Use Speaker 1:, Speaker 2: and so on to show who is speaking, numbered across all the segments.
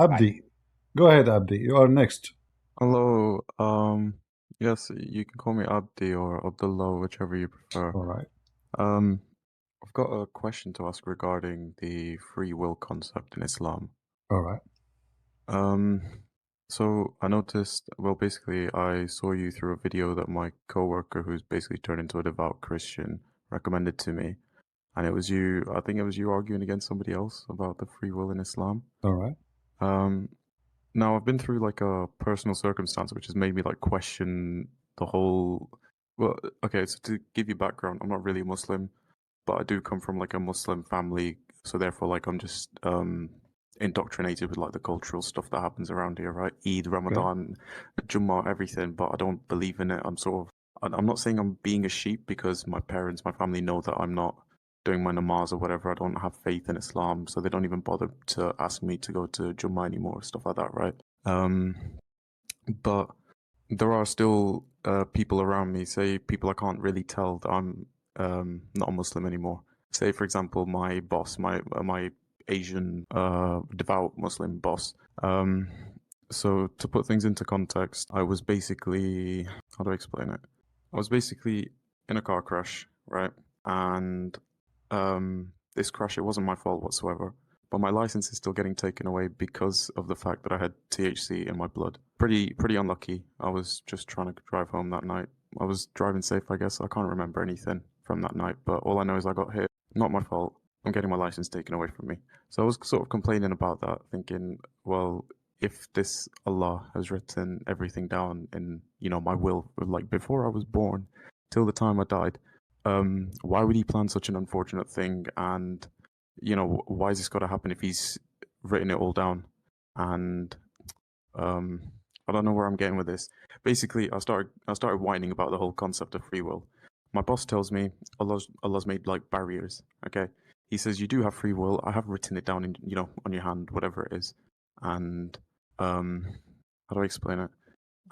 Speaker 1: Abdi. Go ahead, Abdi. You are next.
Speaker 2: Hello. Yes, you can call me Abdi or Abdullah, whichever you prefer.
Speaker 1: All right.
Speaker 2: Um, I've got a question to ask regarding the free will concept in Islam.
Speaker 1: All right.
Speaker 2: Um, so I noticed, well, basically, I saw you through a video that my coworker, who's basically turned into a devout Christian, recommended to me, and it was you. I think it was you arguing against somebody else about the free will in Islam.
Speaker 1: All right.
Speaker 2: Um, Now, I've been through like a personal circumstance which has made me like question the whole. Well, okay, so to give you background, I'm not really Muslim, but I do come from like a Muslim family, so therefore, like I'm just indoctrinated with like the cultural stuff that happens around here, right? Eid,
Speaker 1: Okay.
Speaker 2: Ramadan, Jummah, everything, but I don't believe in it. I'm not saying I'm being a sheep because my parents, my family know that I'm not doing my namaz or whatever. I don't have faith in Islam, so they don't even bother to ask me to go to Jummah anymore, stuff like that, right? Um, but there are still people around me, say people I can't really tell that I'm not a Muslim anymore. Say, for example, my boss, my Asian devout Muslim boss. So to put things into context, I was basically, how do I explain it? I was basically in a car crash, right? And this crash, it wasn't my fault whatsoever, but my license is still getting taken away because of the fact that I had THC in my blood. Pretty unlucky. I was just trying to drive home that night. I was driving safe, I guess. I can't remember anything from that night, but all I know is I got hit. Not my fault. I'm getting my license taken away from me. So I was sort of complaining about that, thinking, well, if this Allah has written everything down in, my will, like before I was born till the time I died, why would he plan such an unfortunate thing? And, why has this got to happen if he's written it all down? And um, I don't know where I'm getting with this. Basically, I started whining about the whole concept of free will. My boss tells me Allah's made like barriers. Okay, he says you do have free will. I have written it down in on your hand, whatever it is, and um, how do I explain it?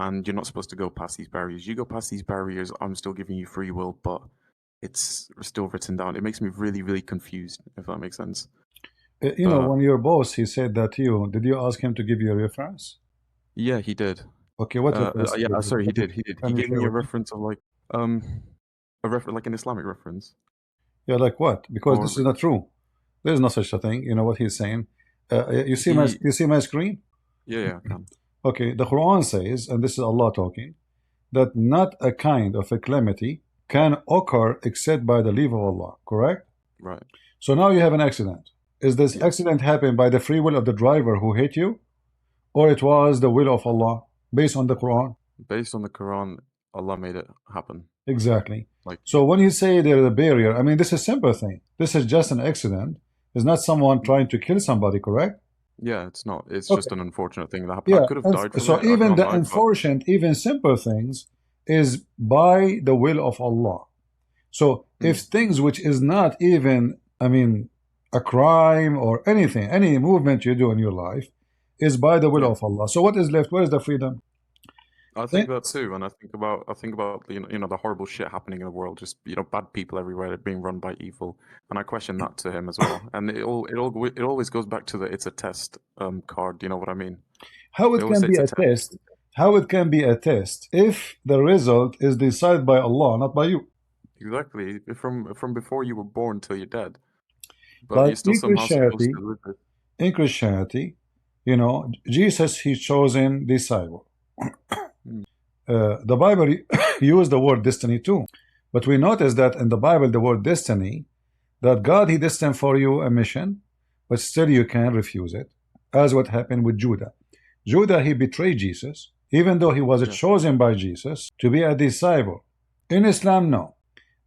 Speaker 2: And you're not supposed to go past these barriers. You go past these barriers, I'm still giving you free will, but it's still written down. It makes me really, really confused, if that makes sense. But
Speaker 1: When your boss, he said that to you, did you ask him to give you a reference?
Speaker 2: yeah, he did.
Speaker 1: Okay, what reference he
Speaker 2: Yeah,
Speaker 1: gave you?
Speaker 2: sorry, he did. He did. He
Speaker 1: Can you
Speaker 2: gave
Speaker 1: share
Speaker 2: me a
Speaker 1: with me?
Speaker 2: reference of like um like an Islamic reference.
Speaker 1: Yeah, like what? Because this
Speaker 2: Or
Speaker 1: is not true. There is no such a thing. You know what he's saying?
Speaker 2: he
Speaker 1: You see my screen?
Speaker 2: yeah, I can.
Speaker 1: Okay, the Quran says, and this is Allah talking, that not a kind of a calamity can occur except by the leave of Allah. Correct?
Speaker 2: Right.
Speaker 1: So now you have an accident. Is this
Speaker 2: Yeah.
Speaker 1: accident happened by the free will of the driver who hit you, or it was the will of Allah based on the Quran?
Speaker 2: Based on the Quran, Allah made it happen.
Speaker 1: Exactly.
Speaker 2: Like
Speaker 1: So when you say there is a barrier, I mean, this is a simple thing. This is just an accident. It's not someone trying to kill somebody, correct?
Speaker 2: yeah, it's not. It's
Speaker 1: Okay.
Speaker 2: just an unfortunate thing that happened. I
Speaker 1: Yeah.
Speaker 2: could have
Speaker 1: And
Speaker 2: died from
Speaker 1: so
Speaker 2: it. I
Speaker 1: even
Speaker 2: can't
Speaker 1: the
Speaker 2: lie, but
Speaker 1: unfortunate, even simple things is by the will of Allah. So if
Speaker 2: mm,
Speaker 1: things which is not even, I mean, a crime or anything, any movement you do in your life is by the will
Speaker 2: yeah.
Speaker 1: of Allah. So what is left? Where is the freedom?
Speaker 2: I think
Speaker 1: Then,
Speaker 2: that too, and I think about the horrible shit happening in the world, just bad people everywhere being run by evil, and I question that to him as well. And it always goes back to the it's a test card. You know what I mean?
Speaker 1: how
Speaker 2: They
Speaker 1: it
Speaker 2: always
Speaker 1: can
Speaker 2: say
Speaker 1: be
Speaker 2: it's a
Speaker 1: a
Speaker 2: test.
Speaker 1: test? How it can be a test if the result is decided by Allah, not by you?
Speaker 2: Exactly, from before you were born till you're dead, but
Speaker 1: Like
Speaker 2: you're still somehow supposed to live it.
Speaker 1: In Christianity, Jesus, he chosen disciple.
Speaker 2: Mm,
Speaker 1: The Bible used the word destiny too. But we notice that in the Bible, the word destiny, that God, he destined for you a mission, but still you can refuse it, as what happened with Judah. Judah, he betrayed Jesus, even though he was
Speaker 2: yeah,
Speaker 1: chosen by Jesus to be a disciple. In Islam, no.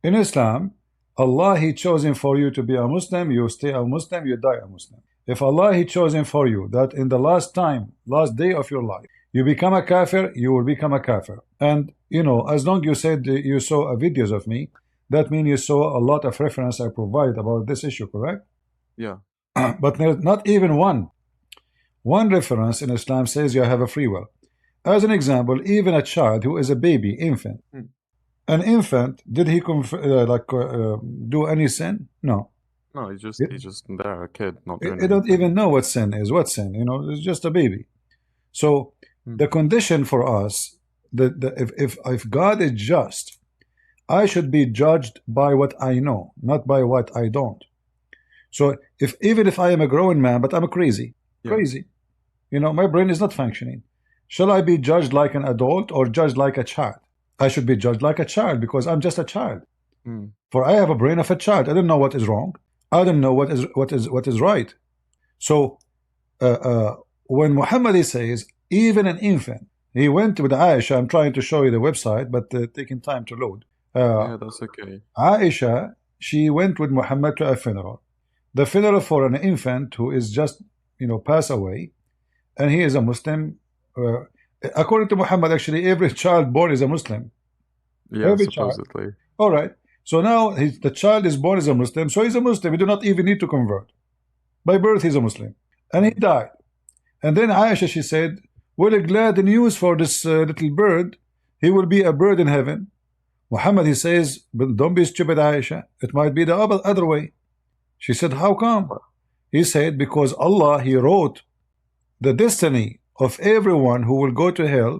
Speaker 1: In Islam, Allah, he chosen for you to be a Muslim, you stay a Muslim, you die a Muslim. If Allah, he chosen for you that in the last time, last day of your life, you become a kafir, you will become a kafir. And, as long you said you saw videos of me, that means you saw a lot of reference I provide about this issue, correct?
Speaker 2: yeah,
Speaker 1: But there's not even one reference in Islam says you have a free will. As an example, even a child who is a baby, infant,
Speaker 2: mm,
Speaker 1: an infant, did he do any sin? No.
Speaker 2: No, he's
Speaker 1: He,
Speaker 2: just there, a kid, not doing
Speaker 1: he don't
Speaker 2: anything.
Speaker 1: even know what sin is. What sin? You know, it's just a baby. So
Speaker 2: Mm.
Speaker 1: the condition for us, if God is just, I should be judged by what I know, not by what I don't. So even if I am a grown man, but I'm crazy,
Speaker 2: Yeah.
Speaker 1: crazy, you know, my brain is not functioning. Shall I be judged like an adult or judged like a child? I should be judged like a child because I'm just a child.
Speaker 2: Mm.
Speaker 1: For I have a brain of a child. I don't know what is wrong. I don't know what is right. So when Muhammad says even an infant, he went with Aisha. I'm trying to show you the website, but taking time to load.
Speaker 2: Yeah, that's okay.
Speaker 1: Aisha, she went with Muhammad to a funeral. The funeral for an infant who is just, you know, pass away, and he is a Muslim. According to Muhammad, actually, every child born is a Muslim.
Speaker 2: Yeah,
Speaker 1: Every child.
Speaker 2: supposedly.
Speaker 1: All right. So now the child is born as a Muslim, so he's a Muslim. He do not even need to convert. By birth, he's a Muslim, and he
Speaker 2: Mm.
Speaker 1: died. And then Aisha, she said, "Well, glad news for this little bird. He will be a bird in heaven." Muhammad, he says, "But don't be stupid, Aisha. It might be the other way." She said, "How come?"
Speaker 2: What?
Speaker 1: He said, "Because Allah, He wrote the destiny of everyone who will go to hell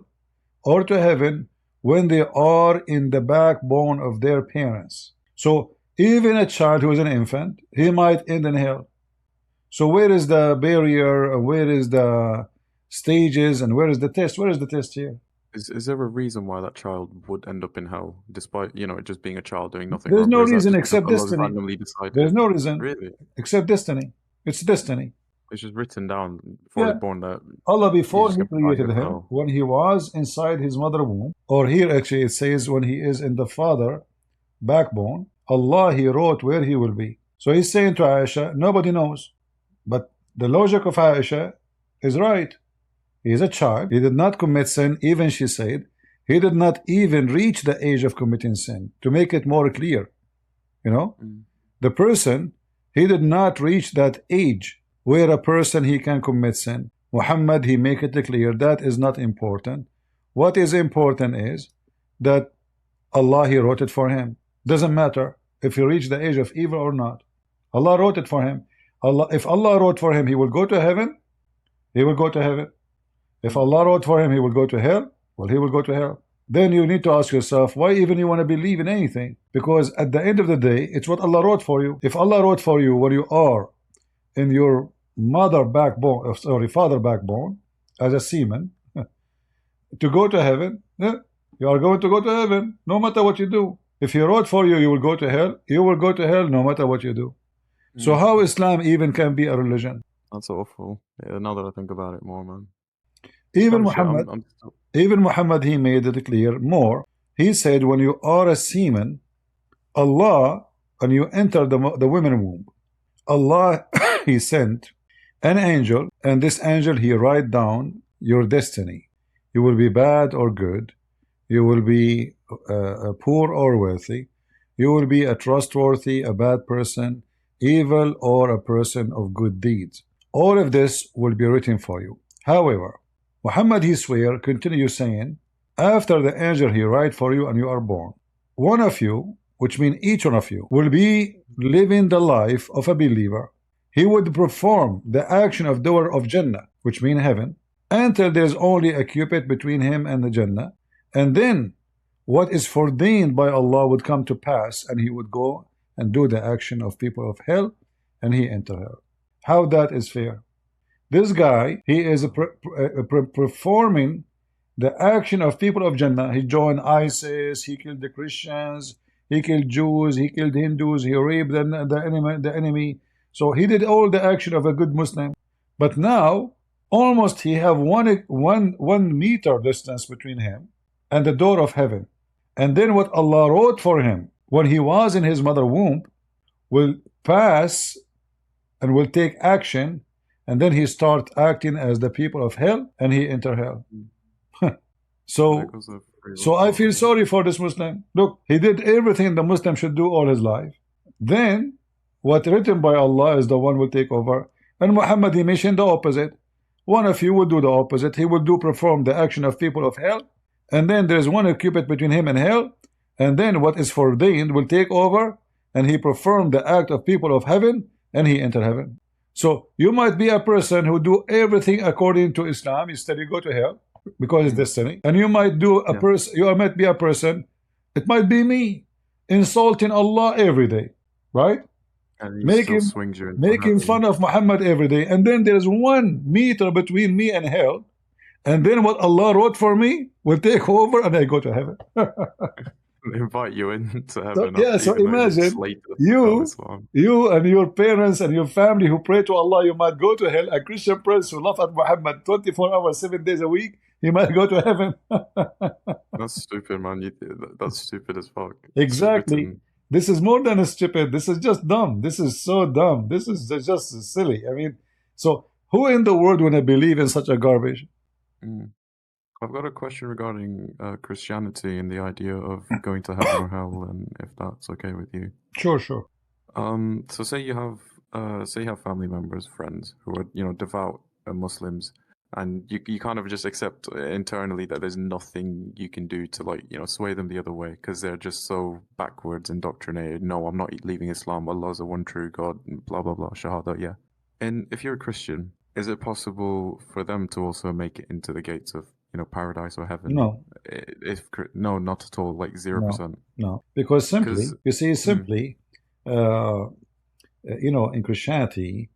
Speaker 1: or to heaven when they are in the backbone of their parents." So even a child who is an infant, he might end in hell. So where is the barrier? Where is the stages? And where is the test? Where is the test here?
Speaker 2: Is there a reason why that child would end up in hell, despite, you know, it just being a child doing nothing
Speaker 1: There's
Speaker 2: wrong?
Speaker 1: no
Speaker 2: Or is that
Speaker 1: reason
Speaker 2: just because
Speaker 1: except
Speaker 2: Allah's
Speaker 1: destiny.
Speaker 2: randomly decided?
Speaker 1: There's no reason
Speaker 2: Really?
Speaker 1: except destiny. It's destiny.
Speaker 2: It's just written down before
Speaker 1: Yeah.
Speaker 2: they're born that
Speaker 1: Allah,
Speaker 2: you
Speaker 1: before
Speaker 2: just
Speaker 1: He
Speaker 2: get put out
Speaker 1: created
Speaker 2: your
Speaker 1: him,
Speaker 2: hell.
Speaker 1: when he was inside his mother womb, or here actually it says when he is in the father backbone, Allah, He wrote where he will be. So he's saying to Aisha, nobody knows. But the logic of Aisha is right. He is a child. He did not commit sin. Even she said, he did not even reach the age of committing sin. To make it more clear, you know,
Speaker 2: Mm.
Speaker 1: the person, he did not reach that age where a person he can commit sin. Muhammad, he make it clear that is not important. What is important is that Allah, He wrote it for him. Doesn't matter if he reached the age of evil or not. Allah wrote it for him. If Allah wrote for him, he will go to heaven. He will go to heaven. If Allah wrote for him, he will go to hell. Well, he will go to hell. Then you need to ask yourself, why even you want to believe in anything? Because at the end of the day, it's what Allah wrote for you. If Allah wrote for you when you are in your mother backbone, father backbone, as a semen, to go to heaven, yeah, you are going to go to heaven, no matter what you do. If He wrote for you, you will go to hell. You will go to hell no matter what you do. So how Islam even can be a religion?
Speaker 2: That's awful. Yeah, now that I think about it more, man.
Speaker 1: Even
Speaker 2: Kind of shit.
Speaker 1: Muhammad, even Muhammad, he made it clear more. He said, when you are a semen, Allah, when you enter the women womb, Allah, He sent an angel, and this angel, he write down your destiny. You will be bad or good. You will be poor or wealthy. You will be a trustworthy, a bad person, evil, or a person of good deeds. All of this will be written for you. However, Muhammad, he swear, continue saying, after the angel he write for you and you are born, one of you, which means each one of you, will be living the life of a believer. He would perform the action of doer of Jannah, which means heaven, until there's only a cubit between him and the Jannah. And then what is foreordained by Allah would come to pass, and he would go and do the action of people of hell, and he enter hell. How that is fair? This guy, he is performing the action of people of Jannah. He joined ISIS, he killed the Christians, he killed Jews, he killed Hindus, he raped the enemy. So he did all the action of a good Muslim. But now, almost he have one meter distance between him and the door of heaven. And then what Allah wrote for him when he was in his mother womb will pass and will take action, and then he start acting as the people of hell, and he enter hell. So I feel sorry for this Muslim. Look, he did everything the Muslim should do all his life. Then what written by Allah is the one will take over. And Muhammad, he mentioned the opposite. One of you will do the opposite. He will perform the action of people of hell, and then there's one cubit between him and hell, and then what is foreordained will take over, and he performed the act of people of heaven, and he entered heaven. So you might be a person who do everything according to Islam, instead you go to hell because it's destiny. And you might do a person, you might be a person, it might be me, insulting Allah every day, right?
Speaker 2: And he still swings you into
Speaker 1: making
Speaker 2: heaven.
Speaker 1: fun of Muhammad every day, and then there's 1 meter between me and hell, and then what Allah wrote for me will take over, and I go to heaven.
Speaker 2: Invite you into heaven.
Speaker 1: So, yeah, so imagine you and your parents and your family who pray to Allah, you might go to hell. A Christian prince who loves at Muhammad 24 hours, 7 days a week, he might go to heaven.
Speaker 2: That's stupid, man. That's stupid as fuck.
Speaker 1: Exactly. This is more than stupid. This is just dumb. This is so dumb. This is just silly. I mean, so who in the world would believe in such a garbage?
Speaker 2: I've got a question regarding Christianity and the idea of going to heaven or hell, and if that's okay with you.
Speaker 1: Sure.
Speaker 2: So say you have family members, friends who are devout Muslims, and you kind of just accept internally that there's nothing you can do to sway them the other way because they're just so backwards indoctrinated. No, I'm not leaving Islam. Allah is the one true God. Blah blah blah. Shahada. Yeah. And if you're a Christian, is it possible for them to also make it into the gates of paradise or heaven?
Speaker 1: No.
Speaker 2: No, not at all. Like 0%.
Speaker 1: No, because simply, you see, in Christianity,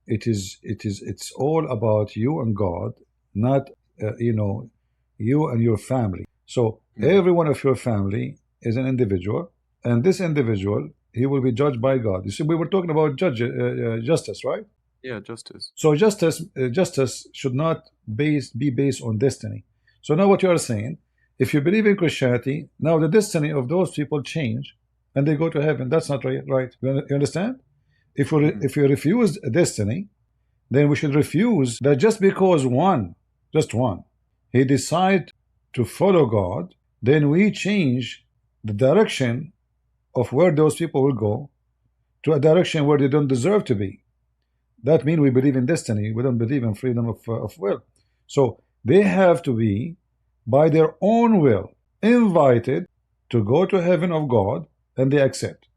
Speaker 1: it's all about you and God, not you and your family. So every one of your family is an individual, and this individual, he will be judged by God. You see, we were talking about justice, right?
Speaker 2: Yeah, justice.
Speaker 1: So justice should not be based on destiny. So now what you are saying, if you believe in Christianity, now the destiny of those people change and they go to heaven. That's not right. You understand? If you refuse destiny, then we should refuse that just because just one, he decide to follow God, then we change the direction of where those people will go to a direction where they don't deserve to be. That means we believe in destiny. We don't believe in freedom of will. So they have to be, by their own will, invited to go to heaven of God, and they accept.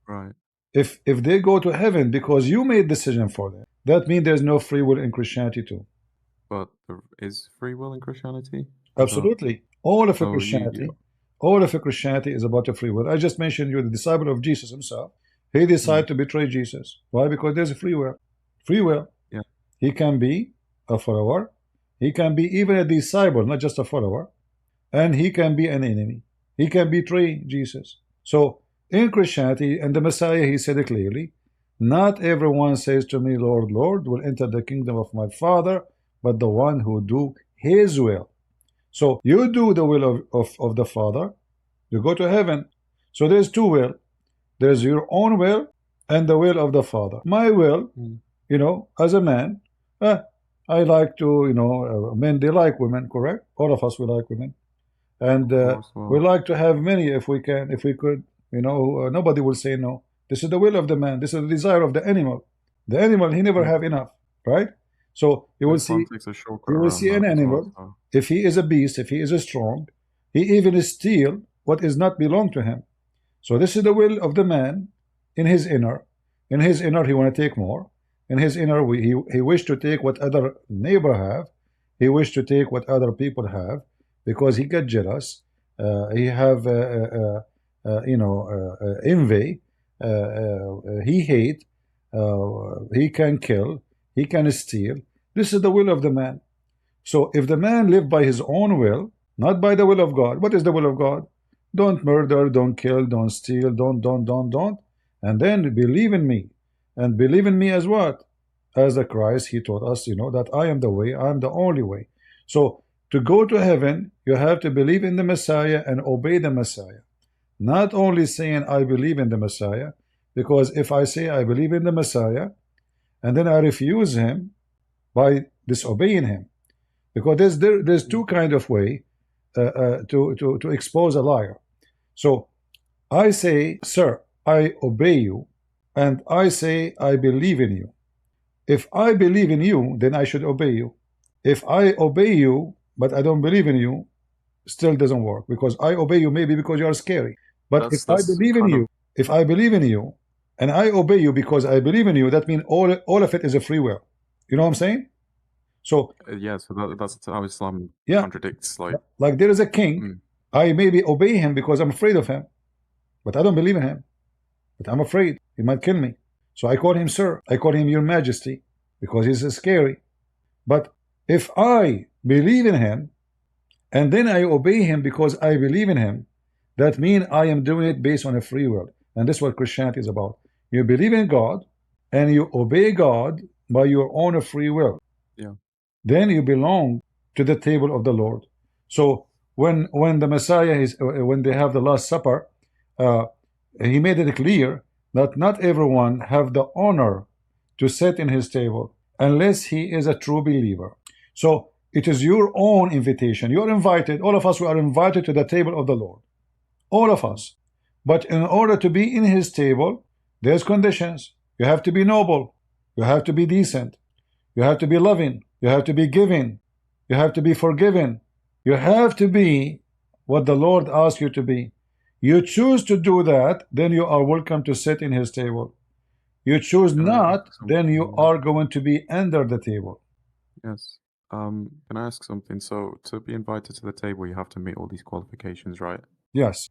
Speaker 2: Right.
Speaker 1: If they go to heaven because you made decision for them, that means there's no free will in Christianity too.
Speaker 2: But there is free will in Christianity?
Speaker 1: Absolutely. All of Christianity is about the free will. I just mentioned you, the disciple of Jesus himself. He decided to betray Jesus. Why? Because there's a free will. Free will.
Speaker 2: Yeah.
Speaker 1: He can be a follower. He can be even a disciple, not just a follower. And he can be an enemy. He can betray Jesus. So in Christianity and the Messiah, he said it clearly, not everyone says to me, Lord, Lord, will enter the kingdom of my Father, but the one who do his will. So you do the will of the Father, you go to heaven. So there's two will. There's your own will and the will of the Father. My will, as a man, I like to, men, they like women, correct? All of us, we like women. And we like to have many if we can, if we could, nobody will say no. This is the will of the man. This is the desire of the animal. The animal, he never have enough, right? So you will see an animal, if he is a beast, if he is strong, he even steal what is not belong to him. So this is the will of the man in his inner. In his inner, he want to take more. In his inner, he wish to take what other neighbor have. He wish to take what other people have because he get jealous. He have envy. He hate. He can kill. He can steal. This is the will of the man. So if the man live by his own will, not by the will of God, what is the will of God? Don't murder, don't kill, don't steal, don't. And then believe in me. And believe in me as what? As the Christ, he taught us, that I am the way, I am the only way. So to go to heaven, you have to believe in the Messiah and obey the Messiah. Not only saying I believe in the Messiah, because if I say I believe in the Messiah, and then I refuse him by disobeying him, because there's two kind of way to expose a liar. So I say, sir, I obey you, and I say I believe in you. If I believe in you, then I should obey you. If I obey you, but I don't believe in you, still doesn't work, because I obey you maybe because you are scary. But if I believe in you, if I believe in you and I obey you because I believe in you, that means all of it is a free will. You know what I'm saying? So
Speaker 2: Yeah, so that's how Islam
Speaker 1: yeah,
Speaker 2: contradicts, like,
Speaker 1: like there is a king.
Speaker 2: mm,
Speaker 1: I maybe obey him because I'm afraid of him, but I don't believe in him. But I'm afraid he might kill me. So I call him sir. I call him your majesty because he's scary. But if I believe in him and then I obey him because I believe in him, that means I am doing it based on a free will. And this is what Christianity is about. You believe in God and you obey God by your own free will.
Speaker 2: yeah,
Speaker 1: Then you belong to the table of the Lord. So when the Messiah is when they have the Last Supper, he made it clear that not everyone have the honor to sit in his table unless he is a true believer. So it is your own invitation. You're invited. All of us, we are invited to the table of the Lord. All of us. But in order to be in his table, there's conditions. You have to be noble. You have to be decent. You have to be loving. You have to be giving. You have to be forgiven. You have to be what the Lord asks you to be. You choose to do that, then you are welcome to sit in his table. You choose
Speaker 2: can I
Speaker 1: not,
Speaker 2: ask
Speaker 1: then you
Speaker 2: something?
Speaker 1: are going to be under the table.
Speaker 2: Yes. Can I ask something? So to be invited to the table, you have to meet all these qualifications, right?
Speaker 1: Yes.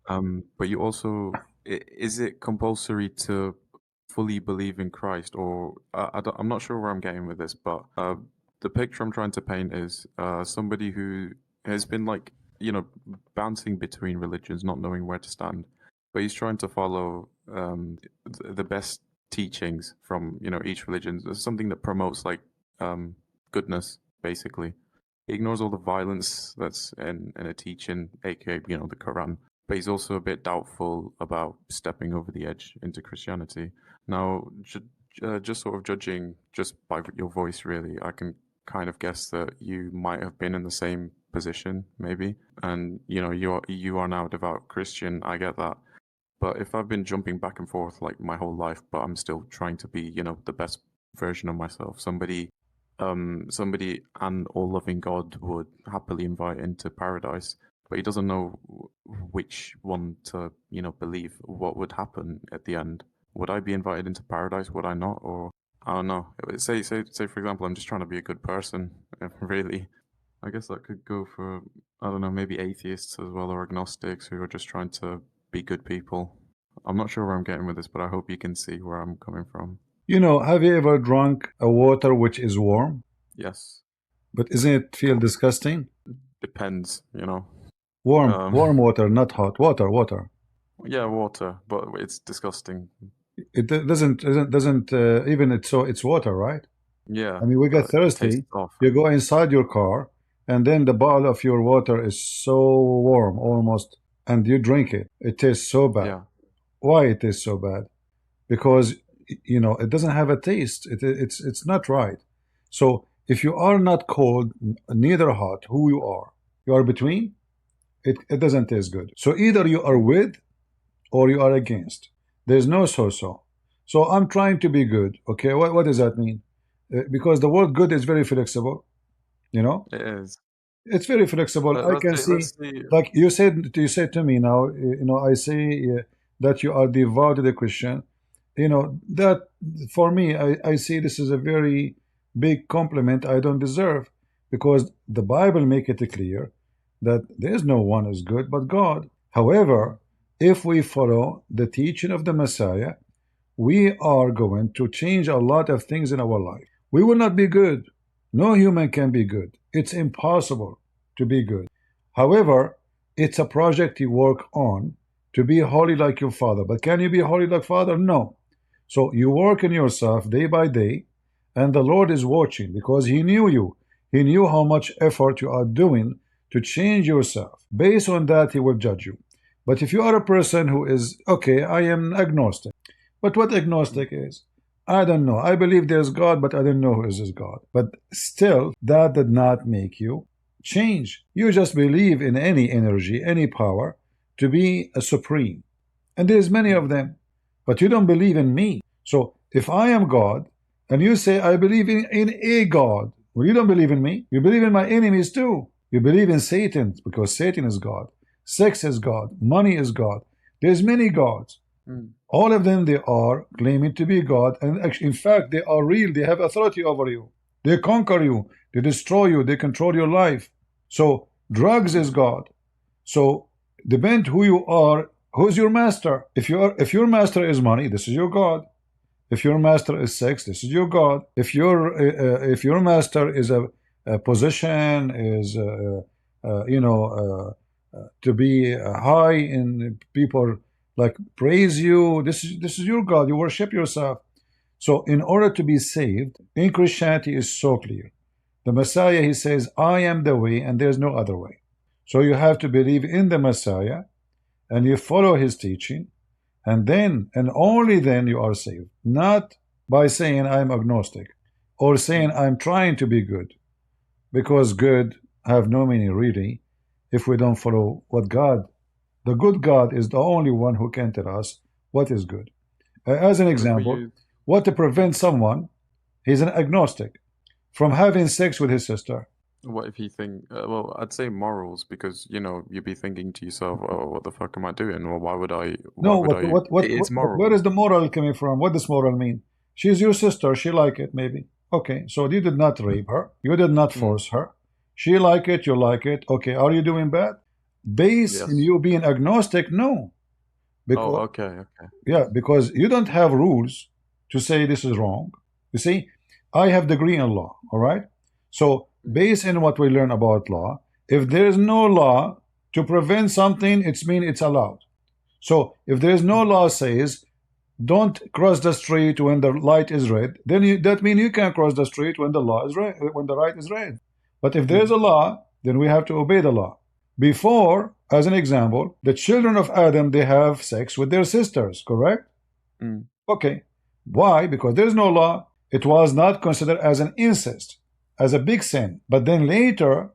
Speaker 2: But you also, is it compulsory to fully believe in Christ, or I'm not sure where I'm getting with this, but the picture I'm trying to paint is somebody who has been like, bouncing between religions, not knowing where to stand, but he's trying to follow the best teachings from each religion. There's something that promotes like goodness, basically. He ignores all the violence that's in a teaching, aka the Quran. But he's also a bit doubtful about stepping over the edge into Christianity. Now, just sort of judging just by your voice, really, I can kind of guess that you might have been in the same position, maybe. And you are now a devout Christian. I get that. But if I've been jumping back and forth like my whole life, but I'm still trying to be, the best version of myself, somebody an all-loving God would happily invite into paradise, but he doesn't know which one to, believe. What would happen at the end? Would I be invited into paradise? Would I not? Or I don't know. Say for example, I'm just trying to be a good person. Really, I guess that could go for, I don't know, maybe atheists as well, or agnostics who are just trying to be good people. I'm not sure where I'm getting with this, but I hope you can see where I'm coming from.
Speaker 1: Have you ever drunk a water which is warm?
Speaker 2: Yes.
Speaker 1: But isn't it feel disgusting?
Speaker 2: Depends,
Speaker 1: Warm water, not hot water.
Speaker 2: Yeah, water, but it's disgusting.
Speaker 1: It doesn't even it's water, right?
Speaker 2: Yeah,
Speaker 1: I mean, we get
Speaker 2: but it tastes
Speaker 1: thirsty.
Speaker 2: awful.
Speaker 1: You go inside your car, and then the bottle of your water is so warm, almost, and you drink it. It tastes so bad.
Speaker 2: Yeah,
Speaker 1: Why it tastes so bad? Because it doesn't have a taste. It's not right. So if you are not cold, neither hot, who you are? You are between. It doesn't taste good. So either you are with or you are against. There's no so. So I'm trying to be good. Okay, what does that mean? Because the word good is very flexible.
Speaker 2: it is.
Speaker 1: It's very flexible. I can see,
Speaker 2: Let's see.
Speaker 1: like you said to me now. I say that you are devoted Christian. That for me, I see this is a very big compliment I don't deserve, because the Bible make it clear that there is no one is good but God. However, if we follow the teaching of the Messiah, we are going to change a lot of things in our life. We will not be good. No human can be good. It's impossible to be good. However, it's a project you work on to be holy like your Father. But can you be holy like Father? No. So you work in yourself day by day, and the Lord is watching because He knew you. He knew how much effort you are doing to change yourself. Based on that, He will judge you. But if you are a person who is, okay, I am agnostic. But what agnostic is? I don't know. I believe there's God, but I don't know who is this God. But still, that did not make you change. You just believe in any energy, any power to be a supreme. And there's many of them. But you don't believe in me. So if I am God, and you say, I believe in a God, well, you don't believe in me. You believe in my enemies too. You believe in Satan because Satan is God. Sex is God. Money is God. There's many gods. All of them, they are claiming to be God, and actually, in fact, they are real. They have authority over you. They conquer you. They destroy you. They control your life. So drugs is God. So depend who you are. Who's your master? If your master is money, this is your God. If your master is sex, this is your God. If your master is a position, is to be high in people like praise you, this is your God. You worship yourself. So in order to be saved, in Christianity is so clear. The Messiah, he says, I am the way and there's no other way. So you have to believe in the Messiah and you follow his teaching, and then and only then you are saved. Not by saying I'm agnostic or saying I'm trying to be good, because good have no meaning really if we don't follow what God, the good God, is the only one who can tell us what is good. As an example, what to prevent someone, he's an agnostic, from having sex with his sister.
Speaker 2: What if you think, well, I'd say morals, because, you'd be thinking to yourself, oh, what the fuck am I doing? Or why would I, it's moral.
Speaker 1: Where is the moral coming from? What does moral mean? She's your sister, she like it, maybe. Okay, so you did not rape her, you did not force her. She like it, you like it. Okay, are you doing bad? Based in you being agnostic, no. Because,
Speaker 2: okay.
Speaker 1: Yeah, because you don't have rules to say this is wrong. You see, I have degree in law, all right? So based on what we learn about law, if there is no law to prevent something, it means it's allowed. So if there is no law says don't cross the street when the light is red, then that means you can cross the street when the law is red, when the light is red. But if there is a law, then we have to obey the law. Before, as an example, the children of Adam, they have sex with their sisters, correct? Okay. Why? Because there is no law. It was not considered as an incest, as a big sin. But then later,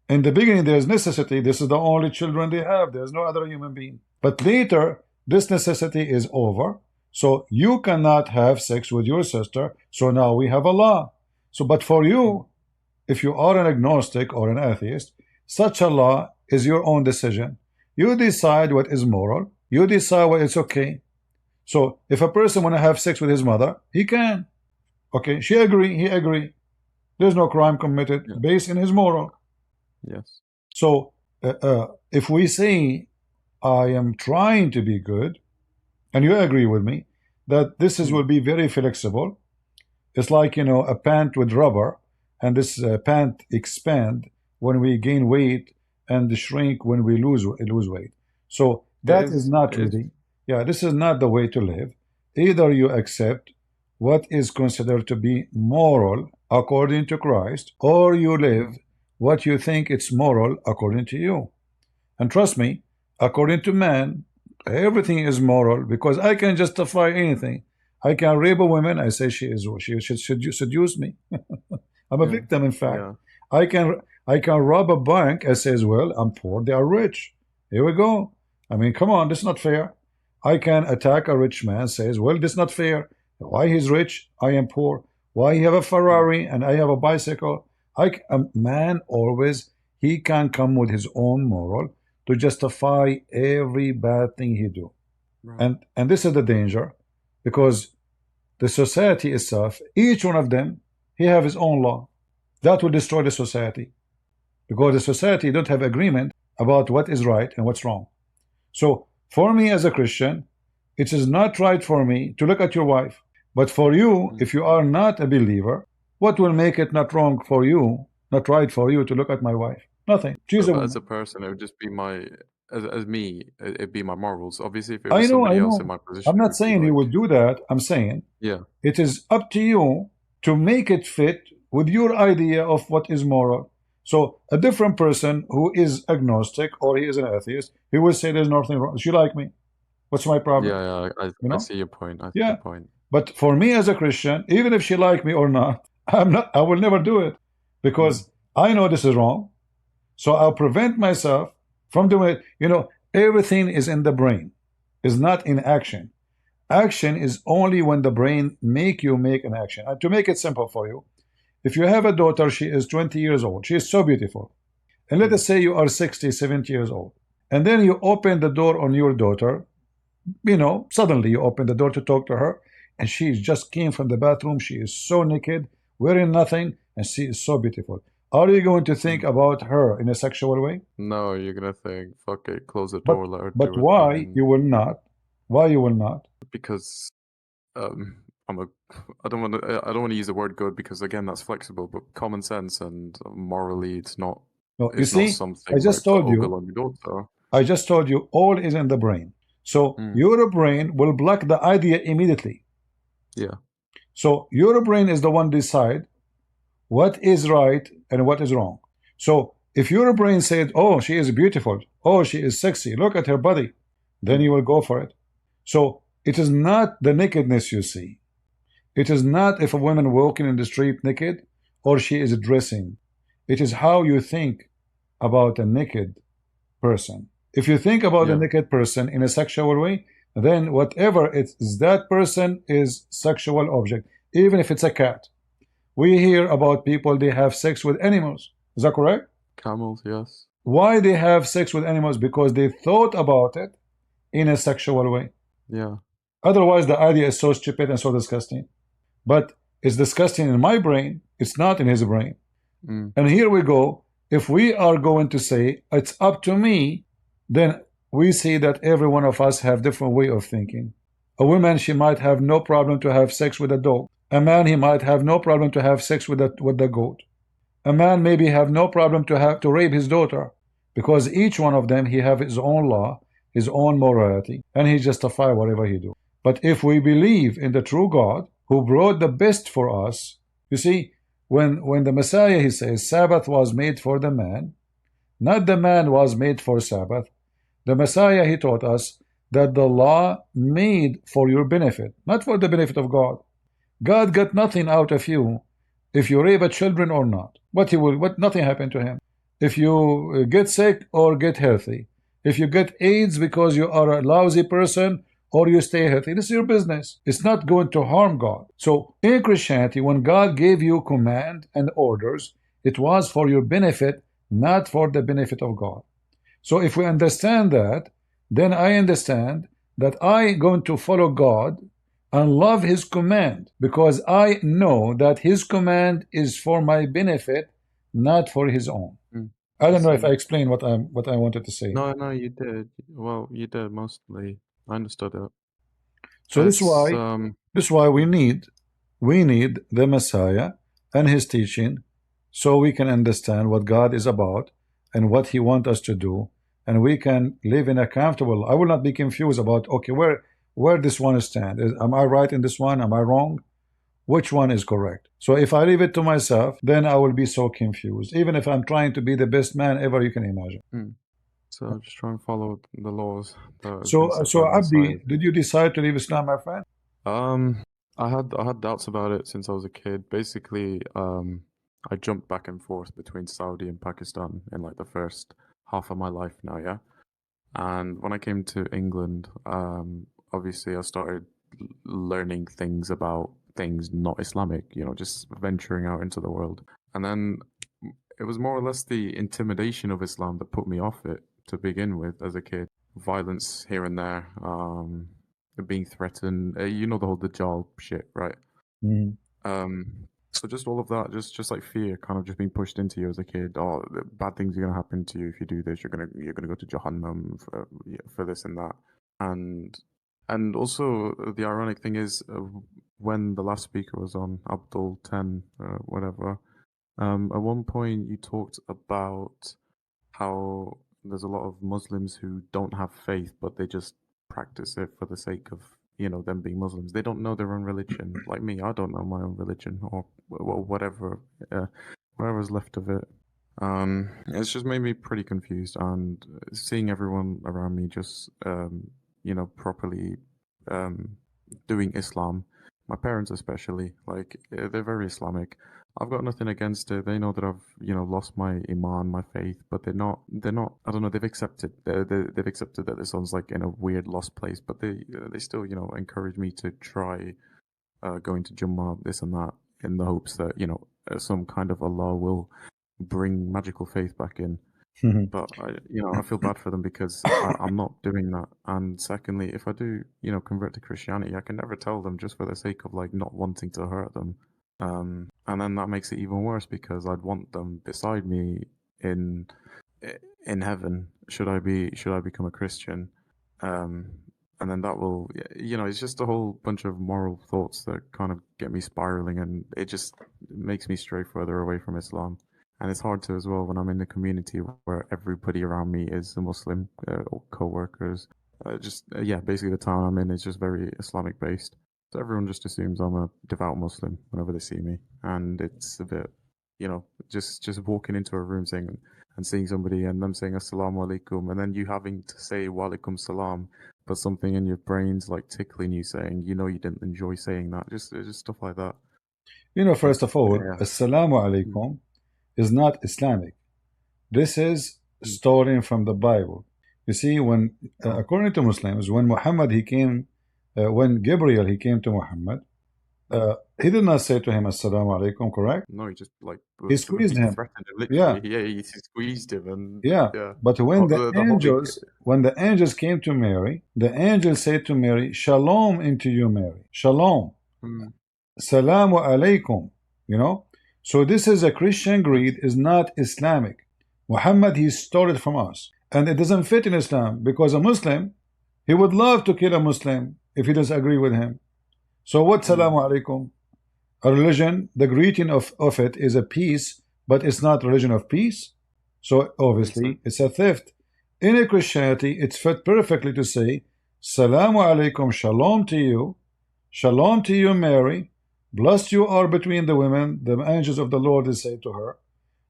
Speaker 1: in the beginning, there is necessity. This is the only children they have. There's no other human being. But later, this necessity is over. So you cannot have sex with your sister. So now we have a law. So, but for you, if you are an agnostic or an atheist, such a law is your own decision. You decide what is moral. You decide what is okay. So if a person want to have sex with his mother, he can. Okay, she agree, he agree. There's no crime committed based in his moral.
Speaker 2: Yes.
Speaker 1: So if we say I am trying to be good, and you agree with me that this will be very flexible. It's like, a pant with rubber, and this pant expand when we gain weight and shrink when we lose weight. So that is not really, this is not the way to live. Either you accept what is considered to be moral according to Christ, or you live what you think it's moral according to you. And trust me, according to man, everything is moral, because I can justify anything. I can rape a woman, I say she should seduce me. I'm a victim, in fact. I can rob a bank, I says, well, I'm poor, they are rich. Here we go. I mean, come on, this is not fair. I can attack a rich man, says, well, this is not fair. Why he's rich, I am poor. Why he have a Ferrari and I have a bicycle? A man always, he can come with his own moral to justify every bad thing he do. Right. And this is the danger, because the society itself, each one of them, he have his own law. That will destroy the society, because the society don't have agreement about what is right and what's wrong. So for me as a Christian, it is not right for me to look at your wife. But for you, if you are not a believer, what will make it not wrong for you, not right for you to look at my wife? Nothing. She's a woman.
Speaker 2: As a person, it would just be as me, it'd be my morals. Obviously, if it was somebody else in my position,
Speaker 1: I'm not saying you would do that. I'm saying it is up to you to make it fit with your idea of what is moral. So a different person who is agnostic or he is an atheist, he will say there's nothing wrong. She like me. What's my problem?
Speaker 2: I see your point. I see your point.
Speaker 1: But for me as a Christian, even if she like me or not, I will never do it, because I know this is wrong. So I'll prevent myself from doing it. Everything is in the brain, is not in action. Action is only when the brain make you make an action. And to make it simple for you, if you have a daughter, she is 20 years old. She is so beautiful. And let us say you are 60, 70 years old. And then you open the door on your daughter suddenly you open the door to talk to her, and she just came from the bathroom. She is so naked, wearing nothing, and she is so beautiful. Are you going to think about her in a sexual way?
Speaker 2: No, you're gonna think, fuck it, close the
Speaker 1: But
Speaker 2: door, let her
Speaker 1: but
Speaker 2: do her
Speaker 1: why
Speaker 2: thing.
Speaker 1: you will not? Why you will not?
Speaker 2: Because I'm a I don't want to use the word good because again that's flexible, but common sense and morally
Speaker 1: No, you
Speaker 2: it's not
Speaker 1: see, I
Speaker 2: something
Speaker 1: just
Speaker 2: right to
Speaker 1: told
Speaker 2: ogle
Speaker 1: you,
Speaker 2: on your daughter.
Speaker 1: all is in the brain. So
Speaker 2: Mm,
Speaker 1: your brain will block the idea immediately.
Speaker 2: yeah.
Speaker 1: So your brain is the one decide what is right and what is wrong. So if your brain said, "Oh, she is beautiful. Oh, she is sexy. Look at her body," then
Speaker 2: Mm,
Speaker 1: you will go for it. So it is not the nakedness you see. It is not if a woman walking in the street naked or she is dressing. It is how you think about a naked person. If you think about a
Speaker 2: yeah.
Speaker 1: naked person in a sexual way, then whatever it is, that person is sexual object, even if it's a cat. We hear about people they have sex with animals. Is that correct?
Speaker 2: Camels, yes.
Speaker 1: Why they have sex with animals? Because they thought about it in a sexual way.
Speaker 2: Yeah.
Speaker 1: Otherwise, the idea is so stupid and so disgusting. But it's disgusting in my brain. It's not in his brain.
Speaker 2: Mm,
Speaker 1: And here we go. If we are going to say it's up to me, then we see that every one of us have different way of thinking. A woman, she might have no problem to have sex with a dog. A man, he might have no problem to have sex with the goat. A man maybe have no problem to have to rape his daughter, because each one of them he have his own law, his own morality, and he justify whatever he do. But if we believe in the true God who brought the best for us, you see, when the Messiah he says Sabbath was made for the man, not the man was made for Sabbath. The Messiah he taught us that the law made for your benefit, not for the benefit of God. God got nothing out of you if you rape a children or not. What nothing happened to him. If you get sick or get healthy, if you get AIDS because you are a lousy person or you stay healthy, this is your business. It's not going to harm God. So in Christianity, when God gave you command and orders, it was for your benefit, not for the benefit of God. So if we understand that, then I understand that I going to follow God and love his command because I know that his command is for my benefit, not for his own.
Speaker 2: mm.
Speaker 1: I
Speaker 2: I
Speaker 1: don't know if I
Speaker 2: see.
Speaker 1: explained what I wanted to say.
Speaker 2: No, no, you did. Well, you did mostly. I understood it.
Speaker 1: So this is
Speaker 2: It's
Speaker 1: why this is why we need the Messiah and his teaching so we can understand what God is about and what he wants us to do, and we can live in a comfortable. I will not be confused about, okay, where this one stand. Am I right in this one? Am I wrong? Which one is correct? So if I leave it to myself, then I will be so confused, even if I'm trying to be the best man ever you can imagine.
Speaker 2: mm. So just try and follow the laws that has been
Speaker 1: So,
Speaker 2: set by
Speaker 1: so
Speaker 2: the Messiah.
Speaker 1: Abdi, did you decide to leave Islam, my friend?
Speaker 2: Um, I had doubts about it since I was a kid. Basically, I jumped back and forth between Saudi and Pakistan in like the first half of my life now, yeah. And when I came to England, obviously I started learning things about things not Islamic, just venturing out into the world. And then it was more or less the intimidation of Islam that put me off it to begin with as a kid. Violence here and there, being threatened, the whole Dajjal shit, right?
Speaker 1: Mhm.
Speaker 2: So just all of that, just like fear, kind of just being pushed into you as a kid. Oh, bad things are gonna happen to you if you do this. You're gonna go to Jahannam for this and that. And also the ironic thing is when the last speaker was on Abdul 10 whatever. At one point you talked about how there's a lot of Muslims who don't have faith, but they just practice it for the sake of them being Muslims. They don't know their own religion. Like me, I don't know my own religion or whatever, whatever's left of it. It's just made me pretty confused, and seeing everyone around me just properly um doing Islam, my parents especially, like they're very Islamic. I've got nothing against it. They know that I've, lost my iman, my faith, but they're not. I don't know. They've accepted. They've accepted that this sounds like in a weird lost place, but they still, encourage me to try going to Jummah, this and that, in the hopes that some kind of Allah will bring magical faith back in. But I feel bad for them because I'm not doing that. And secondly, if I do, convert to Christianity, I can never tell them just for the sake of like not wanting to hurt them. And then that makes it even worse because I'd want them beside me in in heaven. Should I become a Christian? And then that will, it's just a whole bunch of moral thoughts that kind of get me spiraling, and it just makes me stray further away from Islam. And it's hard to as well when I'm in the community where everybody around me is a Muslim, or co-workers. Basically the town I'm in is just very Islamic based. So everyone just assumes I'm a devout Muslim whenever they see me. And it's a bit, just walking into a room and seeing somebody and them saying assalamu alaikum, and then you having to say wa alaikum salam, but something in your brain's like tickling you saying, you didn't enjoy saying that. Just stuff like that.
Speaker 1: First of all,
Speaker 2: Yeah.
Speaker 1: assalamu alaikum is not Islamic. This is stolen from the Bible. You see, when according to Muslims, when Muhammad when Gabriel he came to Muhammad, he did not say to him assalamu alaikum, correct?
Speaker 2: No, he just
Speaker 1: He squeezed him.
Speaker 2: threatened him literally. Yeah, he squeezed him and
Speaker 1: But when the angels came to Mary, the angel said to Mary, Shalom into you, Mary. Shalom. Salamu alaikum. So this is a Christian greed, is not Islamic. Muhammad, he stole it from us. And it doesn't fit in Islam, because a Muslim, he would love to kill a Muslim if he doesn't agree with him. So what Salamu alaikum? A religion, the greeting of it is a peace, but it's not a religion of peace. So obviously it's a theft. In a Christianity, it's fit perfectly to say, Salamu alaikum, shalom to you, Mary. Blessed you are between the women, the angels of the Lord, they say to her,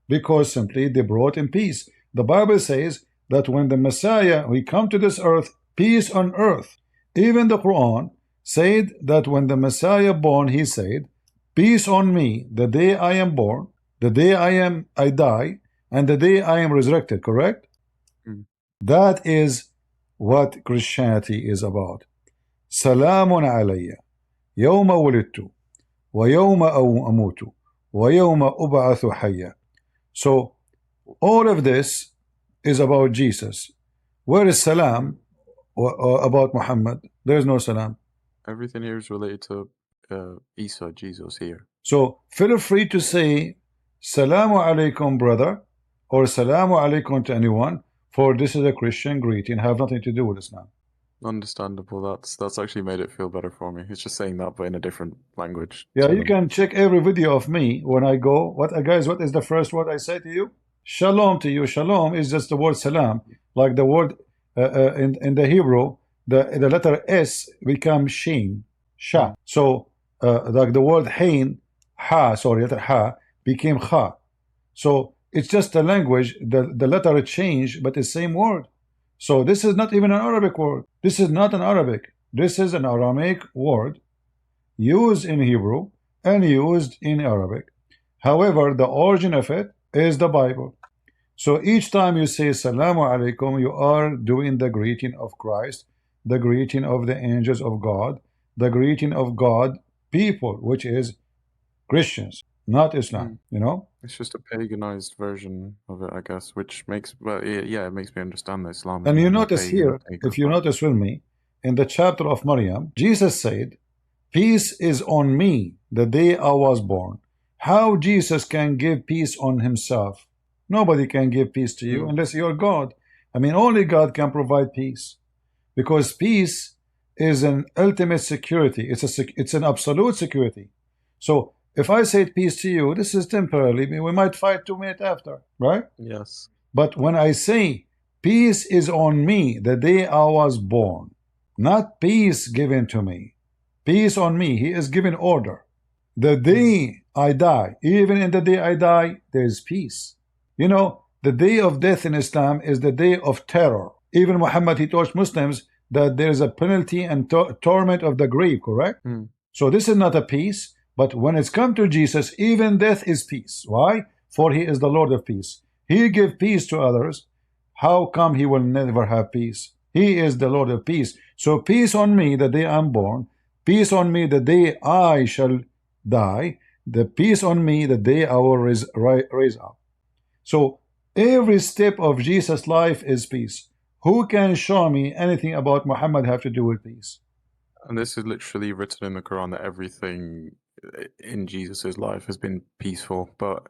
Speaker 1: because simply they brought in peace. The Bible says that when the Messiah will come to this earth, peace on earth. Even the Quran said that when the Messiah born, he said, peace on me, the day I am born, the day I die, and the day I am resurrected, correct? That is what Christianity is about. Salamun alayya, yawma wulidtu, wa yawma amutu, wa yawma ub'athu hayya. So all of this is about Jesus. Where is salam about Muhammad? There is no salam.
Speaker 2: Everything here is related to Isa, Jesus here.
Speaker 1: So feel free to say Salamu alaikum, brother, or Salamu alaikum to anyone, for this is a Christian greeting, have nothing to do with Islam.
Speaker 2: Understandable. That's actually made it feel better for me. It's just saying that, but in a different language.
Speaker 1: Yeah, you can check every video of me when I go. Guys, what is the first word I say to you? Shalom to you. Shalom is just the word salam, like the word in the Hebrew, the letter S becomes shin, sha. So like the word hain, letter ha became kha. So it's just a language, the letter changed, but the same word. So this is not even an Arabic word. This is not an Arabic. This is an Aramaic word used in Hebrew and used in Arabic. However, the origin of it is the Bible. So each time you say Salamu alaikum, you are doing the greeting of Christ, the greeting of the angels of God, the greeting of God people, which is Christians, not Islam.
Speaker 2: It's just a paganized version of it, I guess, which makes it makes me understand that Islam.
Speaker 1: And you notice here, if you notice with me, in the chapter of Maryam, Jesus said, peace is on me the day I was born. How Jesus can give peace on himself? Nobody can give peace to you unless you're God. I mean, only God can provide peace, because peace is an ultimate security. It's an absolute security. So if I say peace to you, this is temporarily. We might fight 2 minutes after, right?
Speaker 2: Yes.
Speaker 1: But when I say peace is on me the day I was born, not peace given to me, peace on me, he is giving order. The day I die, even in the day I die, there is peace. The day of death in Islam is the day of terror. Even Muhammad, he taught Muslims that there is a penalty and torment of the grave, correct? So this is not a peace. But when it's come to Jesus, even death is peace. Why? For he is the Lord of peace. He gives peace to others. How come he will never have peace? He is the Lord of peace. So peace on me the day I'm born. Peace on me the day I shall die. The peace on me the day I will raise up. So Every step of Jesus' life is peace. Who can show me anything about Muhammad have to do with peace?
Speaker 2: And this is literally written in the Quran that everything in Jesus's life has been peaceful. But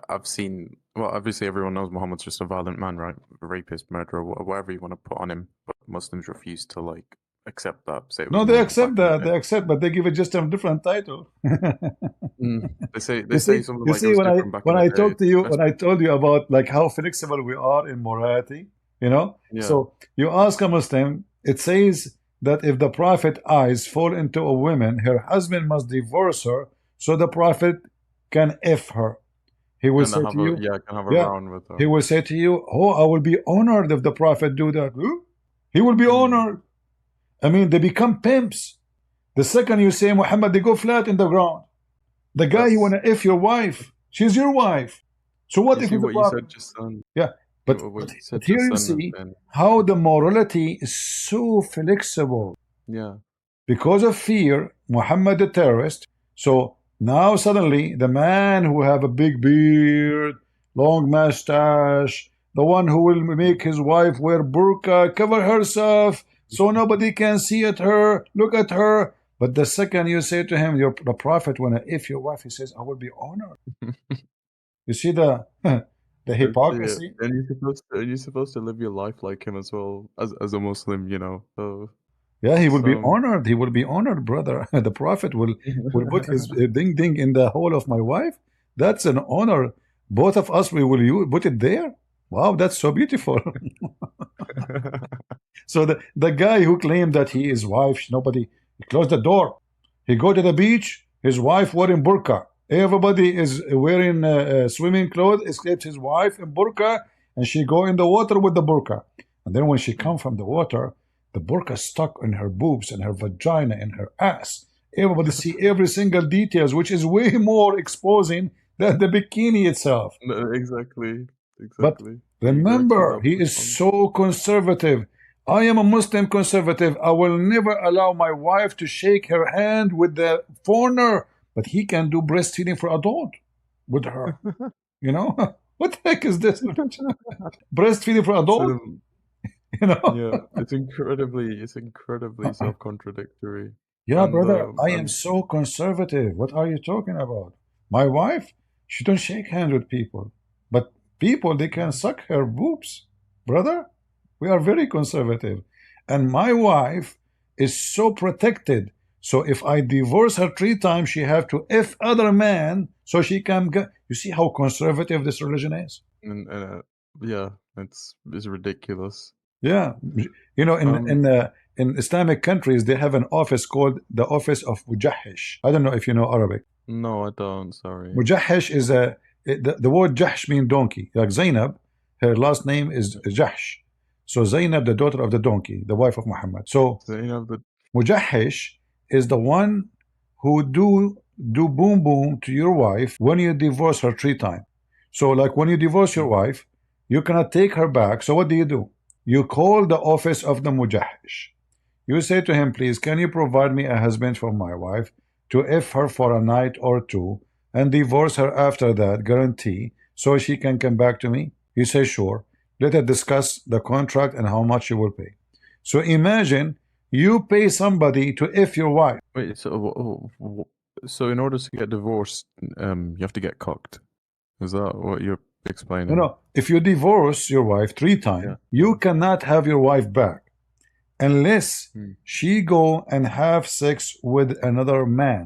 Speaker 2: I've seen, well, obviously everyone knows Muhammad's just a violent man, right? A rapist, murderer, whatever you want to put on him. But Muslims refuse to like accept that. Say it was
Speaker 1: No, they
Speaker 2: normal
Speaker 1: accept
Speaker 2: back in the
Speaker 1: that.
Speaker 2: day.
Speaker 1: They accept, but they give it just a different title.
Speaker 2: They say something like it was
Speaker 1: when I
Speaker 2: different back in the day.
Speaker 1: talked to you,
Speaker 2: That's
Speaker 1: when I told you about like how flexible we are in morality,
Speaker 2: yeah.
Speaker 1: So you ask a Muslim, it says that if the Prophet eyes fall into a woman, her husband must divorce her so the Prophet can F her. He will
Speaker 2: Can
Speaker 1: say
Speaker 2: have
Speaker 1: to
Speaker 2: a
Speaker 1: you,
Speaker 2: can have a
Speaker 1: yeah,
Speaker 2: round with
Speaker 1: he
Speaker 2: her.
Speaker 1: will say to you, oh, I will be honored if the Prophet do that. Huh? He will be honored. I mean, they become pimps. The second you say Muhammad, they go flat in the ground. The guy you want to F your wife, she's your wife. So what
Speaker 2: You
Speaker 1: if
Speaker 2: see
Speaker 1: it's the
Speaker 2: what you
Speaker 1: Prophet?
Speaker 2: said just then.
Speaker 1: Yeah, but,
Speaker 2: What
Speaker 1: but,
Speaker 2: you
Speaker 1: but
Speaker 2: said
Speaker 1: here
Speaker 2: just
Speaker 1: you
Speaker 2: then,
Speaker 1: see
Speaker 2: and
Speaker 1: how the morality is so flexible.
Speaker 2: yeah.
Speaker 1: Because of fear, Muhammad the terrorist. So now suddenly the man who have a big beard, long mustache, the one who will make his wife wear burqa, cover herself so nobody can see at her, look at her. But the second you say to him, the prophet, if your wife, he says, I will be honored. You see the the
Speaker 2: Yeah,
Speaker 1: hypocrisy?
Speaker 2: and you're supposed to live your life like him as well as a Muslim, you know. So
Speaker 1: Yeah, he will
Speaker 2: just
Speaker 1: be honored. He will be honored, brother. The prophet will put his ding ding in the hole of my wife. That's an honor. Both of us, we will put it there. Wow, that's so beautiful. So the guy who claimed that he is wife, nobody, he closed the door. He go to the beach, his wife wearing burqa. Everybody is wearing swimming clothes except his wife in burqa, and she go in the water with the burqa. And then when she come from the water, the burqa stuck in her boobs and her vagina and her ass. Everybody see every single details, which is way more exposing than the bikini itself.
Speaker 2: No, exactly,
Speaker 1: But
Speaker 2: exactly. You gotta keep
Speaker 1: remember,
Speaker 2: that
Speaker 1: he is
Speaker 2: on.
Speaker 1: so conservative. I am a Muslim conservative. I will never allow my wife to shake her hand with the foreigner, but he can do breastfeeding for adult with her. You know? What the heck is this? Breastfeeding for adult?
Speaker 2: So
Speaker 1: You know?
Speaker 2: yeah, it's incredibly self-contradictory,
Speaker 1: Yeah,
Speaker 2: and
Speaker 1: brother, I am so conservative. What are you talking about? My wife, she don't shake hands with people. But people, they can suck her boobs. Brother, we are very conservative. And my wife is so protected. So if I divorce her 3 times, she have to F other man so she can get. You see how conservative this religion is?
Speaker 2: and yeah, it's ridiculous.
Speaker 1: Yeah. You know,
Speaker 2: Um,
Speaker 1: in Islamic countries, they have an office called the Office of Mujahish. I don't know if you know Arabic.
Speaker 2: no, I don't. Sorry.
Speaker 1: Mujahish is the word Jahsh means donkey. Like Zainab, her last name is Jahsh. So Zainab, the daughter of the donkey, the wife of Muhammad. So
Speaker 2: So, you know the
Speaker 1: Mujahish is the one who do boom boom to your wife when you divorce her 3 times. So like when you divorce your wife, you cannot take her back. So what do? You call the office of the Mujahish. You say to him, please, can you provide me a husband for my wife to F her for a night or two and divorce her after that, guarantee, so she can come back to me? He says, sure. Let us discuss the contract and how much you will pay. So imagine you pay somebody to F your wife.
Speaker 2: wait. So in order to get divorced, you have to get cocked. Is that what you're
Speaker 1: No,
Speaker 2: explaining?
Speaker 1: no. If you divorce your wife 3 times,
Speaker 2: Yeah.
Speaker 1: you cannot have your wife back unless she go and have sex with another man.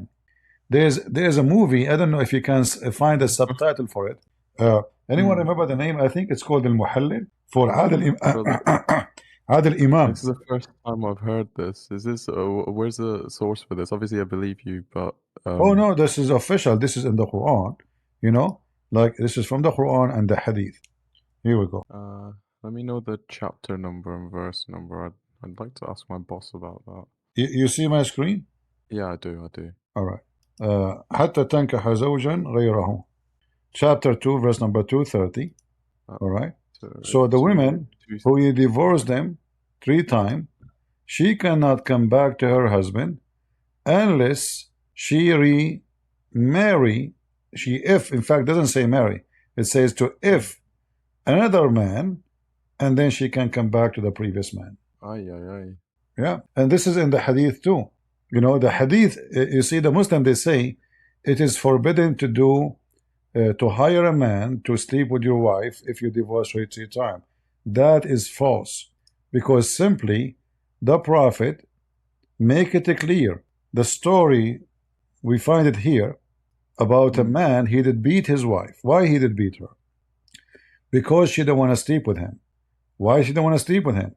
Speaker 1: There's a movie. I don't know if you can find a subtitle for it. Anyone remember the name? I think it's called Al Muhallil for
Speaker 2: Brother,
Speaker 1: Adil Imam.
Speaker 2: this is the first time I've heard this. Is this? Where's the source for this? Obviously, I believe you, but
Speaker 1: Oh no, this is official. This is in the Quran. You know, like this is from the Quran and the Hadith. Here we go.
Speaker 2: let me know the chapter number and verse number. I'd like to ask my boss about that.
Speaker 1: You see my screen?
Speaker 2: Yeah, I do. I do.
Speaker 1: All right. حتى تنكح زوجا غيره. Chapter 2, verse number 230. All right. So the women who you divorce them 3 times, she cannot come back to her husband unless she remarry. She, if in fact, doesn't say marry, it says to if another man, and then she can come back to the previous man.
Speaker 2: Aye, aye, aye.
Speaker 1: Yeah, and this is in the hadith too. You know, the hadith, you see, the Muslim, they say it is forbidden to do, to hire a man to sleep with your wife if you divorce her 3 times. That is false, because simply the Prophet make it clear. The story, we find it here, about a man, he did beat his wife. Why he did beat her? Because she didn't want to sleep with him. Why she didn't want to sleep with him?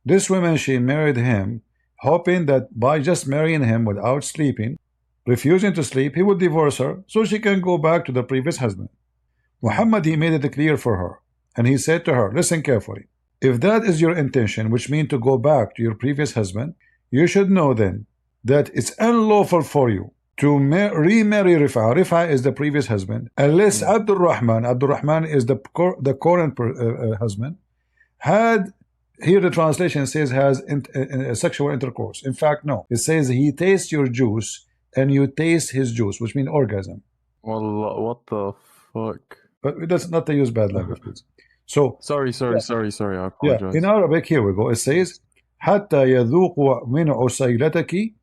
Speaker 1: This woman, she married him hoping that by just marrying him without sleeping, refusing to sleep, he would divorce her so she can go back to the previous husband. Muhammad, he made it clear for her, and he said to her, listen carefully, if that is your intention, which means to go back to your previous husband, you should know then that it's unlawful for you to remarry Rifa. Rifa is the previous husband, unless Abdurrahman is the current husband, had, here the translation says has sexual intercourse. In fact, no. It says he tastes your juice and you taste his juice, which means orgasm.
Speaker 2: Well, what the fuck?
Speaker 1: But that's not to use bad language, please. So
Speaker 2: Sorry. I apologize.
Speaker 1: in Arabic, here we go. It says حتى يذوق من عسيلتك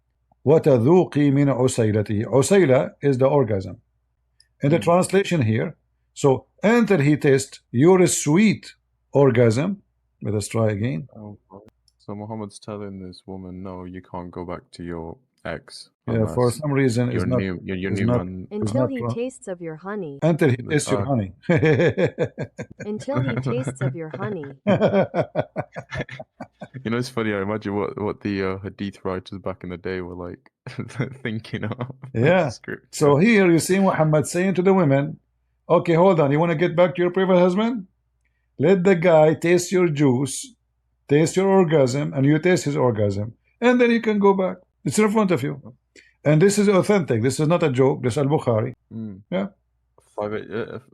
Speaker 1: وتذوقي من عسيلته. عسيلة is the orgasm. In the translation here, so until he tastes your sweet orgasm. Let us try again.
Speaker 2: Oh, so Muhammad's telling this woman, no, you can't go back to your ex.
Speaker 1: Yeah, for some reason it's not.
Speaker 2: Your
Speaker 1: it's
Speaker 2: new
Speaker 1: not,
Speaker 2: man.
Speaker 3: Until he tastes of your honey.
Speaker 1: Until he tastes your honey.
Speaker 3: Until he tastes of your honey.
Speaker 2: You know, it's funny. I imagine what the hadith writers back in the day were like thinking of.
Speaker 1: Yeah. So here you see Muhammad saying to the women, okay, hold on. You want to get back to your previous husband? Let the guy taste your juice, taste your orgasm, and you taste his orgasm. And then you can go back. It's in front of you. And this is authentic. This is not a joke. This is Al-Bukhari. Yeah.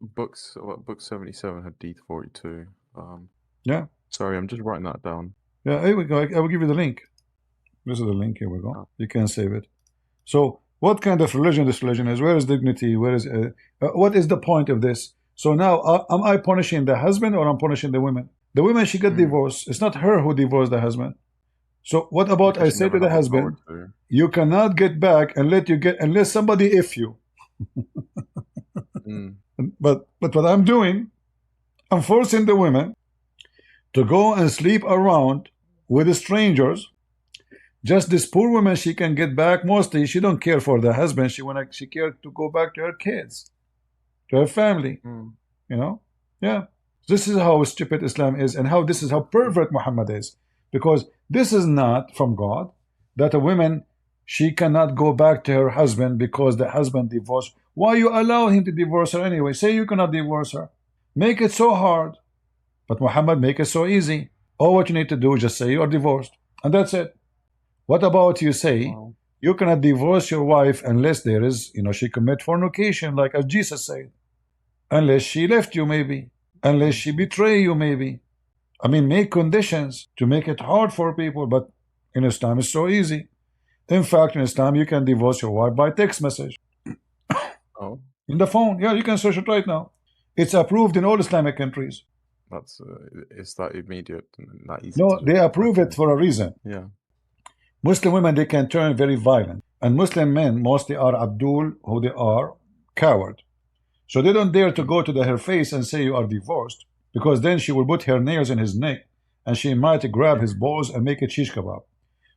Speaker 2: Book 77, hadith 42.
Speaker 1: Yeah.
Speaker 2: Sorry, I'm just writing that down.
Speaker 1: Yeah, here we go. I will give you the link. This is the link. Here we go. You can save it. So what kind of religion this religion is? Where is dignity? Where is what is the point of this? So now, am I punishing the husband or I'm punishing the women? The women, she got divorced. It's not her who divorced the husband. So what about I say to the husband, you cannot get back unless somebody if you. But what I'm doing, I'm forcing the women to go and sleep around with the strangers. Just this poor woman, she can get back. Mostly, she don't care for the husband. She cares to go back to her kids, to her family. You know, yeah. This is how stupid Islam is, and this is how pervert Muhammad is, because this is not from God. That a woman, she cannot go back to her husband because the husband divorced. Why you allow him to divorce her anyway? Say you cannot divorce her. Make it so hard. But Muhammad make it so easy. All what you need to do is just say you are divorced, and that's it. What about you say you cannot divorce your wife unless there is, she commit fornication, like as Jesus said. Unless she left you, maybe. Unless she betray you, maybe. I mean, make conditions to make it hard for people, but in Islam it's so easy. In fact, in Islam you can divorce your wife by text message. In the phone. Yeah, you can search it right now. It's approved in all Islamic countries.
Speaker 2: It's that immediate and that easy.
Speaker 1: No, they approve it for a reason.
Speaker 2: Yeah.
Speaker 1: Muslim women, they can turn very violent. And Muslim men mostly are Abdul, who they are coward. So they don't dare to go to her face and say you are divorced, because then she will put her nails in his neck and she might grab his balls and make a shish kebab.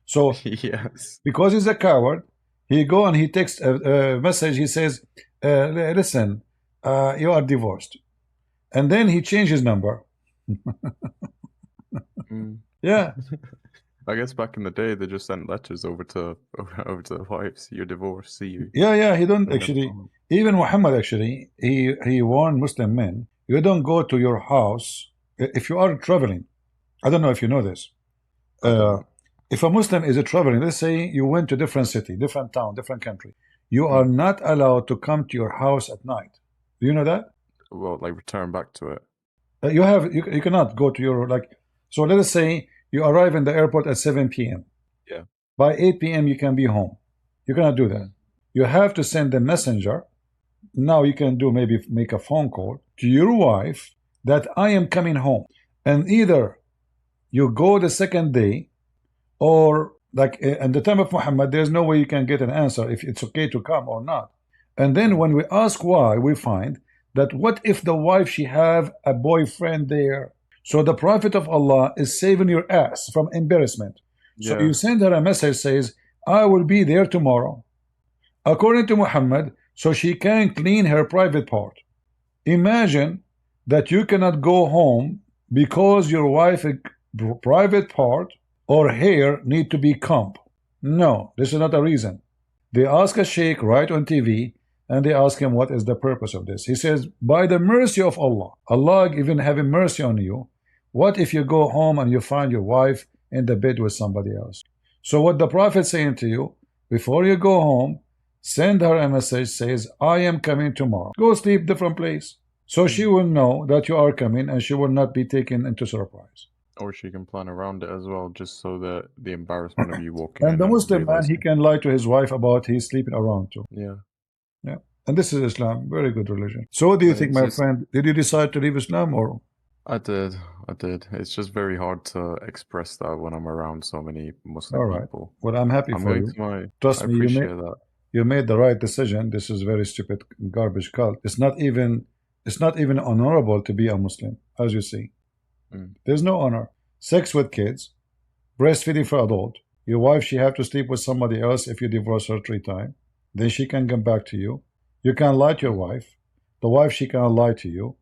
Speaker 1: So
Speaker 2: yes,
Speaker 1: because he's a coward, he go and he texts a message. He says, listen, you are divorced. And then he changed his number. Yeah.
Speaker 2: I guess back in the day they just sent letters over to the wives. You're divorced. See you.
Speaker 1: Yeah. He don't actually. Even Muhammad actually, he warned Muslim men: you don't go to your house if you are traveling. I don't know if you know this. If a Muslim is traveling, let's say you went to different city, different town, different country, you are not allowed to come to your house at night. Do you know that?
Speaker 2: Well, like return back to it.
Speaker 1: You cannot go to your So let us say you arrive in the airport at 7 p.m.
Speaker 2: Yeah.
Speaker 1: By 8 p.m. you can be home. You cannot do that. You have to send a messenger. Now you can maybe make a phone call to your wife that I am coming home. And either you go the second day, or like in the time of Muhammad, there's no way you can get an answer if it's okay to come or not. And then when we ask why, we find that what if the wife, she have a boyfriend there? So the Prophet of Allah is saving your ass from embarrassment. So you send her a message, says, I will be there tomorrow, according to Muhammad, so she can clean her private part. Imagine that you cannot go home because your wife's private part or hair need to be combed. No, this is not a reason. They ask a sheikh right on TV, and they ask him what is the purpose of this. He says, by the mercy of Allah, Allah even having mercy on you, what if you go home and you find your wife in the bed with somebody else? So what the Prophet saying to you, before you go home, send her a message, says, I am coming tomorrow. Go sleep different place. So she will know that you are coming, and she will not be taken into surprise.
Speaker 2: Or she can plan around it as well, just so that the embarrassment of you walking
Speaker 1: And
Speaker 2: in
Speaker 1: the
Speaker 2: and
Speaker 1: Muslim man, he
Speaker 2: realizing.
Speaker 1: can lie to his wife about he's sleeping around too.
Speaker 2: Yeah.
Speaker 1: Yeah. And this is Islam, very good religion. So what do you think, my friend? Did you decide to leave Islam, or?
Speaker 2: I did. It's just very hard to express that when I'm around so many Muslim
Speaker 1: All right.
Speaker 2: people.
Speaker 1: Well, I'm happy
Speaker 2: I'm
Speaker 1: for
Speaker 2: going
Speaker 1: you.
Speaker 2: to my.
Speaker 1: Trust
Speaker 2: I
Speaker 1: me,
Speaker 2: appreciate that.
Speaker 1: you made the right decision. This is very stupid, garbage cult. It's not even honorable to be a Muslim, as you see. There's no honor. Sex with kids, breastfeeding for adult. Your wife, she have to sleep with somebody else if you divorce her 3 times. Then she can come back to you. You can lie to your wife. The wife, she can lie to you.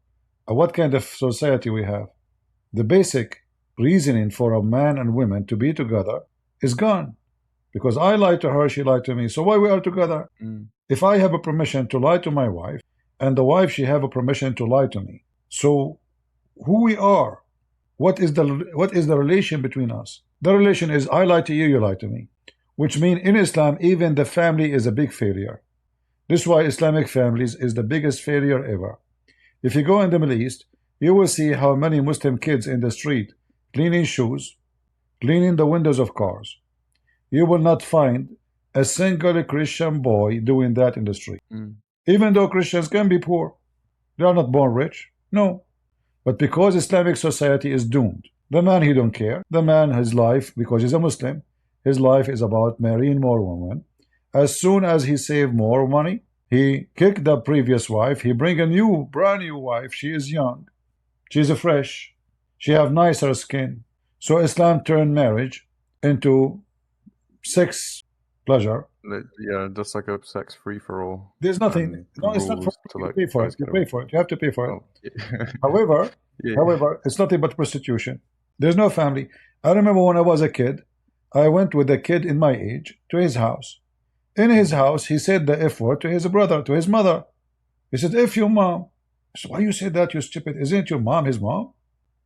Speaker 1: What kind of society we have? The basic reasoning for a man and women to be together is gone. Because I lied to her, she lied to me. So why we are together? If I have a permission to lie to my wife, and the wife, she have a permission to lie to me. So who we are? What is the relation between us? The relation is I lie to you, you lie to me. Which means in Islam, even the family is a big failure. This is why Islamic families is the biggest failure ever. If you go in the Middle East, you will see how many Muslim kids in the street cleaning shoes, cleaning the windows of cars. You will not find a single Christian boy doing that in the street. Even though Christians can be poor. They are not born rich. No. But because Islamic society is doomed, the man, he don't care. The man, his life, because he's a Muslim, his life is about marrying more women. As soon as he save more money, he kick the previous wife, he bring a new, brand new wife. She is young, she is fresh, she have nicer skin. So Islam turned marriage into sex pleasure.
Speaker 2: Yeah, just like a sex free for all.
Speaker 1: There's nothing. No, it's not for you.
Speaker 2: Like
Speaker 1: pay for it. You pay for it. You have to pay for it.
Speaker 2: Oh.
Speaker 1: However, it's nothing but prostitution. There's no family. I remember when I was a kid, I went with a kid in my age to his house. In his house, he said the F word to his brother, to his mother. He said, F you, mom. I said, why you say that, you stupid? Isn't your mom his mom?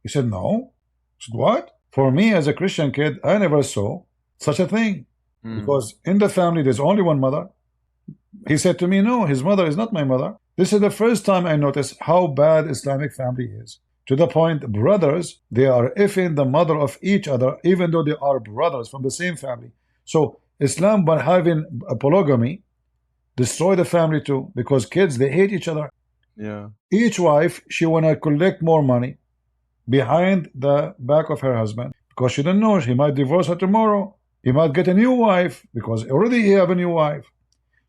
Speaker 1: He said, no. I said, what? For me, as a Christian kid, I never saw such a thing. Because in the family, there's only one mother. He said to me, no, his mother is not my mother. This is the first time I noticed how bad Islamic family is. To the point, brothers, they are effing the mother of each other, even though they are brothers from the same family. So Islam, by having a polygamy, destroy the family too, because kids, they hate each other.
Speaker 2: Yeah.
Speaker 1: Each wife, she want to collect more money behind the back of her husband, because she don't know, he might divorce her tomorrow. He might get a new wife, because already he have a new wife.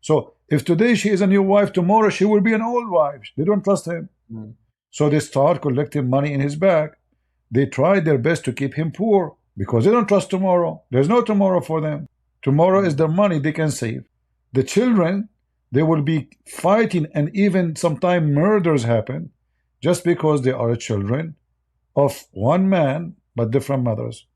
Speaker 1: So if today she is a new wife, tomorrow she will be an old wife. They don't trust him. So they start collecting money in his bag. They try their best to keep him poor, because they don't trust tomorrow. There's no tomorrow for them. Tomorrow is the money they can save. The children, they will be fighting, and even sometimes murders happen just because they are children of one man but different mothers.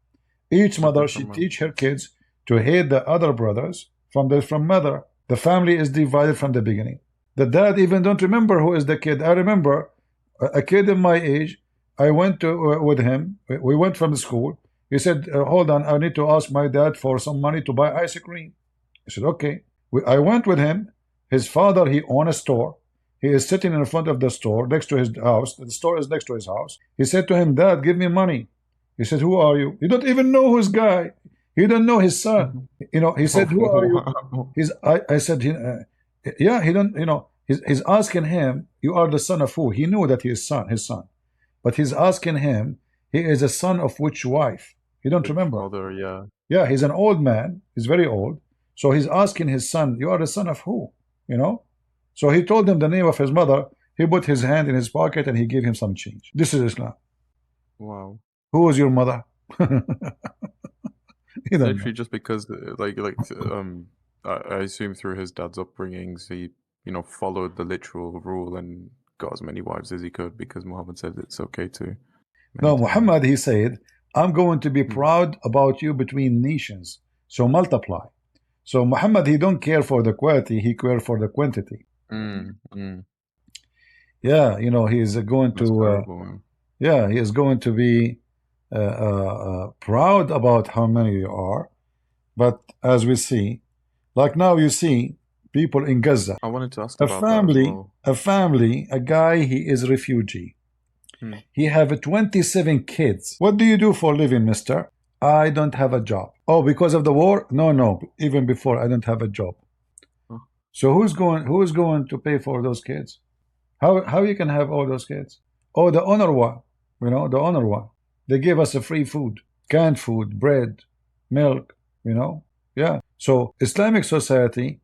Speaker 1: Each mother, she teach her kids to hate the other brothers from the mother. The family is divided from the beginning. The dad even don't remember who is the kid. I remember a kid in my age. I went to with him. We went from the school. He said, hold on, I need to ask my dad for some money to buy ice cream. I said, okay. I went with him. His father, he owned a store. He is sitting in front of the store next to his house. The store is next to his house. He said to him, Dad, give me money. He said, who are you? You don't even know who's guy. He don't know his son. You know, he said, who are you? I said, yeah, he don't, you know, he's asking him, you are the son of who? He knew that he is his son. but he's asking him, he is a son of which wife? He don't
Speaker 2: Which
Speaker 1: remember.
Speaker 2: mother, yeah.
Speaker 1: Yeah, he's an old man. He's very old. So he's asking his son, you are the son of who? You know? So he told him the name of his mother. He put his hand in his pocket and he gave him some change. This is Islam.
Speaker 2: Wow.
Speaker 1: Who was your mother? You don't know.
Speaker 2: Literally just because, I assume through his dad's upbringings, he, followed the literal rule and got as many wives as he could because Muhammad said it's okay to.
Speaker 1: No,
Speaker 2: many times.
Speaker 1: Muhammad, he said, I'm going to be
Speaker 2: Hmm.
Speaker 1: proud about you between nations. So multiply. So Muhammad, he don't care for the quality, he care for the quantity. Yeah, you know, he is going
Speaker 2: That's
Speaker 1: to,
Speaker 2: terrible, man.
Speaker 1: yeah, he is going to be proud about how many you are. But as we see, like now you see people in Gaza,
Speaker 2: I wanted to ask
Speaker 1: a
Speaker 2: about
Speaker 1: family,
Speaker 2: that as well.
Speaker 1: a guy, he is refugee.
Speaker 2: Hmm.
Speaker 1: He have 27 kids. What do you do for living, mister? I don't have a job. Oh, because of the war? No. Even before, I don't have a job.
Speaker 2: Huh.
Speaker 1: So who is going to pay for those kids? How you can have all those kids? Oh, the UNRWA, you know, the UNRWA. They give us a free food, canned food, bread, milk, you know. Yeah. So Islamic society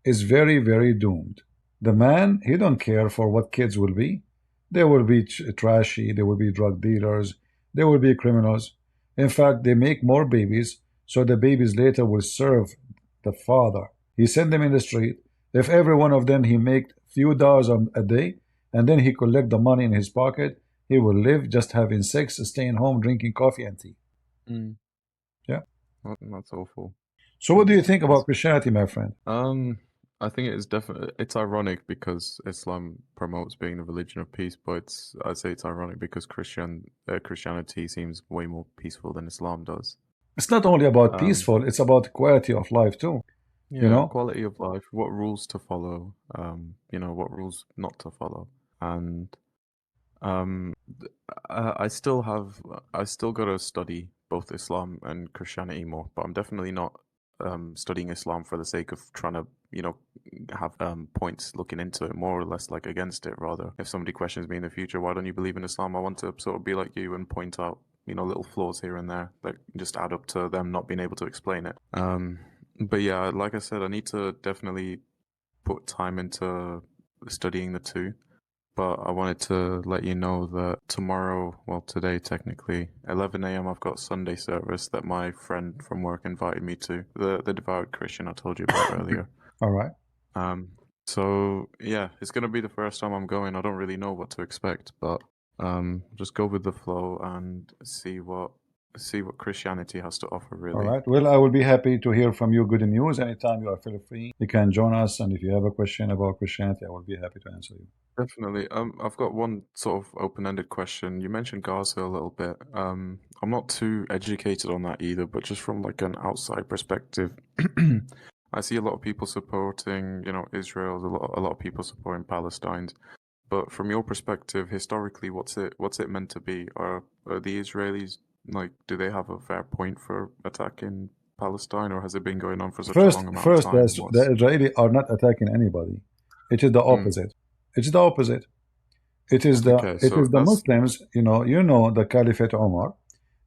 Speaker 1: is very, very doomed. The man, he don't care for what kids will be. They will be trashy, they will be drug dealers, they will be criminals. In fact, they make more babies, so the babies later will serve the father. He send them in the street. If every one of them he make few dollars a day, and then he collect the money in his pocket, he will live just having sex, staying home, drinking coffee and tea. Yeah.
Speaker 2: That's awful.
Speaker 1: So what do you think about Christianity, my friend?
Speaker 2: I think it's ironic because Islam promotes being the religion of peace, but I'd say it's ironic because Christianity seems way more peaceful than Islam does.
Speaker 1: It's not only about peaceful, it's about quality of life too.
Speaker 2: Yeah,
Speaker 1: you know,
Speaker 2: quality of life, what rules to follow, what rules not to follow. And I still got to study both Islam and Christianity more, but I'm definitely not studying Islam for the sake of trying to, have points looking into it, more or less like against it. Rather, if somebody questions me in the future, why don't you believe in Islam? I want to sort of be like you and point out, little flaws here and there that just add up to them not being able to explain it. But yeah, like I said, I need to definitely put time into studying the two. But I wanted to let you know that tomorrow, well, today technically, 11 a.m. I've got Sunday service that my friend from work invited me to. The devout Christian I told you about earlier.
Speaker 1: All right.
Speaker 2: So yeah, it's gonna be the first time I'm going. I don't really know what to expect, but just go with the flow and see what Christianity has to offer, really.
Speaker 1: All right. Well, I will be happy to hear from you good news. Anytime you are feel free, you can join us. And if you have a question about Christianity, I will be happy to answer you.
Speaker 2: Definitely. I've got one sort of open-ended question. You mentioned Gaza a little bit. I'm not too educated on that either, but just from like an outside perspective, I see a lot of people supporting, Israel, a lot of people supporting Palestine. But from your perspective, historically, what's it meant to be? Are the Israelis, like, do they have a fair point for attacking Palestine, or has it been going on for such a long amount of time?
Speaker 1: The Israelis are not attacking anybody. It is the opposite. It is the opposite. It is the Muslims. The Caliphate Omar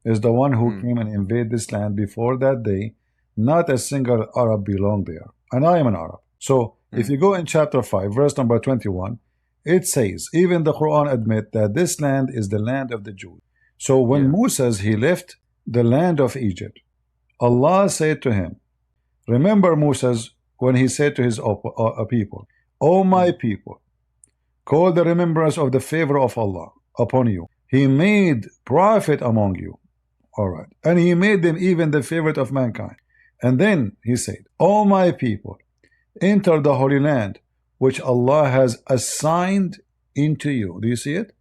Speaker 1: is the one who came and invaded this land. Before that day, not a single Arab belonged there, and I am an Arab. So if you go in chapter 5, verse number 21, it says, even the Quran admit that this land is the land of the Jews. So when Moses, he left the land of Egypt, Allah said to him, remember Moses when he said to his people, O my people, call the remembrance of the favor of Allah upon you. He made prophet among you. All right. And he made them even the favorite of mankind. And then he said, O my people, enter the Holy Land, which Allah has assigned into you. Do you see it?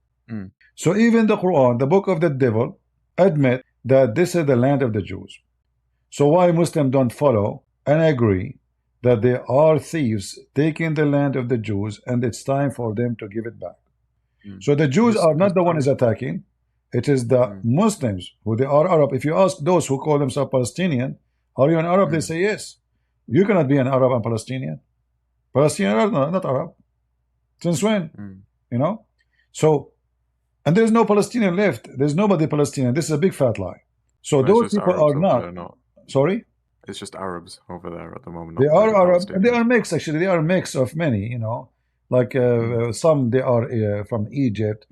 Speaker 1: So even the Quran, the book of the devil, admit that this is the land of the Jews. So why Muslims don't follow and agree that they are thieves taking the land of the Jews and it's time for them to give it back? So the Jews are not the ones attacking. It is the Muslims who they are Arab. If you ask those who call themselves Palestinian, are you an Arab? They say yes. You cannot be an Arab and Palestinian. Palestinians are not Arab. Since when? So And there's no Palestinian left. There's nobody Palestinian. This is a big fat lie. So
Speaker 2: No, it's
Speaker 1: those
Speaker 2: just
Speaker 1: people
Speaker 2: Arabs
Speaker 1: are
Speaker 2: over
Speaker 1: not.
Speaker 2: there, not.
Speaker 1: Sorry?
Speaker 2: It's just Arabs over there at the moment.
Speaker 1: They
Speaker 2: not
Speaker 1: are
Speaker 2: really
Speaker 1: Arab. They are
Speaker 2: Palestinians.
Speaker 1: mixed, actually. They are a mix of many, you know. Like some, they are from Egypt,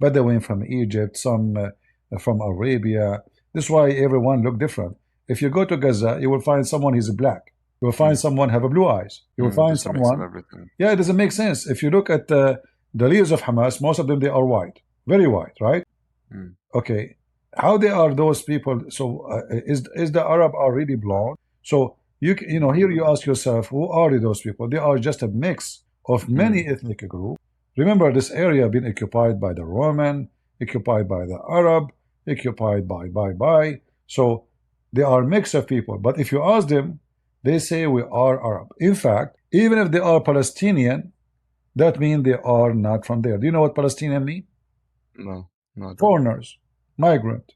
Speaker 1: Bedouin from Egypt, some from Arabia. This is why everyone look different. If you go to Gaza, you will find someone he's black. You will find someone have a blue eyes. You will find
Speaker 2: Just a mix of
Speaker 1: someone.
Speaker 2: everything.
Speaker 1: Yeah, it doesn't make sense. If you look at the leaders of Hamas, most of them, they are white. Very white, right? Okay. How they are those people? So is the Arab are really blonde? So you know, here you ask yourself, who are those people? They are just a mix of many ethnic groups. Remember, this area been occupied by the Roman, occupied by the Arab, occupied by. So they are a mix of people. But if you ask them, they say we are Arab. In fact, even if they are Palestinian, that means they are not from there. Do you know what Palestinian mean?
Speaker 2: No, I don't.
Speaker 1: Foreigners, migrant.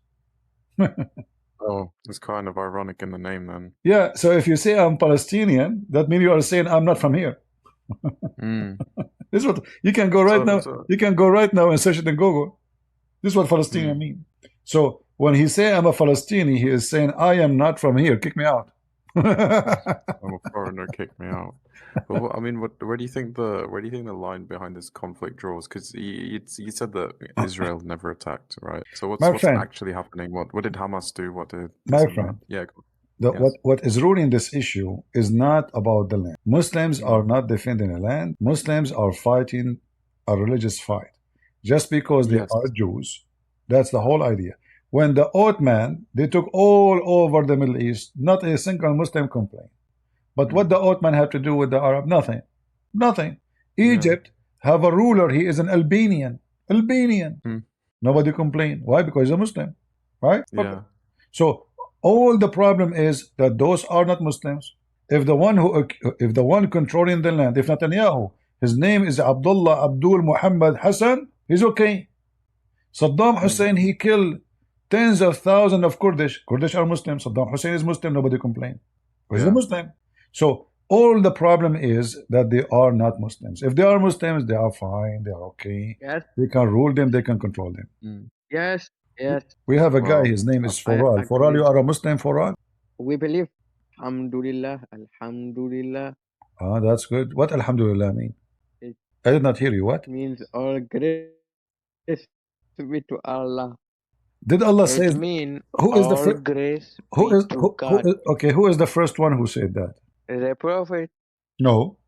Speaker 2: Oh, it's kind of ironic in the name then.
Speaker 1: Yeah, so if you say I'm Palestinian, that means you are saying I'm not from here. This is what you can go right now. You can go right now and search it in Google. This is what Palestinian mean. So when he say I'm a Palestinian, he is saying I am not from here. Kick me out.
Speaker 2: I'm a foreigner. Kick me out. But I mean, where do you think the line behind this conflict draws? Because you said that Israel never attacked, right? So what's actually happening? What did Hamas do? What did
Speaker 1: my friend?
Speaker 2: Yeah.
Speaker 1: What is ruling this issue is not about the land. Muslims are not defending the land. Muslims are fighting a religious fight. Just because they are Jews, that's the whole idea. When the Ottoman, they took all over the Middle East, not a single Muslim complained. But what the Ottoman have to do with the Arab? Nothing. Nothing. Egypt have a ruler, he is an Albanian. Nobody complained. Why? Because he's a Muslim. Right?
Speaker 2: Yeah.
Speaker 1: So all the problem is that those are not Muslims. If the one controlling the land, if Netanyahu, his name is Abdullah Abdul Muhammad Hassan, he's okay. Saddam Hussein, he killed tens of thousands of Kurdish. Kurdish are Muslims. Saddam Hussein is Muslim. Nobody complained. He's a Muslim. So all the problem is that they are not Muslims. If they are Muslims, they are fine. They are okay.
Speaker 4: Yes.
Speaker 1: They can rule them. They can control them.
Speaker 4: Yes. Yes.
Speaker 1: We have a guy. His name is Foral. Foral, you are a Muslim, Foral?
Speaker 4: We believe. Alhamdulillah. Alhamdulillah.
Speaker 1: Ah, that's good. What Alhamdulillah mean? I did not hear you. What?
Speaker 4: Means all grace be to Allah.
Speaker 1: Did Allah say?
Speaker 4: It means
Speaker 1: who is the
Speaker 4: first grace
Speaker 1: okay, who is the first one who said that?
Speaker 4: The Prophet.
Speaker 1: No.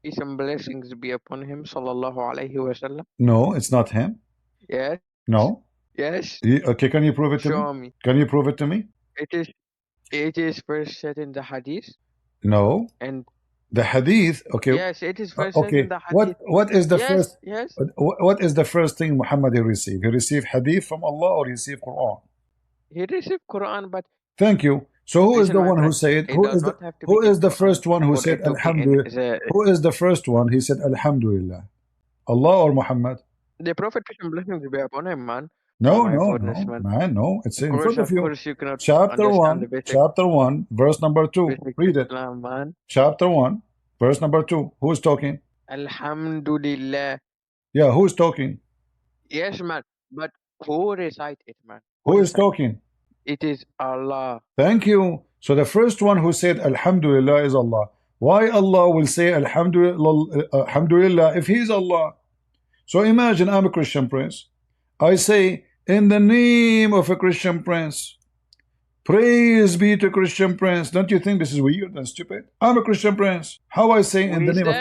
Speaker 4: Peace and blessings be upon him, sallallahu alaihi wasallam.
Speaker 1: No, it's not him.
Speaker 4: Yes.
Speaker 1: No.
Speaker 4: Yes.
Speaker 1: Okay, can you prove it to
Speaker 4: Show
Speaker 1: me?
Speaker 4: me.
Speaker 1: Can you prove it to me?
Speaker 4: It is first said in the hadith.
Speaker 1: No.
Speaker 4: And
Speaker 1: the hadith, okay.
Speaker 4: Yes, it is first said in the
Speaker 1: hadith. What is the first?
Speaker 4: Yes.
Speaker 1: What is the first thing Muhammad received? He received hadith from Allah or he received Quran?
Speaker 4: He received Quran, but
Speaker 1: thank you. So who is the one who said? Who is the first one who said Alhamdulillah? Who is the first one? He said Alhamdulillah. Allah or Muhammad?
Speaker 4: The Prophet, peace and blessings be upon him, man.
Speaker 1: No, man, no. It's in front of you. Chapter 1, verse number 2. Read it.
Speaker 4: Man.
Speaker 1: Chapter 1, verse number 2. Who is talking?
Speaker 4: Alhamdulillah.
Speaker 1: Yeah, who is talking?
Speaker 4: Yes, man. But who recite it, man?
Speaker 1: Who is talking?
Speaker 4: It is Allah.
Speaker 1: Thank you. So the first one who said Alhamdulillah is Allah. Why Allah will say Alhamdulillah if He is Allah? So imagine I'm a Christian prince. I say, in the name of a Christian prince, praise be to Christian prince. Don't you think this is weird and stupid? I'm a Christian prince. How I say in the name of...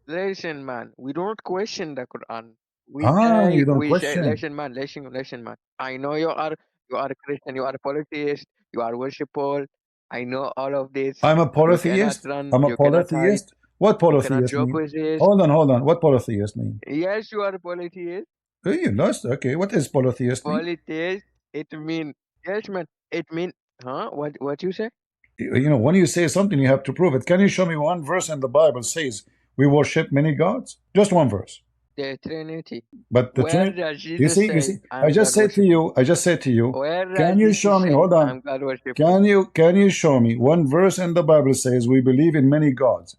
Speaker 4: Listen, man. We don't question the Quran.
Speaker 1: You don't question.
Speaker 4: Listen, man. I know you are Christian. You are a polytheist. You are worshipful. I know all of this.
Speaker 1: I'm a polytheist. I'm a polytheist. What polytheist mean? Hold on. What polytheist mean?
Speaker 4: Yes, you are a polytheist.
Speaker 1: You lost. Okay, what is polytheist mean?
Speaker 4: Polytheist, it mean, yes, man. It mean, what you say?
Speaker 1: You know, when you say something, you have to prove it. Can you show me one verse in the Bible says we worship many gods? Just one verse.
Speaker 4: The Trinity.
Speaker 1: But the Trinity. You see. I just said to you. Can you show me? Hold on. Can you show me one verse in the Bible says we believe in many gods?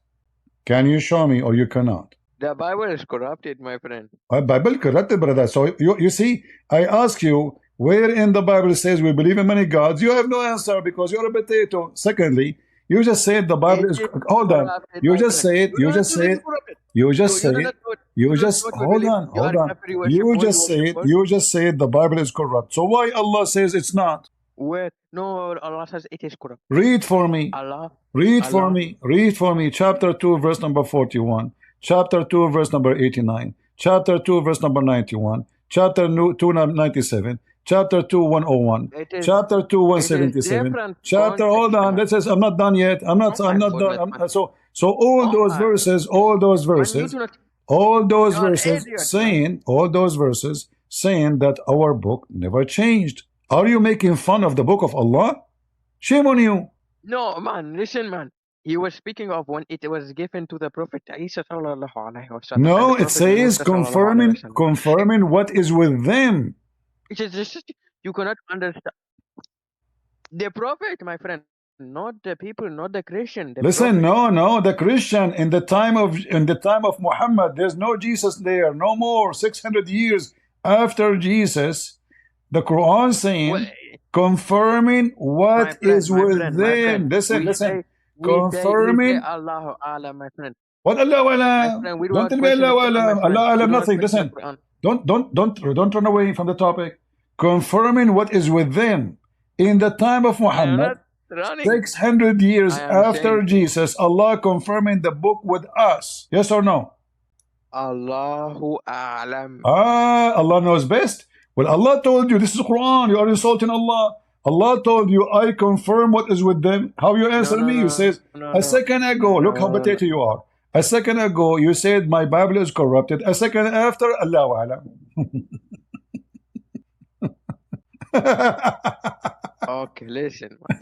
Speaker 1: Can you show me or you cannot?
Speaker 4: The Bible is corrupted, my friend.
Speaker 1: Bible corrupted, brother. So you see, I ask you, where in the Bible says we believe in many gods? You have no answer because you're a potato. Secondly, you just said the Bible
Speaker 4: It
Speaker 1: is.
Speaker 4: is
Speaker 1: Hold on.
Speaker 4: corrupted,
Speaker 1: You
Speaker 4: my
Speaker 1: just
Speaker 4: friend.
Speaker 1: said.
Speaker 4: You
Speaker 1: You
Speaker 4: don't
Speaker 1: just
Speaker 4: believe
Speaker 1: said.
Speaker 4: it's corrupted.
Speaker 1: You just
Speaker 4: You do
Speaker 1: said.
Speaker 4: not know it.
Speaker 1: You
Speaker 4: You don't
Speaker 1: just
Speaker 4: know what we
Speaker 1: hold
Speaker 4: believe.
Speaker 1: on.
Speaker 4: You
Speaker 1: Hold
Speaker 4: are
Speaker 1: on.
Speaker 4: kafir,
Speaker 1: You
Speaker 4: worship
Speaker 1: just said.
Speaker 4: God.
Speaker 1: You just said the Bible is corrupt. So why Allah says it's not?
Speaker 4: Where? No, Allah says it is corrupt.
Speaker 1: Read for me.
Speaker 4: Allah.
Speaker 1: Read for
Speaker 4: Allah.
Speaker 1: me. Read for me. Chapter 2, verse number 41. Chapter 2, verse number 89. Chapter 2, verse number 91. Chapter 2, 97. Chapter 2, 101.
Speaker 4: It is.
Speaker 1: Chapter 2,
Speaker 4: It is
Speaker 1: 177.
Speaker 4: different
Speaker 1: Chapter, hold
Speaker 4: context,
Speaker 1: on.
Speaker 4: man.
Speaker 1: That says I'm not done yet. I'm not
Speaker 4: Oh my
Speaker 1: done.
Speaker 4: goodness, man.
Speaker 1: So all
Speaker 4: Oh
Speaker 1: those
Speaker 4: my.
Speaker 1: verses,
Speaker 4: Man, you do not.
Speaker 1: all those
Speaker 4: You are
Speaker 1: verses
Speaker 4: idiot, man.
Speaker 1: saying, all those verses saying that our book never changed. Are you making fun of the book of Allah? Shame on you.
Speaker 4: No, man. Listen, man. He was speaking of when it was given to the Prophet Isa sallallahu alaihi wasallam.
Speaker 1: No,
Speaker 4: And the
Speaker 1: it
Speaker 4: Prophet
Speaker 1: says
Speaker 4: Musa sallallahu alaihi wasallam.
Speaker 1: confirming what is with them.
Speaker 4: It is just you cannot understand the Prophet, my friend, not the people, not the Christian. The
Speaker 1: Listen,
Speaker 4: Prophet.
Speaker 1: no, the Christian in the time of Muhammad, there's no Jesus there, no more. 600 years after Jesus, the Quran saying
Speaker 4: Well,
Speaker 1: confirming what is
Speaker 4: my
Speaker 1: with
Speaker 4: friend.
Speaker 1: them. Listen,
Speaker 4: We
Speaker 1: listen.
Speaker 4: say
Speaker 1: Confirming
Speaker 4: Allahu Alam, my friend.
Speaker 1: what Allah
Speaker 4: My
Speaker 1: Alam.
Speaker 4: friend, we do
Speaker 1: Don't
Speaker 4: not
Speaker 1: tell me
Speaker 4: question the
Speaker 1: Allah
Speaker 4: Quran, my
Speaker 1: Alam.
Speaker 4: friend.
Speaker 1: Allah
Speaker 4: We
Speaker 1: Alam
Speaker 4: do not
Speaker 1: nothing.
Speaker 4: question the
Speaker 1: Listen.
Speaker 4: Quran.
Speaker 1: Don't run away from the topic. Confirming what is with them. In the time of
Speaker 4: I am
Speaker 1: Muhammad,
Speaker 4: not running.
Speaker 1: 600 years
Speaker 4: I am
Speaker 1: after
Speaker 4: saying
Speaker 1: Jesus, Allah confirming the book with us. Yes or no?
Speaker 4: Allahu Alam.
Speaker 1: Allah knows best. Well, Allah told you this is Quran. You are insulting Allah. Allah told you, I confirm what is with them. How you answer me? You says, a second ago, look how potato you are. A second ago, you said my Bible is corrupted. A second after, Allahu Alam.
Speaker 4: Okay, listen, man.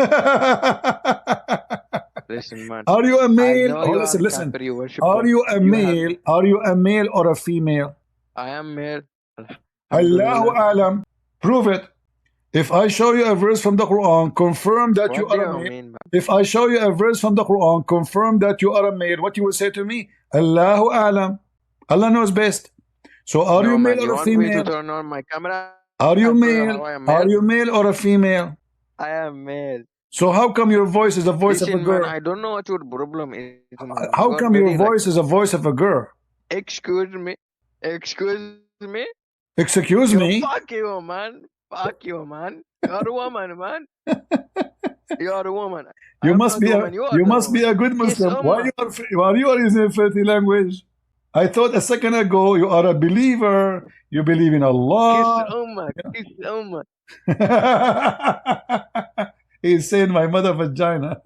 Speaker 4: Listen, man.
Speaker 1: Are you a
Speaker 4: I
Speaker 1: male?
Speaker 4: know
Speaker 1: Oh,
Speaker 4: you
Speaker 1: listen,
Speaker 4: are
Speaker 1: listen.
Speaker 4: kafir, you worship
Speaker 1: Are
Speaker 4: God.
Speaker 1: you a
Speaker 4: You have.
Speaker 1: male? Are you a male or a female?
Speaker 4: I am male.
Speaker 1: Allahu
Speaker 4: Alhamdulillah.
Speaker 1: Alam. Prove it. If I show you a verse from the Quran, confirm that you
Speaker 4: What do
Speaker 1: are a
Speaker 4: you
Speaker 1: male.
Speaker 4: mean, man?
Speaker 1: If I show you a verse from the Quran, confirm that you are a male, what you will say to me? Allahu Alam. Allah knows best. So are you
Speaker 4: No, man.
Speaker 1: male
Speaker 4: You
Speaker 1: or a
Speaker 4: want me to
Speaker 1: female?
Speaker 4: turn on my camera?
Speaker 1: Are you
Speaker 4: and tell you
Speaker 1: male?
Speaker 4: how I am
Speaker 1: Are
Speaker 4: male?
Speaker 1: you male or a female?
Speaker 4: I am male.
Speaker 1: So how come your voice is a voice of a
Speaker 4: Listen, man.
Speaker 1: girl?
Speaker 4: I don't know what your problem is, man.
Speaker 1: How
Speaker 4: You are
Speaker 1: come your
Speaker 4: very like.
Speaker 1: voice is a voice of a girl?
Speaker 4: Excuse me. Excuse me.
Speaker 1: Excuse
Speaker 4: Yo,
Speaker 1: me?
Speaker 4: fuck you, man. Fuck you, man. You are a woman, man. You are a woman. I
Speaker 1: You
Speaker 4: am
Speaker 1: must
Speaker 4: not
Speaker 1: be
Speaker 4: a
Speaker 1: a
Speaker 4: woman. You are the
Speaker 1: be
Speaker 4: woman.
Speaker 1: a good
Speaker 4: Kiss
Speaker 1: Muslim. Why
Speaker 4: Ummah.
Speaker 1: you are using filthy language? I thought a second ago you are a believer. You believe in
Speaker 4: Kiss
Speaker 1: Allah.
Speaker 4: Ummah. Kiss Ummah.
Speaker 1: He's saying my mother vagina.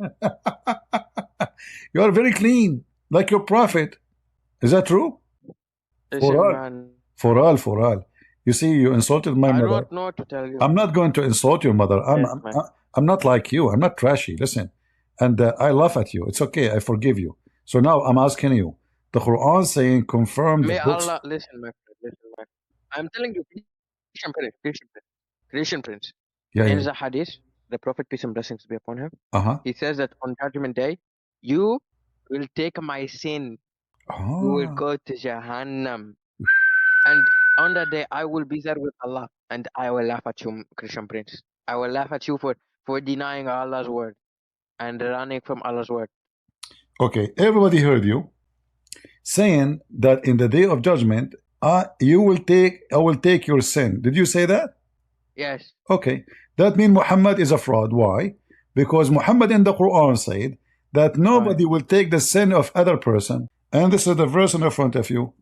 Speaker 1: You are very clean, like your prophet. Is that true?
Speaker 4: Listen,
Speaker 1: For all,
Speaker 4: man.
Speaker 1: for all. You see, you insulted my
Speaker 4: I
Speaker 1: mother.
Speaker 4: don't know what to tell you.
Speaker 1: I'm not going to insult your mother.
Speaker 4: Yes, man.
Speaker 1: I'm not like you. I'm not trashy. Listen, and I laugh at you. It's okay. I forgive you. So now I'm asking you. The Quran saying confirm the
Speaker 4: May
Speaker 1: books.
Speaker 4: Allah listen, my friend. Listen, my friend. I'm telling you, Christian Prince. Christian Prince.
Speaker 1: Yeah,
Speaker 4: In
Speaker 1: yeah.
Speaker 4: the Hadith, the Prophet, peace and blessings be upon him,
Speaker 1: Uh-huh.
Speaker 4: he says that on Judgment Day, you will take my sin. You will
Speaker 1: Ah.
Speaker 4: go to Jahannam. And on that day, I will be there with Allah. And I will laugh at you, Christian Prince. I will laugh at you for denying Allah's word and running from Allah's word.
Speaker 1: Okay, everybody heard you saying that in the day of judgment, I will take your sin. Did you say that?
Speaker 4: Yes.
Speaker 1: Okay, that means Muhammad is a fraud. Why? Because Muhammad in the Quran said that nobody will take the sin of other person. And this is the verse in the front of you.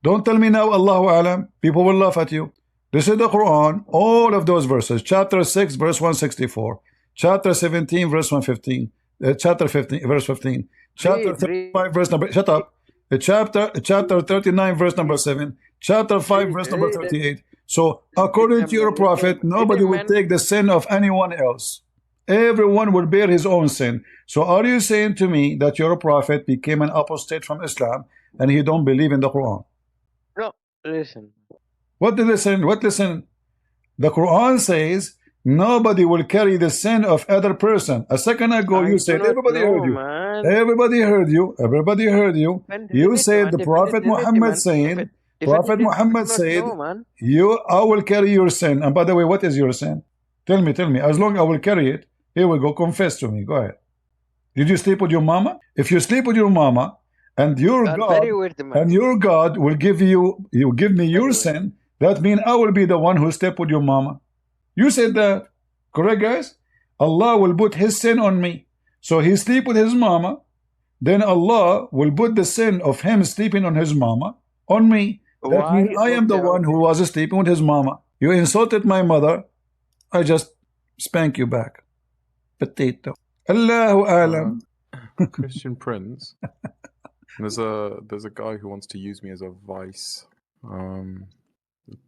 Speaker 1: Don't tell me now Allahu Alam. People will laugh at you. This is the Quran, all of those verses. Chapter 6, verse 164. Chapter 17, verse 115. Chapter 15, verse 15. Chapter 35, verse number. Shut up. Chapter 39, verse number 7. Chapter 5, verse number 38. So, according to your prophet, nobody will take the sin of anyone else. Everyone will bear his own sin. So, are you saying to me that your prophet became an apostate from Islam and he don't believe in the Quran?
Speaker 4: No, listen.
Speaker 1: What did listen? What listen? The Quran says Nobody will carry the sin of other person. A second ago, you said, everybody heard you.
Speaker 4: Man.
Speaker 1: Everybody heard you. Everybody heard you. You said the Prophet Muhammad saying, Prophet Muhammad said, I will carry your sin. And by the way, what is your sin? Tell me. As long as I will carry it, here we go. Confess to me. Go ahead. Did you sleep with your mama? If you sleep with your mama, and your God will give me your sin, that means I will be the one who slept with your mama. You said that. Correct, guys? Allah will put his sin on me. So he sleep with his mama, then Allah will put the sin of him sleeping on his mama on me. That means I am the one who was sleeping with his mama. You insulted my mother, I just spank you back. Potato. Allahu alam.
Speaker 2: Christian Prince. There's a guy who wants to use me as a vice.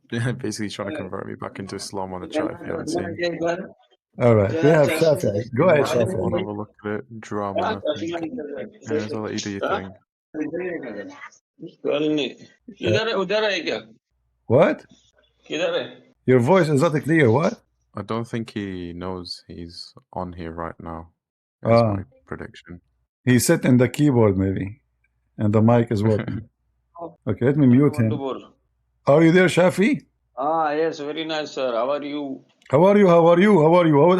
Speaker 2: Basically trying to convert me back into Islam on the chat. If you haven't seen.
Speaker 1: All right, we have Shafi'i. Go ahead, Shafi'i.
Speaker 2: Have a look at it. Drama. Anyways, I'll let you do your thing.
Speaker 1: What? Your voice is not clear. What?
Speaker 2: I don't think he knows he's on here right now. That's my prediction.
Speaker 1: He sat in the keyboard maybe, and the mic is working. Okay, let me mute him. Are you there, Shafi?
Speaker 5: Yes, very nice, sir. How are you?
Speaker 1: How are you? How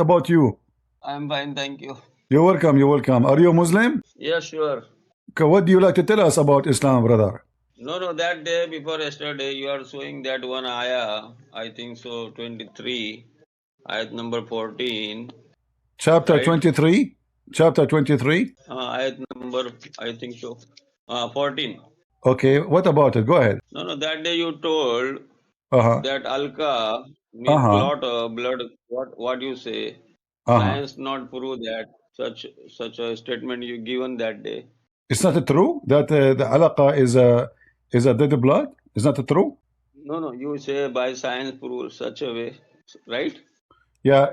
Speaker 1: about you?
Speaker 5: I'm fine, thank you.
Speaker 1: You're welcome. Are you a Muslim?
Speaker 5: Yeah, sure.
Speaker 1: Okay, what do you like to tell us about Islam, brother?
Speaker 5: No, that day before yesterday, you are showing that one ayah, I think so, 23, ayat number 14.
Speaker 1: Chapter
Speaker 5: right?
Speaker 1: 23? Chapter 23?
Speaker 5: Ayat number, I think so, 14.
Speaker 1: Okay, what about it? Go ahead.
Speaker 5: No, that day you told that alka means blood, what you say, science not prove that, such a statement you given that day.
Speaker 1: It's not true that the alaqa is a dead blood? Is that true?
Speaker 5: No, you say by science prove such a way, right?
Speaker 1: Yeah,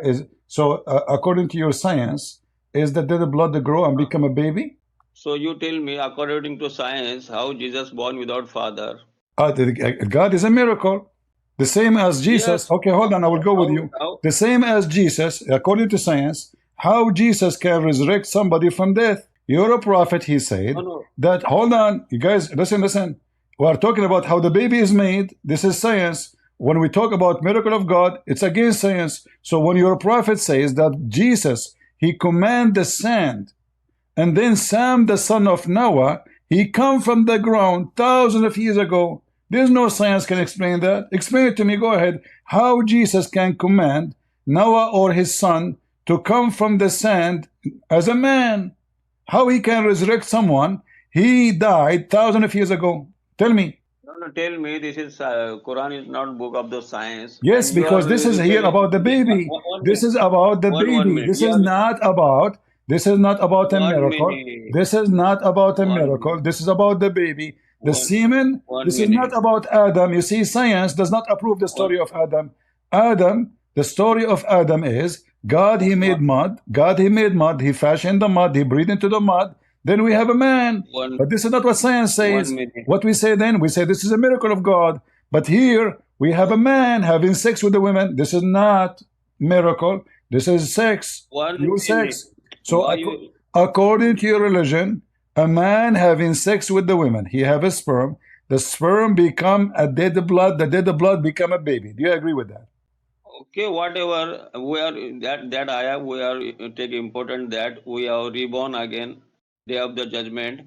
Speaker 1: so according to your science, is the dead blood grow and become a baby?
Speaker 5: So you tell me, according to science, how Jesus born without father?
Speaker 1: God is a miracle. The same as Jesus. Yes. Okay, hold on, I will go with you. The same as Jesus, according to science, how Jesus can resurrect somebody from death. You're a prophet, he said. That, hold on, you guys, listen. We are talking about how the baby is made. This is science. When we talk about miracle of God, it's against science. So when your prophet says that Jesus, he command the sand, and then Sam, the son of Noah, he come from the ground thousands of years ago. There's no science can explain that. Explain it to me, go ahead. How Jesus can command Noah or his son to come from the sand as a man. How he can resurrect someone? He died thousands of years ago. Tell me.
Speaker 5: No, tell me, this is Quran is not book of the science.
Speaker 1: Yes, because this is here about the baby. This is about the baby. This is not about a miracle. This is not about a miracle. This is about the baby. The semen. This is not about Adam. You see, science does not approve the story of Adam. The story of Adam is God, he made mud. He fashioned the mud. He breathed into the mud. Then we have a man. But this is not what science says. What we say then, we say this is a miracle of God. But here we have a man having sex with the women. This is not miracle. This is sex. Pure sex. So according to your religion, a man having sex with the women, he have a sperm. The sperm become a dead blood. The dead blood become a baby. Do you agree with that?
Speaker 5: Okay, whatever. We are that ayah. We are take important that we are reborn again. Day of the judgment.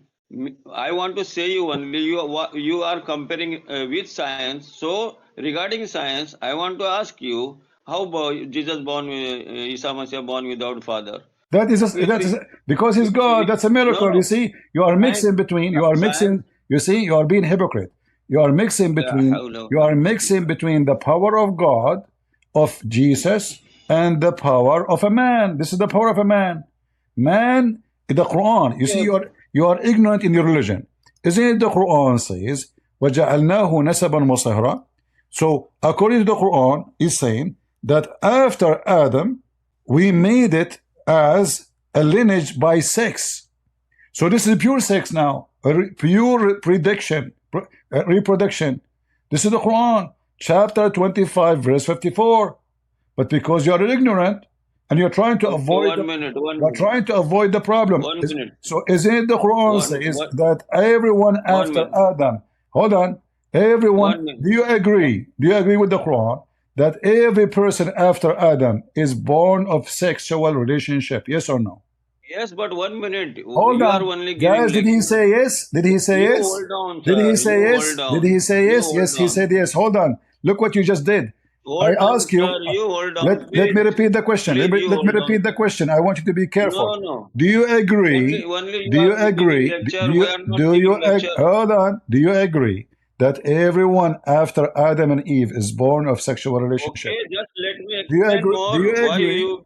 Speaker 5: I want to say you only you are comparing with science. So regarding science, I want to ask you how Jesus born, Isa Messiah born without father.
Speaker 1: That is because he's God. That's a miracle. No. You see, you are mixing between. You are mixing. You see, you are being hypocrite. You are mixing between. You are mixing between the power of God, of Jesus, and the power of a man. This is the power of a man. Man. The Quran, you see, you are ignorant in your religion. Isn't it the Quran says, وَجَعَلْنَاهُ نَسَبًا وَصَهْرًا? So, according to the Quran, is saying that after Adam, we made it as a lineage by sex. So this is pure sex now, pure reproduction. This is the Quran, chapter 25, verse 54. but because you are ignorant and you're trying to
Speaker 5: Okay,
Speaker 1: avoid
Speaker 5: one minute, one
Speaker 1: you're
Speaker 5: minute,
Speaker 1: trying to avoid the problem.
Speaker 5: one minute,
Speaker 1: So isn't it the Quran says
Speaker 5: one
Speaker 1: that everyone after
Speaker 5: minute,
Speaker 1: Adam, hold on, everyone,
Speaker 5: one minute.
Speaker 1: do you agree with the Quran that every person after Adam is born of sexual relationship? Yes or no?
Speaker 5: Yes, but 1 minute.
Speaker 1: Hold
Speaker 5: You are
Speaker 1: on.
Speaker 5: only giving
Speaker 1: Guys, did he
Speaker 5: lecture.
Speaker 1: say yes? Did he say
Speaker 5: You
Speaker 1: yes?
Speaker 5: hold on,
Speaker 1: Did he
Speaker 5: sir.
Speaker 1: say
Speaker 5: You
Speaker 1: yes?
Speaker 5: hold
Speaker 1: Did
Speaker 5: on.
Speaker 1: he say
Speaker 5: You
Speaker 1: yes?
Speaker 5: hold
Speaker 1: Yes, he
Speaker 5: on.
Speaker 1: said yes. Hold on. Look what you just did.
Speaker 5: Hold
Speaker 1: I
Speaker 5: on,
Speaker 1: ask you,
Speaker 5: sir. You hold on.
Speaker 1: let
Speaker 5: Wait.
Speaker 1: me repeat the question.
Speaker 5: Please, you
Speaker 1: Let me
Speaker 5: hold on,
Speaker 1: repeat the
Speaker 5: sir.
Speaker 1: question. I want you to be careful.
Speaker 5: No.
Speaker 1: Do you agree?
Speaker 5: Only
Speaker 1: Do
Speaker 5: you
Speaker 1: you
Speaker 5: are giving
Speaker 1: agree?
Speaker 5: lecture. We are not giving lecture.
Speaker 1: Hold on. Do you agree that everyone after Adam and Eve is born of sexual relationship?
Speaker 5: Okay, just let me
Speaker 1: Do you
Speaker 5: explain
Speaker 1: agree?
Speaker 5: more.
Speaker 1: Do you
Speaker 5: Why
Speaker 1: agree?
Speaker 5: you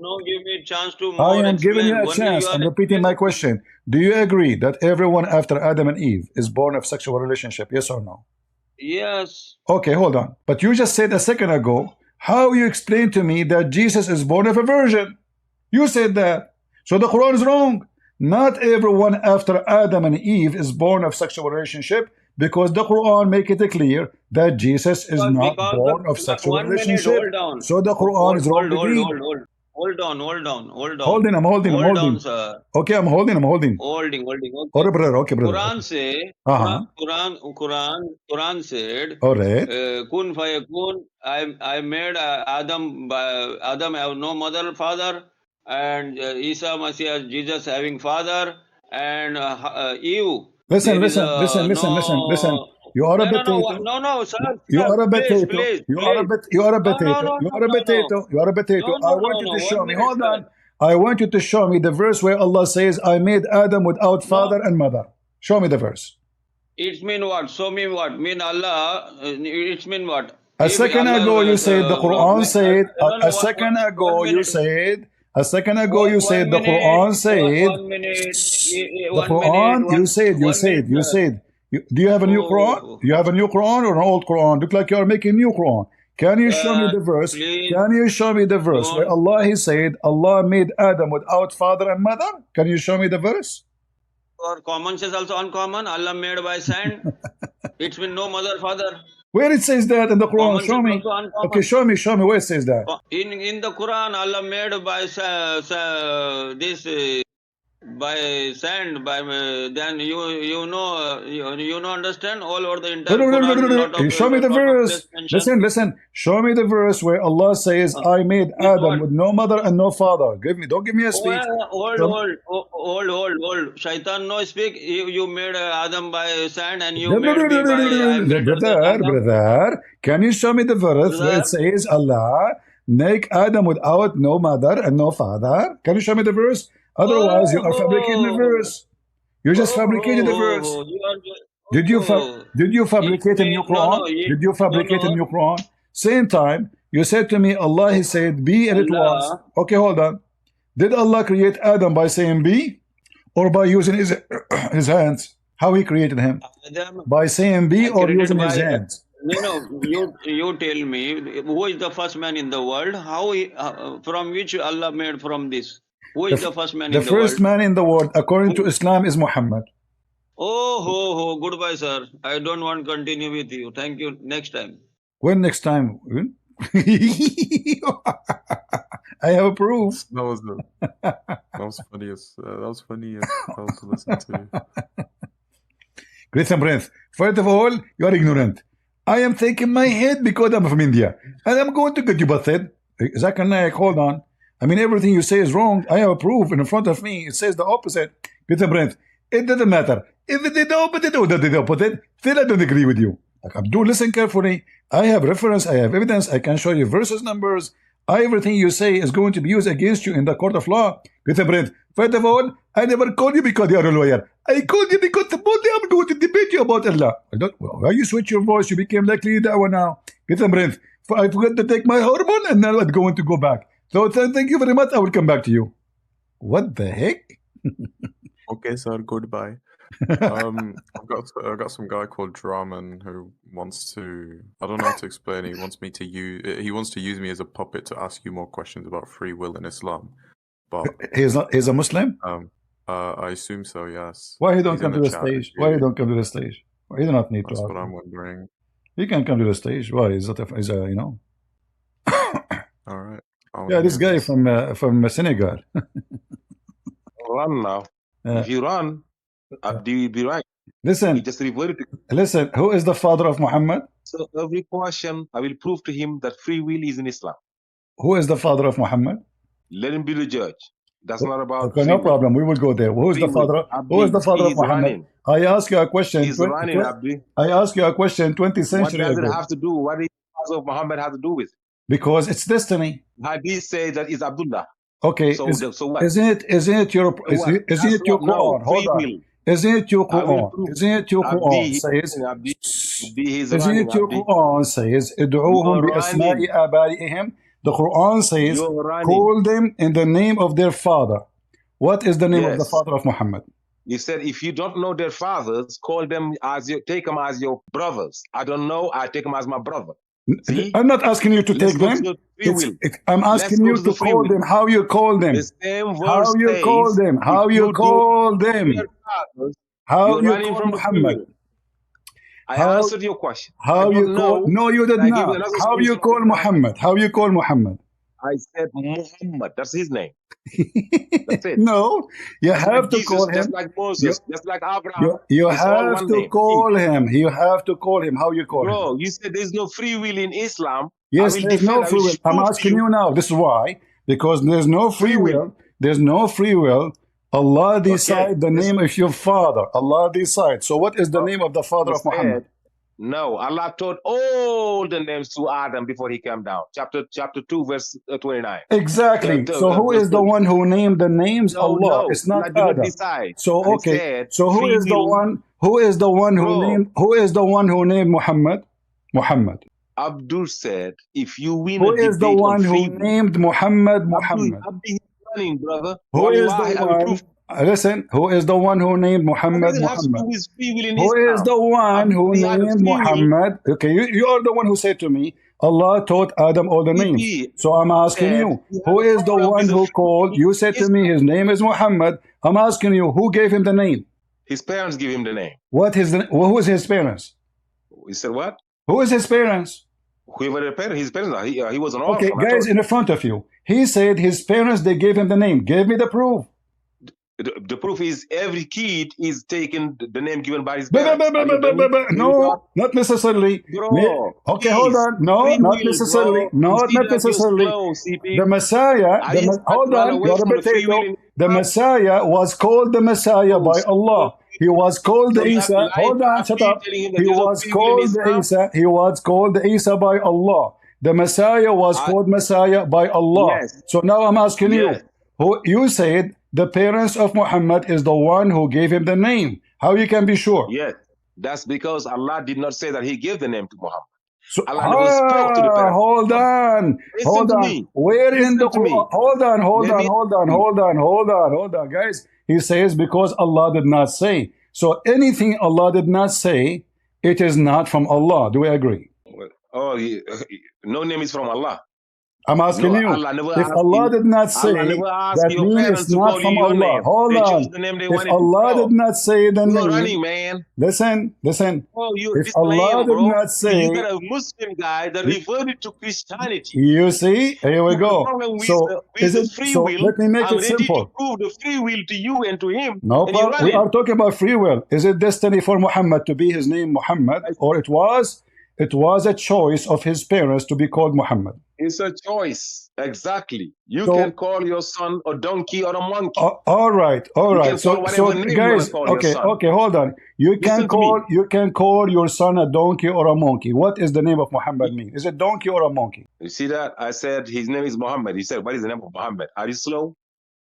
Speaker 5: no give me chance to
Speaker 1: I
Speaker 5: more
Speaker 1: am giving you
Speaker 5: explain.
Speaker 1: a
Speaker 5: Only you
Speaker 1: chance.
Speaker 5: are
Speaker 1: I'm repeating my
Speaker 5: explaining.
Speaker 1: question. Do you agree that everyone after Adam and Eve is born of sexual relationship? Yes or no?
Speaker 5: Yes.
Speaker 1: Okay, hold on. But you just said a second ago how you explain to me that Jesus is born of a virgin. You said that. So the Quran is wrong. Not everyone after Adam and Eve is born of sexual relationship, because the Quran make it clear that Jesus is not
Speaker 5: Because
Speaker 1: born of
Speaker 5: the
Speaker 1: sexual
Speaker 5: 1 minute,
Speaker 1: relationship.
Speaker 5: hold on.
Speaker 1: So the Quran is wrong again.
Speaker 5: Hold on.
Speaker 1: Holding, I'm holding, I'm
Speaker 5: Hold on,
Speaker 1: holding.
Speaker 5: sir.
Speaker 1: Okay, I'm holding, I'm holding.
Speaker 5: Holding.
Speaker 1: Okay,
Speaker 5: Okay.
Speaker 1: brother, okay, brother.
Speaker 5: Quran say,
Speaker 1: Uh-huh.
Speaker 5: Quran said,
Speaker 1: All right.
Speaker 5: kun fayakun. I made Adam. Adam have no mother, father, and Isa Messiah, Jesus having father, and Eve.
Speaker 1: Listen,
Speaker 5: There is
Speaker 1: listen, listen, listen, listen, listen.
Speaker 5: no.
Speaker 1: You are a potato.
Speaker 5: No, sir,
Speaker 1: You are a
Speaker 5: please,
Speaker 1: potato.
Speaker 5: please,
Speaker 1: You are a
Speaker 5: please.
Speaker 1: bit. You are a
Speaker 5: No, no,
Speaker 1: potato.
Speaker 5: no,
Speaker 1: You
Speaker 5: no,
Speaker 1: are a
Speaker 5: no, no.
Speaker 1: potato. You are a potato. I want you to
Speaker 5: 1
Speaker 1: show me.
Speaker 5: minute,
Speaker 1: Hold
Speaker 5: sir.
Speaker 1: on. I want you to show me the verse where Allah says, "I made Adam without
Speaker 5: No,
Speaker 1: father and mother." Show me the verse.
Speaker 5: it mean what? So mean what? Mean Allah? It mean what?
Speaker 1: A
Speaker 5: If
Speaker 1: second
Speaker 5: Allah
Speaker 1: ago you said the Quran said.
Speaker 5: no,
Speaker 1: A second
Speaker 5: one
Speaker 1: ago you
Speaker 5: minute,
Speaker 1: said. A second ago you said the
Speaker 5: 1 minute,
Speaker 1: Quran said.
Speaker 5: 1 minute,
Speaker 1: The
Speaker 5: 1 minute,
Speaker 1: Quran. You said. You
Speaker 5: 1 minute,
Speaker 1: said. You
Speaker 5: sir.
Speaker 1: said. Do you have a new Quran?
Speaker 5: Oh,
Speaker 1: Do you have a new Quran or an old Quran? Look like you are making new Quran. Can you show me
Speaker 5: sir,
Speaker 1: the verse?
Speaker 5: please
Speaker 1: Can you show me the verse where
Speaker 5: don't.
Speaker 1: Allah He said Allah made Adam without father and mother? Can you show me the verse?
Speaker 5: Or common says also uncommon. Allah made by sand. It's been no mother, father.
Speaker 1: Where it says that in the Quran?
Speaker 5: Common
Speaker 1: Show
Speaker 5: sense
Speaker 1: me.
Speaker 5: also
Speaker 1: Okay,
Speaker 5: uncommon.
Speaker 1: show me where it says that.
Speaker 5: In the Quran, Allah made by this by sand. By then you know you know understand all over the entire Quran. Lot of
Speaker 1: Show me the
Speaker 5: place
Speaker 1: verse.
Speaker 5: mentioned.
Speaker 1: Listen. Show me the verse where Allah says,
Speaker 5: Uh,
Speaker 1: I made
Speaker 5: with
Speaker 1: Adam
Speaker 5: what?
Speaker 1: with no mother and no father. Don't give me a speech. Show-
Speaker 5: Hold. Shaitan no speak. You made Adam by sand and you made me by I am greater than Adam.
Speaker 1: Brother, can you show me the verse where it
Speaker 5: Brother,
Speaker 1: says Allah make Adam without no mother and no father? Can you show me the verse? Otherwise, you are fabricating the verse. You just fabricated the verse.
Speaker 5: you are
Speaker 1: Did you
Speaker 5: it
Speaker 1: fabricate a new
Speaker 5: mean
Speaker 1: Quran? Did you fabricate a
Speaker 5: no
Speaker 1: new Quran? Same time, you said to me, Allah, He said, be, and it was.
Speaker 5: Allah
Speaker 1: Okay, hold on. Did Allah create Adam by saying be, or by using his, his hands? How He created him?
Speaker 5: Adam
Speaker 1: By saying be or
Speaker 5: created
Speaker 1: using his
Speaker 5: by
Speaker 1: hands?
Speaker 5: you tell me who is the first man in the world? How from which Allah made from this? Who is the first man
Speaker 1: The
Speaker 5: in the
Speaker 1: first
Speaker 5: world?
Speaker 1: man in the world, according to
Speaker 5: Who?
Speaker 1: Islam, is Muhammad.
Speaker 5: Goodbye, sir. I don't want to continue with you. Thank you. Next time.
Speaker 1: When next time? When? I have proof.
Speaker 2: That was funniest. That was funny as hell to listen to.
Speaker 1: Listen, Prince. First of all, you are ignorant. I am thinking my head because I'm from India, and I'm going to get you busted. Zakir Naik, hold on. I mean, everything you say is wrong. I have a proof in front of me. It says the opposite. Listen, Prince. It doesn't matter. If it did the opposite or did the opposite, still I don't agree with you. Like, do listen carefully. I have reference. I have evidence. I can show you verses, numbers. Everything you say is going to be used against you in the court of law. Listen, Prince. First of all, I never called you because you are a lawyer. I called you because supposedly I'm going to debate you about Allah. Why you switch your voice? You became like Dawah now. Listen, Prince. I forgot to take my hormone and now I'm going to go back. So thank you very much. I will come back to you. What the heck?
Speaker 2: Okay, sir. Goodbye. I've got some guy called Draman who wants to. I don't know how to explain it. He wants me to use. He wants to use me as a puppet to ask you more questions about free will in Islam. But
Speaker 1: He's a Muslim?
Speaker 2: I assume so. Yes.
Speaker 1: Why he don't
Speaker 2: He's
Speaker 1: come
Speaker 2: in
Speaker 1: to
Speaker 2: the
Speaker 1: the
Speaker 2: chat.
Speaker 1: stage? Why he don't come to the stage? Why he do not need to
Speaker 2: That's
Speaker 1: ask
Speaker 2: what I'm
Speaker 1: him?
Speaker 2: wondering.
Speaker 1: He can come to the stage. Why? Is that you know?
Speaker 2: All right. I
Speaker 1: Yeah,
Speaker 2: wanna
Speaker 1: this
Speaker 2: hear
Speaker 1: guy
Speaker 2: this.
Speaker 1: from Senegal.
Speaker 6: Run now. If you run, Abdi will be right. He
Speaker 1: Listen,
Speaker 6: just reverted to.
Speaker 1: listen. Who is the father of Muhammad?
Speaker 6: So every question, I will prove to him that free will is in Islam.
Speaker 1: Who is the father of Muhammad?
Speaker 6: Let him be the judge. That's not about
Speaker 1: Okay,
Speaker 6: free
Speaker 1: no
Speaker 6: will.
Speaker 1: problem. We will go there. Who is
Speaker 6: Free
Speaker 1: the
Speaker 6: will.
Speaker 1: father? Who is
Speaker 6: Abdi,
Speaker 1: the father of
Speaker 6: he's
Speaker 1: Muhammad?
Speaker 6: running.
Speaker 1: I asked you a question.
Speaker 6: He's running, Abdi.
Speaker 1: I asked you a question 20
Speaker 6: What
Speaker 1: centuries
Speaker 6: does it
Speaker 1: ago.
Speaker 6: have to do? What does the father of Muhammad have to do with it?
Speaker 1: Because it's destiny.
Speaker 6: Hadith say that it's Abdullah.
Speaker 1: Okay,
Speaker 6: So what?
Speaker 1: isn't it your
Speaker 6: What?
Speaker 1: isn't
Speaker 6: That's
Speaker 1: it your
Speaker 6: what? No,
Speaker 1: Quran?
Speaker 6: free
Speaker 1: Hold on.
Speaker 6: will.
Speaker 1: Isn't it your
Speaker 6: I will
Speaker 1: Quran?
Speaker 6: prove.
Speaker 1: Isn't it your
Speaker 6: Abdi,
Speaker 1: Quran
Speaker 6: he's
Speaker 1: says?
Speaker 6: running, Abdi. Abdi, he's
Speaker 1: Isn't
Speaker 6: running,
Speaker 1: it your
Speaker 6: Abdi.
Speaker 1: Quran says? ادعوهم
Speaker 6: You're
Speaker 1: بأسماء
Speaker 6: running.
Speaker 1: آبائهم. The Quran says,
Speaker 6: You're running.
Speaker 1: call them in the name of their father. What is the name of the
Speaker 6: Yes.
Speaker 1: father of Muhammad?
Speaker 6: He said, if you don't know their fathers, call them as your, take them as your brothers. I don't know. I take them as my brother. See?
Speaker 1: I'm not asking you to
Speaker 6: Let's
Speaker 1: take
Speaker 6: go
Speaker 1: them.
Speaker 6: to the free will.
Speaker 1: I'm
Speaker 6: Let's
Speaker 1: asking
Speaker 6: go
Speaker 1: you
Speaker 6: to
Speaker 1: to
Speaker 6: the free
Speaker 1: call
Speaker 6: will.
Speaker 1: them. How you call them?
Speaker 6: The same
Speaker 1: How
Speaker 6: verse
Speaker 1: you call
Speaker 6: says,
Speaker 1: them? How
Speaker 6: if
Speaker 1: you
Speaker 6: you
Speaker 1: call
Speaker 6: don't know
Speaker 1: them?
Speaker 6: their fathers,
Speaker 1: How
Speaker 6: you're
Speaker 1: you
Speaker 6: running
Speaker 1: call
Speaker 6: from the free
Speaker 1: Muhammad?
Speaker 6: will. I
Speaker 1: How
Speaker 6: answered your question. I
Speaker 1: how you
Speaker 6: don't
Speaker 1: call?
Speaker 6: know.
Speaker 1: No, you did
Speaker 6: I give you
Speaker 1: not.
Speaker 6: another
Speaker 1: How you
Speaker 6: solution of
Speaker 1: call
Speaker 6: the Quran.
Speaker 1: Muhammad? How you call Muhammad?
Speaker 6: I said Muhammad. That's his name. That's it.
Speaker 1: No, you
Speaker 6: Just
Speaker 1: have
Speaker 6: like
Speaker 1: to
Speaker 6: Jesus,
Speaker 1: call
Speaker 6: just
Speaker 1: him.
Speaker 6: like
Speaker 1: You,
Speaker 6: Moses, just like Abraham.
Speaker 1: you
Speaker 6: It's all
Speaker 1: have
Speaker 6: one
Speaker 1: to
Speaker 6: name.
Speaker 1: call him. You have to call him. How you call him?
Speaker 6: Bro, you said there's no free will in Islam.
Speaker 1: Yes,
Speaker 6: I will
Speaker 1: there's
Speaker 6: defend.
Speaker 1: no
Speaker 6: I
Speaker 1: free
Speaker 6: will
Speaker 1: will. I'm
Speaker 6: prove to
Speaker 1: asking you now. This is why. Because there's no free
Speaker 6: free will.
Speaker 1: will. There's no free will. Allah
Speaker 6: Okay.
Speaker 1: decide the name of your father. Allah decide. So what is the name of the father
Speaker 6: He
Speaker 1: of Muhammad?
Speaker 6: said, no, Allah taught all the names to Adam before he came down. Chapter 2, verse 29.
Speaker 1: Exactly. So who
Speaker 6: Verse
Speaker 1: is the
Speaker 6: 30.
Speaker 1: one who named the names?
Speaker 6: No,
Speaker 1: Allah. It's
Speaker 6: Allah
Speaker 1: not
Speaker 6: did not
Speaker 1: Adam.
Speaker 6: decide.
Speaker 1: So
Speaker 6: I
Speaker 1: okay.
Speaker 6: said
Speaker 1: So who
Speaker 6: free
Speaker 1: is the
Speaker 6: will.
Speaker 1: one? Who is the one who
Speaker 6: Bro,
Speaker 1: named? Who is the one who named Muhammad? Muhammad.
Speaker 6: Abdul said, if you win
Speaker 1: Who
Speaker 6: a
Speaker 1: is the
Speaker 6: debate on
Speaker 1: one
Speaker 6: free
Speaker 1: who
Speaker 6: will,
Speaker 1: named Muhammad? Muhammad.
Speaker 6: Abdul is running, brother.
Speaker 1: Who is the
Speaker 6: Wallahi, I will
Speaker 1: one?
Speaker 6: prove.
Speaker 1: Listen. Who is the one who named
Speaker 6: What
Speaker 1: Muhammad?
Speaker 6: does it have to do
Speaker 1: Muhammad.
Speaker 6: with free will in
Speaker 1: Who is
Speaker 6: Islam?
Speaker 1: the one who
Speaker 6: Abdul had a
Speaker 1: named
Speaker 6: free will.
Speaker 1: Muhammad? Okay, you are the one who said to me, Allah taught Adam all the names.
Speaker 6: He
Speaker 1: So I'm asking
Speaker 6: said
Speaker 1: you,
Speaker 6: he
Speaker 1: who
Speaker 6: has a
Speaker 1: is the
Speaker 6: problem
Speaker 1: one
Speaker 6: with the
Speaker 1: who
Speaker 6: free
Speaker 1: called?
Speaker 6: will
Speaker 1: You
Speaker 6: in
Speaker 1: said to
Speaker 6: Islam.
Speaker 1: me, his name is Muhammad. I'm asking you, who gave him the name?
Speaker 6: His parents give him the name.
Speaker 1: Who is his parents?
Speaker 6: He said, what?
Speaker 1: Who is his parents?
Speaker 6: Whoever the parents, his parents are. He was an
Speaker 1: Okay,
Speaker 6: orphan. I
Speaker 1: guys
Speaker 6: told
Speaker 1: in the front of you. He said his parents, they gave him the name. Give me the proof.
Speaker 6: the proof is every kid is taking the name given by his parents. Are you done?
Speaker 1: No, not necessarily.
Speaker 6: Bro,
Speaker 1: Okay, hold on. No,
Speaker 6: free
Speaker 1: not
Speaker 6: will,
Speaker 1: necessarily.
Speaker 6: bro.
Speaker 1: No,
Speaker 6: You see
Speaker 1: not
Speaker 6: that you're
Speaker 1: necessarily.
Speaker 6: slow, CP.
Speaker 1: The Messiah,
Speaker 6: I just
Speaker 1: hold
Speaker 6: run
Speaker 1: on,
Speaker 6: away
Speaker 1: you're a
Speaker 6: from the free will
Speaker 1: potato.
Speaker 6: in
Speaker 1: The
Speaker 6: Islam.
Speaker 1: Messiah was called the Messiah by Allah. He was called
Speaker 6: So you have to
Speaker 1: Isa.
Speaker 6: lie
Speaker 1: Hold
Speaker 6: to
Speaker 1: on, shut
Speaker 6: Abdi,
Speaker 1: up.
Speaker 6: telling him that
Speaker 1: He
Speaker 6: there's no
Speaker 1: was
Speaker 6: free will in
Speaker 1: called
Speaker 6: Islam.
Speaker 1: Isa. He was called Isa by Allah. The Messiah was called Messiah by Allah.
Speaker 6: Yes.
Speaker 1: So now I'm asking you,
Speaker 6: Yes.
Speaker 1: who you said the parents of Muhammad is the one who gave him the name. How you can be sure?
Speaker 6: Yes. That's because Allah did not say that He gave the name to Muhammad.
Speaker 1: So,
Speaker 6: Allah never spoke to the parents.
Speaker 1: hold on.
Speaker 6: Listen
Speaker 1: Hold
Speaker 6: to
Speaker 1: on.
Speaker 6: me.
Speaker 1: Where in
Speaker 6: Listen
Speaker 1: the
Speaker 6: to me.
Speaker 1: Quran? Hold on, hold
Speaker 6: Let
Speaker 1: on,
Speaker 6: me
Speaker 1: hold on,
Speaker 6: speak.
Speaker 1: hold on, guys. He says because Allah did not say. So anything Allah did not say, it is not from Allah. Do we agree?
Speaker 6: Oh, no name is from Allah.
Speaker 1: I'm asking
Speaker 6: No,
Speaker 1: you.
Speaker 6: Allah never
Speaker 1: If
Speaker 6: asked
Speaker 1: Allah
Speaker 6: you.
Speaker 1: did not
Speaker 6: Allah
Speaker 1: say,
Speaker 6: never asked
Speaker 1: that
Speaker 6: your
Speaker 1: means
Speaker 6: parents
Speaker 1: it's
Speaker 6: to
Speaker 1: not
Speaker 6: call you
Speaker 1: from
Speaker 6: your
Speaker 1: Allah.
Speaker 6: name.
Speaker 1: Hold
Speaker 6: They chose
Speaker 1: on.
Speaker 6: the name they
Speaker 1: If
Speaker 6: wanted to
Speaker 1: Allah
Speaker 6: call.
Speaker 1: did not say the
Speaker 6: You're
Speaker 1: name,
Speaker 6: running, man.
Speaker 1: listen.
Speaker 6: Oh, you're
Speaker 1: If
Speaker 6: this
Speaker 1: Allah
Speaker 6: lame,
Speaker 1: did
Speaker 6: bro.
Speaker 1: not
Speaker 6: You
Speaker 1: say,
Speaker 6: got a Muslim guy that reverted to Christianity.
Speaker 1: you see, here we
Speaker 6: You have a
Speaker 1: go.
Speaker 6: problem
Speaker 1: So is
Speaker 6: with
Speaker 1: it?
Speaker 6: the free
Speaker 1: So
Speaker 6: will.
Speaker 1: let me make
Speaker 6: I'm
Speaker 1: it
Speaker 6: ready to
Speaker 1: simple.
Speaker 6: prove the free will to you and to him,
Speaker 1: No
Speaker 6: and you're
Speaker 1: problem. We
Speaker 6: running.
Speaker 1: are talking about free will. Is it destiny for Muhammad to be his name Muhammad, or it was a choice of his parents to be called Muhammad?
Speaker 6: It's a choice. Exactly. You
Speaker 1: So,
Speaker 6: can call your son a donkey or a monkey.
Speaker 1: all right.
Speaker 6: You can call whatever name you want
Speaker 1: Guys,
Speaker 6: to call your son.
Speaker 1: okay, hold on. You
Speaker 6: Listen to me.
Speaker 1: can call your son a donkey or a monkey. What is the name of Muhammad mean? Is it donkey or a monkey?
Speaker 6: You see that? I said his name is Muhammad. He said, what is the name of Muhammad? Are you slow?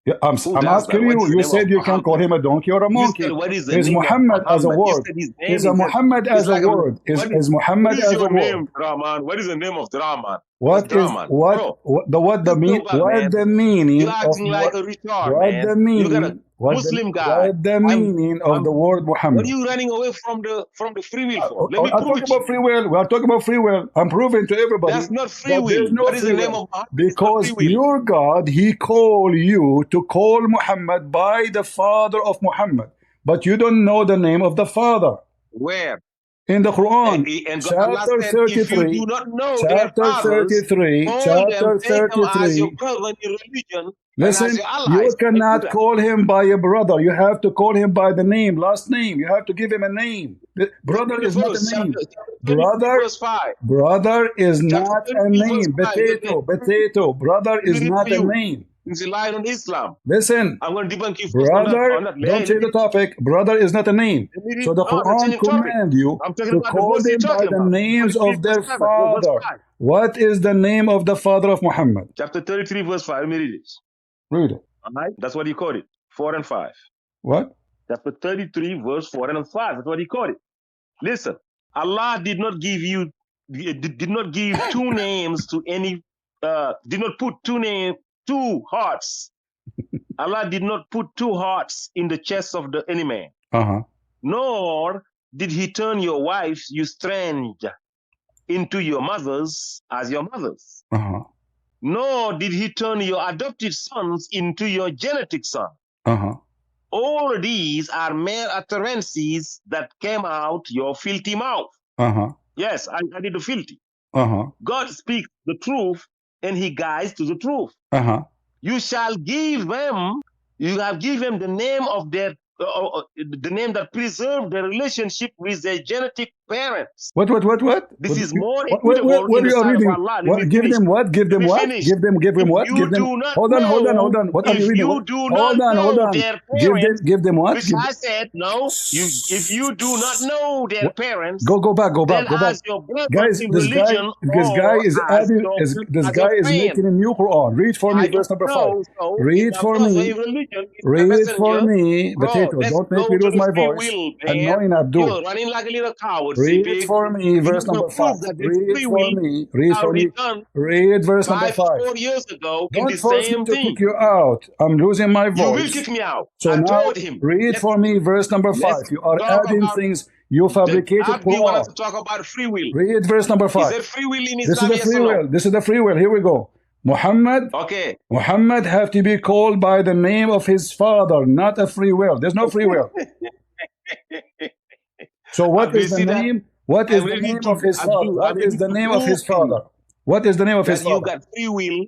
Speaker 1: Yeah, I'm
Speaker 6: does
Speaker 1: asking
Speaker 6: that? What
Speaker 1: you.
Speaker 6: is the
Speaker 1: You
Speaker 6: name
Speaker 1: said
Speaker 6: of
Speaker 1: you can call
Speaker 6: Muhammad?
Speaker 1: him a donkey or a
Speaker 6: You
Speaker 1: monkey.
Speaker 6: said, what is the
Speaker 1: Is
Speaker 6: name of
Speaker 1: Muhammad as a
Speaker 6: Muhammad? You
Speaker 1: word?
Speaker 6: said his name
Speaker 1: Is a Muhammad
Speaker 6: it's
Speaker 1: as a
Speaker 6: like
Speaker 1: word? Is
Speaker 6: what
Speaker 1: Muhammad
Speaker 6: is
Speaker 1: as a
Speaker 6: your
Speaker 1: word?
Speaker 6: name, Draman? What is the name of Draman?
Speaker 1: What is
Speaker 6: Draman,
Speaker 1: what
Speaker 6: bro.
Speaker 1: what the
Speaker 6: Let's
Speaker 1: mean?
Speaker 6: go back,
Speaker 1: What
Speaker 6: man.
Speaker 1: the meaning
Speaker 6: You're
Speaker 1: of
Speaker 6: acting like a retard,
Speaker 1: what
Speaker 6: man.
Speaker 1: the
Speaker 6: You got a
Speaker 1: meaning?
Speaker 6: Muslim guy.
Speaker 1: What the meaning of the word
Speaker 6: What
Speaker 1: Muhammad?
Speaker 6: are you running away from the free will for? Let me
Speaker 1: I'm
Speaker 6: prove
Speaker 1: talking
Speaker 6: it to
Speaker 1: about
Speaker 6: you.
Speaker 1: free will. We are talking about free will. I'm proving to everybody
Speaker 6: That's not free
Speaker 1: that
Speaker 6: will.
Speaker 1: there's no
Speaker 6: What is
Speaker 1: free
Speaker 6: the name
Speaker 1: will
Speaker 6: of Muhammad? It's not
Speaker 1: because
Speaker 6: free will.
Speaker 1: your God, He called you to call Muhammad by the father of Muhammad, but you don't know the name of the father.
Speaker 6: Where?
Speaker 1: In the Quran,
Speaker 6: And Allah
Speaker 1: chapter
Speaker 6: said, if you
Speaker 1: 33,
Speaker 6: do not know their
Speaker 1: chapter
Speaker 6: fathers,
Speaker 1: 33,
Speaker 6: call
Speaker 1: chapter
Speaker 6: them, take them as your
Speaker 1: 33.
Speaker 6: brother in religion and
Speaker 1: Listen,
Speaker 6: as your allies.
Speaker 1: you
Speaker 6: I do
Speaker 1: cannot
Speaker 6: that.
Speaker 1: call him by a brother. You have to call him by the name, last name. You have to give him a name. Brother is not a name. Brother,
Speaker 6: verse 5.
Speaker 1: brother is not a
Speaker 6: 33 verse
Speaker 1: name.
Speaker 6: 5.
Speaker 1: Potato. Brother is
Speaker 6: Read
Speaker 1: not
Speaker 6: for
Speaker 1: a
Speaker 6: you.
Speaker 1: name.
Speaker 6: He's relying on Islam.
Speaker 1: Listen,
Speaker 6: I'm going to debunk you first
Speaker 1: brother,
Speaker 6: on that.
Speaker 1: don't change the topic. Brother is not a name. So the
Speaker 6: No, I'm not
Speaker 1: Quran
Speaker 6: changing topic.
Speaker 1: command you
Speaker 6: I'm talking
Speaker 1: to
Speaker 6: about the
Speaker 1: call
Speaker 6: verse you're
Speaker 1: them by
Speaker 6: talking
Speaker 1: the
Speaker 6: about.
Speaker 1: names
Speaker 6: 33
Speaker 1: of their
Speaker 6: verse 7. No, verse
Speaker 1: father.
Speaker 6: 5.
Speaker 1: What is the name of the father of Muhammad?
Speaker 6: Chapter 33 verse 5. Let me read it.
Speaker 1: Read it.
Speaker 6: All right? That's what he called it. 4 and 5.
Speaker 1: What?
Speaker 6: Chapter 33 verse 4 and 5. That's what he called it. Listen, Allah did not give you, did not give two names to any, did not put two hearts. Allah did not put two hearts in the chest of any man. Nor did he turn your wives, you strange, into your mothers as your mothers. Nor did he turn your adopted sons into your genetic son. All these are mere utterances that came out your filthy mouth. Yes, I did the filthy. God speaks the truth and he guides to the truth. You shall give them, you have given the name of their, the name that preserved their relationship with their genetic parents.
Speaker 1: What?
Speaker 6: This is more
Speaker 1: What
Speaker 6: equitable in the
Speaker 1: are you
Speaker 6: sight of
Speaker 1: reading?
Speaker 6: Allah.
Speaker 1: What, give them what? Give them what?
Speaker 6: Finish.
Speaker 1: Give them what?
Speaker 6: If
Speaker 1: Give them.
Speaker 6: you do not
Speaker 1: Hold on.
Speaker 6: know,
Speaker 1: What are you
Speaker 6: if
Speaker 1: reading?
Speaker 6: you
Speaker 1: What?
Speaker 6: do
Speaker 1: Hold
Speaker 6: not
Speaker 1: on.
Speaker 6: know their parents,
Speaker 1: Give them what?
Speaker 6: which I said, no, if you do not know their parents,
Speaker 1: go back.
Speaker 6: then as your brother
Speaker 1: Guys,
Speaker 6: in
Speaker 1: this guy
Speaker 6: religion
Speaker 1: is
Speaker 6: as
Speaker 1: adding,
Speaker 6: your,
Speaker 1: this
Speaker 6: as
Speaker 1: guy
Speaker 6: your
Speaker 1: is
Speaker 6: friend.
Speaker 1: making a new Quran. Read for me
Speaker 6: I
Speaker 1: verse
Speaker 6: don't
Speaker 1: number 5.
Speaker 6: know, so
Speaker 1: Read
Speaker 6: if
Speaker 1: for
Speaker 6: my brother
Speaker 1: me.
Speaker 6: in religion is my
Speaker 1: Read
Speaker 6: messenger,
Speaker 1: for me.
Speaker 6: bro,
Speaker 1: Potato,
Speaker 6: let's
Speaker 1: don't make
Speaker 6: go
Speaker 1: me
Speaker 6: to
Speaker 1: lose
Speaker 6: the
Speaker 1: my
Speaker 6: free
Speaker 1: voice.
Speaker 6: will,
Speaker 1: Annoying
Speaker 6: man.
Speaker 1: Abdul.
Speaker 6: You're running like a little coward,
Speaker 1: Read
Speaker 6: CP.
Speaker 1: for me
Speaker 6: You
Speaker 1: verse
Speaker 6: have no
Speaker 1: number 5.
Speaker 6: proof that there's
Speaker 1: Read
Speaker 6: free
Speaker 1: for
Speaker 6: will.
Speaker 1: me. Read
Speaker 6: Now
Speaker 1: for me.
Speaker 6: return
Speaker 1: Read verse number
Speaker 6: 5
Speaker 1: 5.
Speaker 6: to 4 years ago in
Speaker 1: Don't
Speaker 6: the
Speaker 1: force me
Speaker 6: same
Speaker 1: to
Speaker 6: thing.
Speaker 1: kick you out. I'm losing my
Speaker 6: You will
Speaker 1: voice.
Speaker 6: kick me out.
Speaker 1: So
Speaker 6: I
Speaker 1: now
Speaker 6: told him.
Speaker 1: read for me verse number 5.
Speaker 6: Let's
Speaker 1: You are
Speaker 6: talk
Speaker 1: adding
Speaker 6: about
Speaker 1: things. You fabricated
Speaker 6: Abdi want us
Speaker 1: Quran.
Speaker 6: to talk about free will.
Speaker 1: Read verse number 5.
Speaker 6: Is there free will in
Speaker 1: This is
Speaker 6: Islam?
Speaker 1: the
Speaker 6: Yes
Speaker 1: free
Speaker 6: or no?
Speaker 1: will. This is the free will. Here we go. Muhammad have to be called by the name of his father, not a free will. There's no free will. So what is the name? What is the name of his father? What is the name of his father? What is the name of his father?
Speaker 6: You got free will.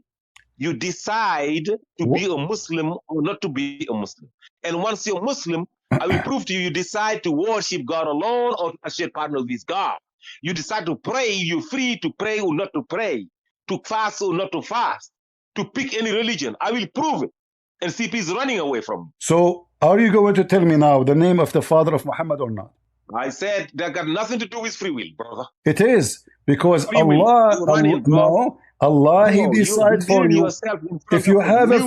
Speaker 6: You decide to be a Muslim or not to be a Muslim. And once you're Muslim, I will prove to you, you decide to worship God alone or to share partner with God. You decide to pray, you're free to pray or not to pray, to fast or not to fast, to pick any religion. I will prove it. And CP is running away from me.
Speaker 1: So are you going to tell me now the name of the father of Muhammad or not?
Speaker 6: I said that got nothing to do with free will, brother.
Speaker 1: It is, because Allah, he decides for you. If you have a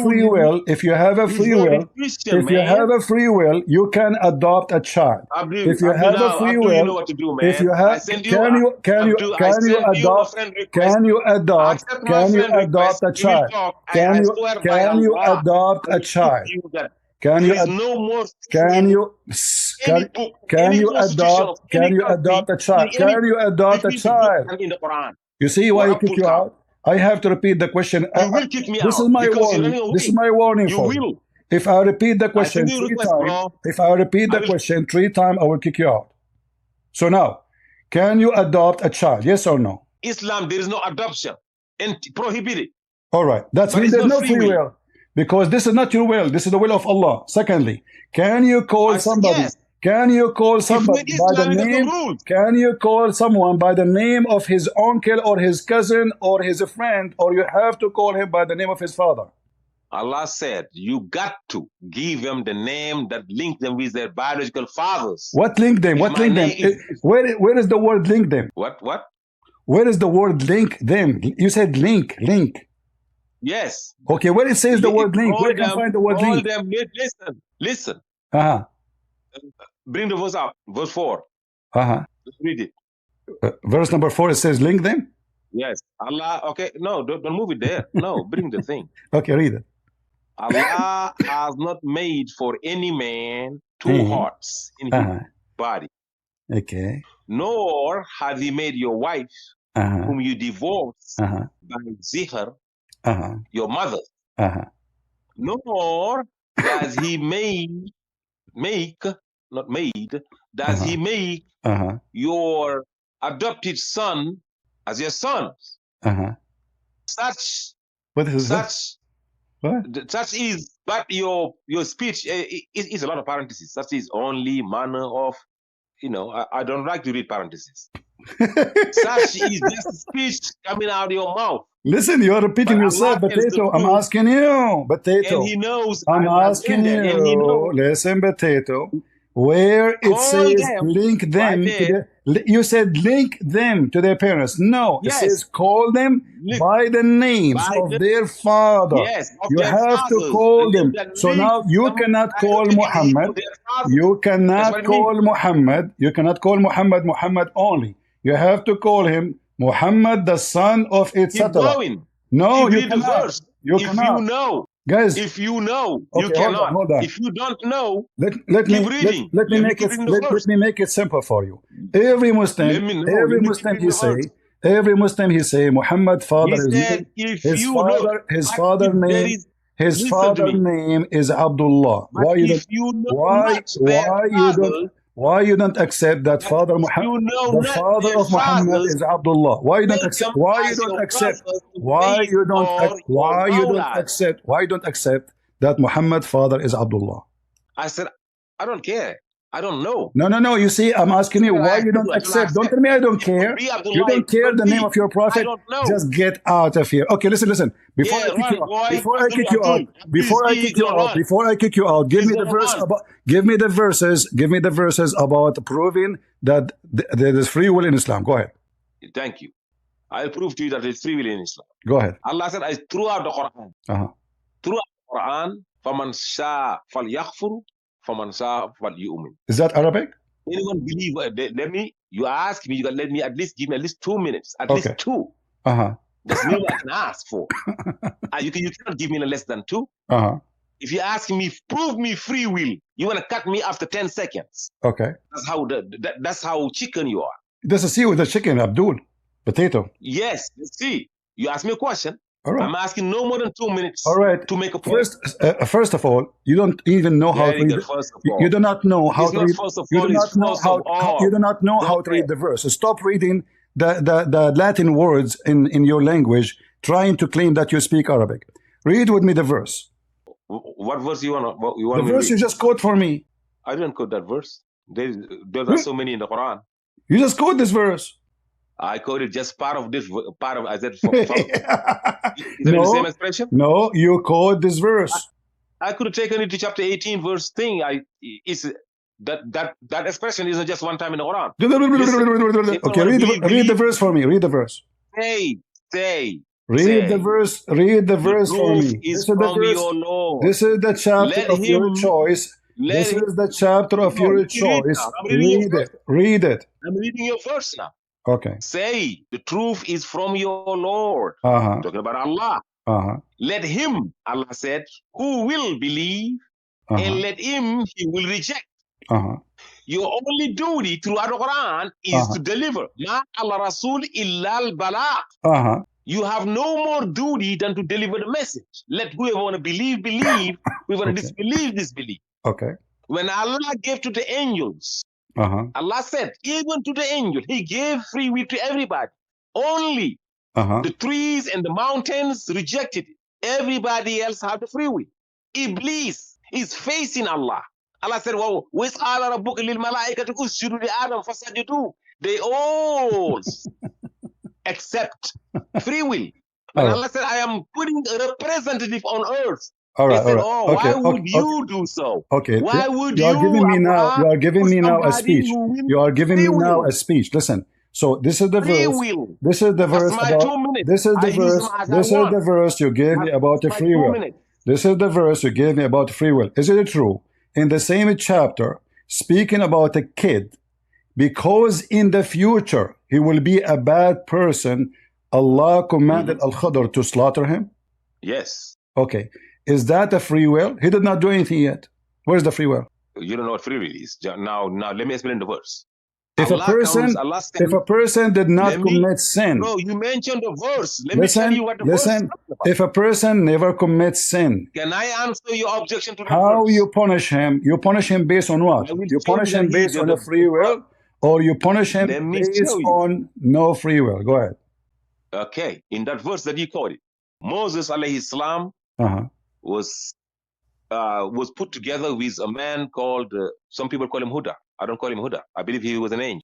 Speaker 1: free will, you can adopt a child. If you have a free will,
Speaker 6: you know what to do, man.
Speaker 1: if you have, can you adopt a child? Can you adopt a child? Can you adopt a child? Can you adopt a child? You see why I kick you out? I have to repeat the question.
Speaker 6: You will kick me out.
Speaker 1: This is my warning. This is my warning for you. If I repeat the question 3 times, I will kick you out. So now, can you adopt a child? Yes or no?
Speaker 6: Islam, there is no adoption and prohibited.
Speaker 1: All right. That's means there's no free will. Because this is not your will. This is the will of Allah. Secondly, can you call somebody? Yes. Can you call somebody by the name? Can you call someone by the name of his uncle or his cousin or his friend, or you have to call him by the name of his father?
Speaker 6: Allah said, you got to give them the name that linked them with their biological fathers.
Speaker 1: What linked them? What linked them? Where is the word link them?
Speaker 6: What?
Speaker 1: Where is the word link them? You said link.
Speaker 6: Yes.
Speaker 1: Okay, where it says the word link, where can I find the word link?
Speaker 6: Listen. Bring the verse up, verse 4. Let's read it.
Speaker 1: Verse number 4, it says link them?
Speaker 6: Yes. Allah, okay, no, don't move it there. No, bring the thing.
Speaker 1: Okay, read it.
Speaker 6: Allah has not made for any man two hearts in his body.
Speaker 1: Okay.
Speaker 6: Nor has he made your wife, whom you divorced by zihar, your mother. Nor does he make not made, does he make your adopted son as your son? Such
Speaker 1: What is that?
Speaker 6: such
Speaker 1: What?
Speaker 6: such is, but your speech is a lot of parentheses. Such is only manner of, you know, I don't like to read parentheses. Such is just speech coming out of your mouth.
Speaker 1: Listen, you are repeating
Speaker 6: But
Speaker 1: yourself,
Speaker 6: Allah tells the
Speaker 1: Potato. I'm
Speaker 6: truth,
Speaker 1: asking you, Potato.
Speaker 6: and he knows
Speaker 1: I'm
Speaker 6: I'm
Speaker 1: asking
Speaker 6: offended, and he
Speaker 1: you.
Speaker 6: knows.
Speaker 1: Listen, Potato. Where it
Speaker 6: Call
Speaker 1: says
Speaker 6: them
Speaker 1: link them
Speaker 6: right
Speaker 1: to
Speaker 6: there.
Speaker 1: you said link them to their parents. No, it
Speaker 6: Yes.
Speaker 1: says call them
Speaker 6: Link
Speaker 1: by the names
Speaker 6: by
Speaker 1: of
Speaker 6: the,
Speaker 1: their father.
Speaker 6: yes, of
Speaker 1: You
Speaker 6: their
Speaker 1: have to
Speaker 6: fathers.
Speaker 1: call
Speaker 6: The name
Speaker 1: them.
Speaker 6: that
Speaker 1: So now
Speaker 6: links
Speaker 1: you
Speaker 6: them
Speaker 1: cannot call
Speaker 6: directly to
Speaker 1: Muhammad.
Speaker 6: their fathers.
Speaker 1: You
Speaker 6: That's
Speaker 1: cannot
Speaker 6: what it means.
Speaker 1: call Muhammad. You cannot call Muhammad Muhammad only. You have to call him Muhammad, the son of
Speaker 6: Keep
Speaker 1: etc.
Speaker 6: going.
Speaker 1: No,
Speaker 6: Keep
Speaker 1: you
Speaker 6: read the
Speaker 1: cannot.
Speaker 6: verse.
Speaker 1: You
Speaker 6: If you
Speaker 1: cannot.
Speaker 6: know,
Speaker 1: Guys,
Speaker 6: if you know, you
Speaker 1: okay, hold on,
Speaker 6: cannot.
Speaker 1: hold on.
Speaker 6: If you don't know,
Speaker 1: Let
Speaker 6: keep
Speaker 1: me
Speaker 6: reading.
Speaker 1: let me
Speaker 6: Let me
Speaker 1: make
Speaker 6: keep
Speaker 1: it
Speaker 6: reading the verse.
Speaker 1: let me make it simple for you. Every Muslim,
Speaker 6: Let me know.
Speaker 1: every
Speaker 6: Let me keep
Speaker 1: Muslim
Speaker 6: reading
Speaker 1: he
Speaker 6: the verse.
Speaker 1: say, every Muslim he say, Muhammad father
Speaker 6: He
Speaker 1: is
Speaker 6: said,
Speaker 1: name,
Speaker 6: if
Speaker 1: his
Speaker 6: you
Speaker 1: father,
Speaker 6: know,
Speaker 1: his
Speaker 6: but
Speaker 1: father
Speaker 6: if there
Speaker 1: name,
Speaker 6: is,
Speaker 1: his
Speaker 6: listen to
Speaker 1: father
Speaker 6: me,
Speaker 1: name is Abdullah.
Speaker 6: but
Speaker 1: Why you
Speaker 6: if
Speaker 1: don't?
Speaker 6: you know
Speaker 1: Why
Speaker 6: not their fathers,
Speaker 1: why you don't accept that
Speaker 6: but
Speaker 1: father
Speaker 6: if
Speaker 1: Muhammad,
Speaker 6: you know
Speaker 1: the
Speaker 6: not
Speaker 1: father
Speaker 6: their
Speaker 1: of Muhammad
Speaker 6: fathers,
Speaker 1: is Abdullah? Why you don't
Speaker 6: take
Speaker 1: accept?
Speaker 6: them
Speaker 1: Why you
Speaker 6: as
Speaker 1: don't
Speaker 6: your
Speaker 1: accept?
Speaker 6: brothers to
Speaker 1: Why
Speaker 6: base
Speaker 1: you don't?
Speaker 6: or your
Speaker 1: Why you don't
Speaker 6: mawlas.
Speaker 1: accept? Why you don't accept that Muhammad father is Abdullah?
Speaker 6: I said, I don't care. I don't know.
Speaker 1: No. You see, I'm asking you
Speaker 6: Until
Speaker 1: why
Speaker 6: I
Speaker 1: you don't
Speaker 6: until I
Speaker 1: accept. Don't
Speaker 6: accept.
Speaker 1: tell me I don't
Speaker 6: It could
Speaker 1: care.
Speaker 6: be
Speaker 1: You
Speaker 6: Abdullah,
Speaker 1: don't
Speaker 6: it
Speaker 1: care
Speaker 6: could
Speaker 1: the name
Speaker 6: be.
Speaker 1: of your
Speaker 6: I
Speaker 1: prophet.
Speaker 6: don't know.
Speaker 1: Just get out of here. Okay, listen. Before
Speaker 6: Yeah,
Speaker 1: I kick you
Speaker 6: run,
Speaker 1: out,
Speaker 6: boy.
Speaker 1: before I kick you
Speaker 6: Abdul,
Speaker 1: out, before I kick you
Speaker 6: gonna
Speaker 1: out,
Speaker 6: run.
Speaker 1: before I kick you out, give
Speaker 6: He's
Speaker 1: me the
Speaker 6: gonna
Speaker 1: verse
Speaker 6: run.
Speaker 1: about. Give me the verses about proving that there is free will in Islam. Go ahead.
Speaker 6: Thank you. I'll prove to you that it's free will in Islam.
Speaker 1: Go ahead.
Speaker 6: Allah said, I throughout the Quran. Throughout the Quran, فَمَنْ شَاءَ فَلْيَغْفُرْ فَمَنْ شَاءَ فَلْيُؤْمِنْ.
Speaker 1: Is that Arabic?
Speaker 6: Anyone believe? Let me. You ask me. You can let me at least give me at least 2 minutes. At least 2. That's minimum I can ask for. You cannot give me less than 2. If you ask me, prove me free will. You want to cut me after 10 seconds.
Speaker 1: Okay.
Speaker 6: That's how chicken you are.
Speaker 1: There's a see with the chicken, Abdul. Potato.
Speaker 6: Yes. See, you ask me a question.
Speaker 1: All right.
Speaker 6: I'm asking no more than 2 minutes.
Speaker 1: All right.
Speaker 6: To make a point.
Speaker 1: First of all, you don't even know how to read. You do not know how to read. You do not know how. You do not know how to read the verse. Stop reading the Latin words in your language, trying to claim that you speak Arabic. Read with me the verse.
Speaker 6: What verse you want?
Speaker 1: The verse you just quote for me.
Speaker 6: I didn't quote that verse. There are so many in the Quran.
Speaker 1: You just quote this verse.
Speaker 6: I quoted just part of this. Part of I said. Is that the same expression?
Speaker 1: No, you quote this verse.
Speaker 6: I could have taken it to chapter 18, verse thing. That expression isn't just one time in the Quran. Listen,
Speaker 1: okay, read the verse for me. Read the verse. Read the verse for me.
Speaker 6: This is from your Lord.
Speaker 1: This is the chapter of your choice. This is the chapter of your choice. Read it.
Speaker 6: I'm reading your verse now.
Speaker 1: Okay.
Speaker 6: Say, the truth is from your Lord. Talking about Allah. Let him, Allah said, who will believe, and let him, he will reject. Your only duty throughout the Quran is to deliver. Ma Allah Rasul illa al-bala. You have no more duty than to deliver the message. Let whoever want to believe, whoever want to disbelieve, disbelieve.
Speaker 1: Okay.
Speaker 6: When Allah gave to the angels, Allah said, even to the angel, he gave free will to everybody. Only the trees and the mountains rejected it. Everybody else had the free will. Iblis is facing Allah. Allah said, well, they all accept free will. But Allah said, I am putting a representative on earth. They said, why would you do so?
Speaker 1: Okay.
Speaker 6: Why would
Speaker 1: you are giving me now? You are giving me now a speech. You are giving me now a speech. Listen. So this is the verse. This is the verse about. This is the verse. This is the verse you gave me about the free will. This is the verse you gave me about free will. Is it true? In the same chapter, speaking about a kid, because in the future he will be a bad person, Allah commanded Al-Qadr to slaughter him?
Speaker 6: Yes.
Speaker 1: Okay. Is that a free will? He did not do anything yet. Where's the free will?
Speaker 6: You don't know what free will is. Now let me explain the verse.
Speaker 1: If a person did not commit sin,
Speaker 6: bro, you mentioned the verse. Let me tell you what the verse is talking about.
Speaker 1: If a person never commits sin,
Speaker 6: can I answer your objection to the
Speaker 1: how
Speaker 6: verse?
Speaker 1: you punish him? You punish him based on what? You punish him based on a free will, or you punish him based on no free will? Go ahead.
Speaker 6: Okay, in that verse that you quoted, Moses alayhi salam was put together with a man called, some people call him Huda. I don't call him Huda. I believe he was an angel.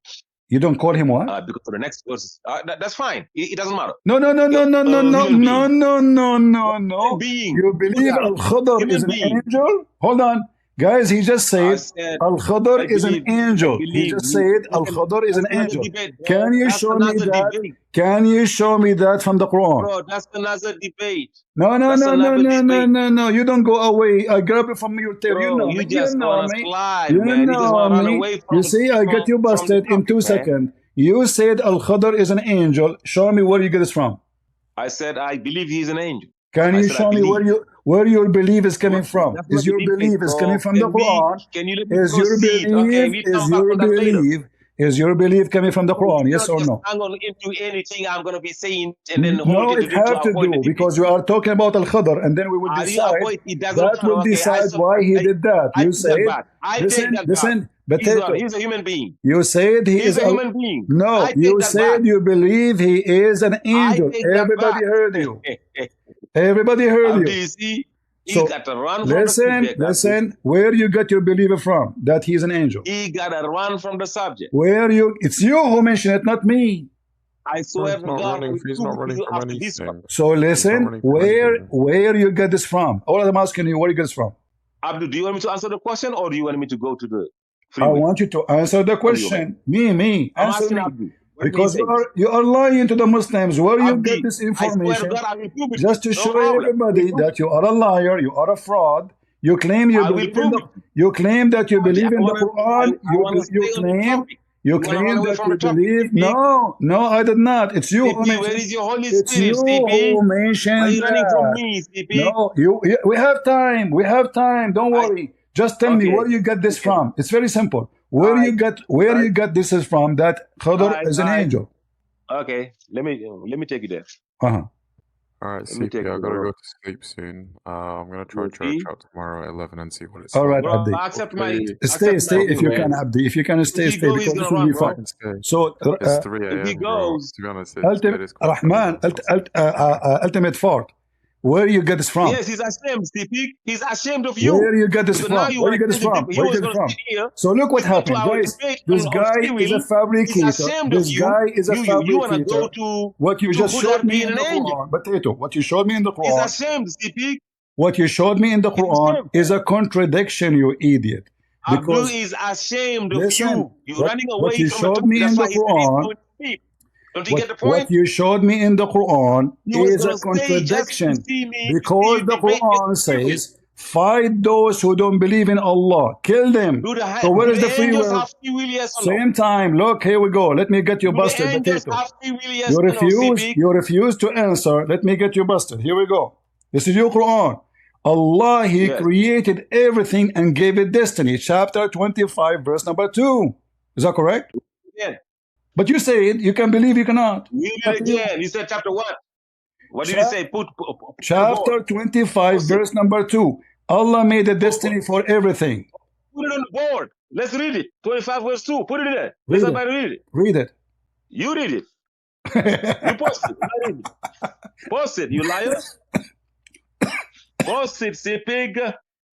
Speaker 1: You don't call him what?
Speaker 6: Because for the next verse, that's fine. It doesn't matter.
Speaker 1: No. You believe Al-Khadr is an angel? Hold on. Guys, he just said Al-Khadr is an angel. He just said Al-Khadr is an angel. Can you show me that? Can you show me that from the Quran?
Speaker 6: Bro, that's another debate.
Speaker 1: No. You don't go away. I grab it from your tail. You know me. You know me. You see, I get you busted in 2 seconds. You said Al-Khadr is an angel. Show me where you get this from.
Speaker 6: I said I believe he's an angel.
Speaker 1: Can you show me where your belief is coming from? Is your belief is coming from the Quran?
Speaker 6: Can you let me proceed?
Speaker 1: Is your belief coming from the Quran? Yes or no?
Speaker 6: I'm going into anything I'm going to be saying and then
Speaker 1: no, it have to do because you are talking about Al-Khadr and then we will decide why he did that. You say, listen, Potato.
Speaker 6: He's a human being.
Speaker 1: You said he's
Speaker 6: a human being.
Speaker 1: No, you said you believe he is an angel. Everybody heard you. Everybody heard you.
Speaker 6: He got to run
Speaker 1: from listen, where you got your believer from, that he's an angel.
Speaker 6: He got to run from the subject.
Speaker 1: It's you who mentioned it, not me.
Speaker 6: I swear to God,
Speaker 2: he's not running from anything.
Speaker 1: So listen, where you get this from? All I'm asking you, where you get this from?
Speaker 6: Abdul, do you want me to answer the question or do you want me to go to the
Speaker 1: I want you to answer the question. Me. Answer me. Because you are lying to the Muslims. Where you get this information? Just to show everybody that you are a liar, you are a fraud. You claim you believe you claim that you believe in the Quran. You claim that you believe. No, I did not. It's you who mentioned.
Speaker 6: Where is your Holy
Speaker 1: It's you who mentioned that. No, we have time. We have time. Don't worry. Just tell me where you get this from. It's very simple. Where you get this is from that Qadr is an angel.
Speaker 6: Okay, let me take you there.
Speaker 2: All right, CP, I gotta go to sleep soon. I'm gonna try church out tomorrow at 11 and see what it's.
Speaker 1: All right, Abdi. Stay if you can, Abdi. If you can stay because this will be fine. So
Speaker 2: it's 3 a.m.
Speaker 6: He goes.
Speaker 2: To be honest,
Speaker 1: Rahman, ultimate fort. Where you get this from?
Speaker 6: Yes, he's ashamed, CP. He's ashamed of you.
Speaker 1: Where you get this from? Where you get this from? Where you get this from? So look what happened, guys. This guy is a fabricator. This guy is a fabricator. What you just showed me in the Quran, Potato. What you showed me in the Quran.
Speaker 6: He's ashamed, CP.
Speaker 1: What you showed me in the Quran is a contradiction, you idiot.
Speaker 6: Abdul is ashamed of you. You're running away
Speaker 1: what you showed me in the Quran.
Speaker 6: Don't you get the point?
Speaker 1: What you showed me in the Quran is a contradiction because the Quran says, fight those who don't believe in Allah, kill them. So where is the free will? Same time, look, here we go. Let me get you busted, Potato. You refuse to answer. Let me get you busted. Here we go. This is your Quran. Allah, He created everything and gave it destiny. Chapter 25, verse number 2. Is that correct?
Speaker 6: Yeah.
Speaker 1: But you said you can believe, you cannot.
Speaker 6: You did again. You said chapter 1. What did you say? Put
Speaker 1: chapter 25, verse number 2. Allah made a destiny for everything.
Speaker 6: Put it on the board. Let's read it. 25 verse 2. Put it in there. Let somebody read it.
Speaker 1: Read it.
Speaker 6: You read it. You post it. I read it. Post it, you liar. Post it, say pig.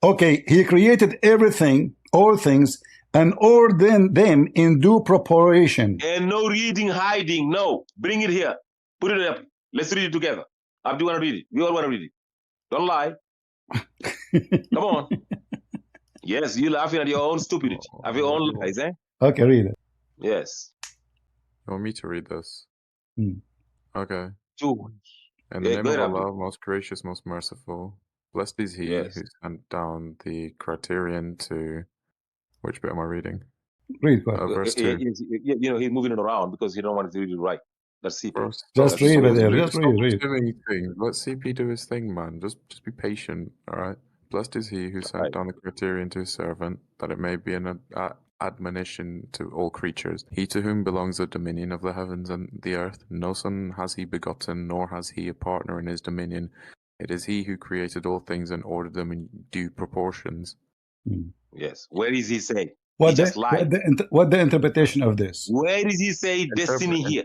Speaker 1: Okay, He created everything, all things, and ordained them in due proportion.
Speaker 6: And no reading, hiding. No. Bring it here. Put it up. Let's read it together. Abdi want to read it. We all want to read it. Don't lie. Come on. Yes, you're laughing at your own stupidity. Have your own lies, eh?
Speaker 1: Okay, read it.
Speaker 6: Yes.
Speaker 2: You want me to read this? Okay.
Speaker 6: Two.
Speaker 2: In the name of Allah, most gracious, most merciful, blessed is He who sent down the criterion to... Which bit am I reading?
Speaker 1: Read.
Speaker 2: Verse 2.
Speaker 6: You know, he's moving it around because he don't want to read it right. Let's see.
Speaker 1: Just read it there. Just read.
Speaker 2: Let CP do his thing, man. Just be patient, all right? Blessed is he who sent down the criterion to his servant, that it may be an admonition to all creatures. He to whom belongs the dominion of the heavens and the earth, no son has he begotten, nor has he a partner in his dominion. It is he who created all things and ordered them in due proportions.
Speaker 6: Yes. Where is he say?
Speaker 1: What
Speaker 6: He just lied.
Speaker 1: what the interpretation of this?
Speaker 6: Where does he say destiny here?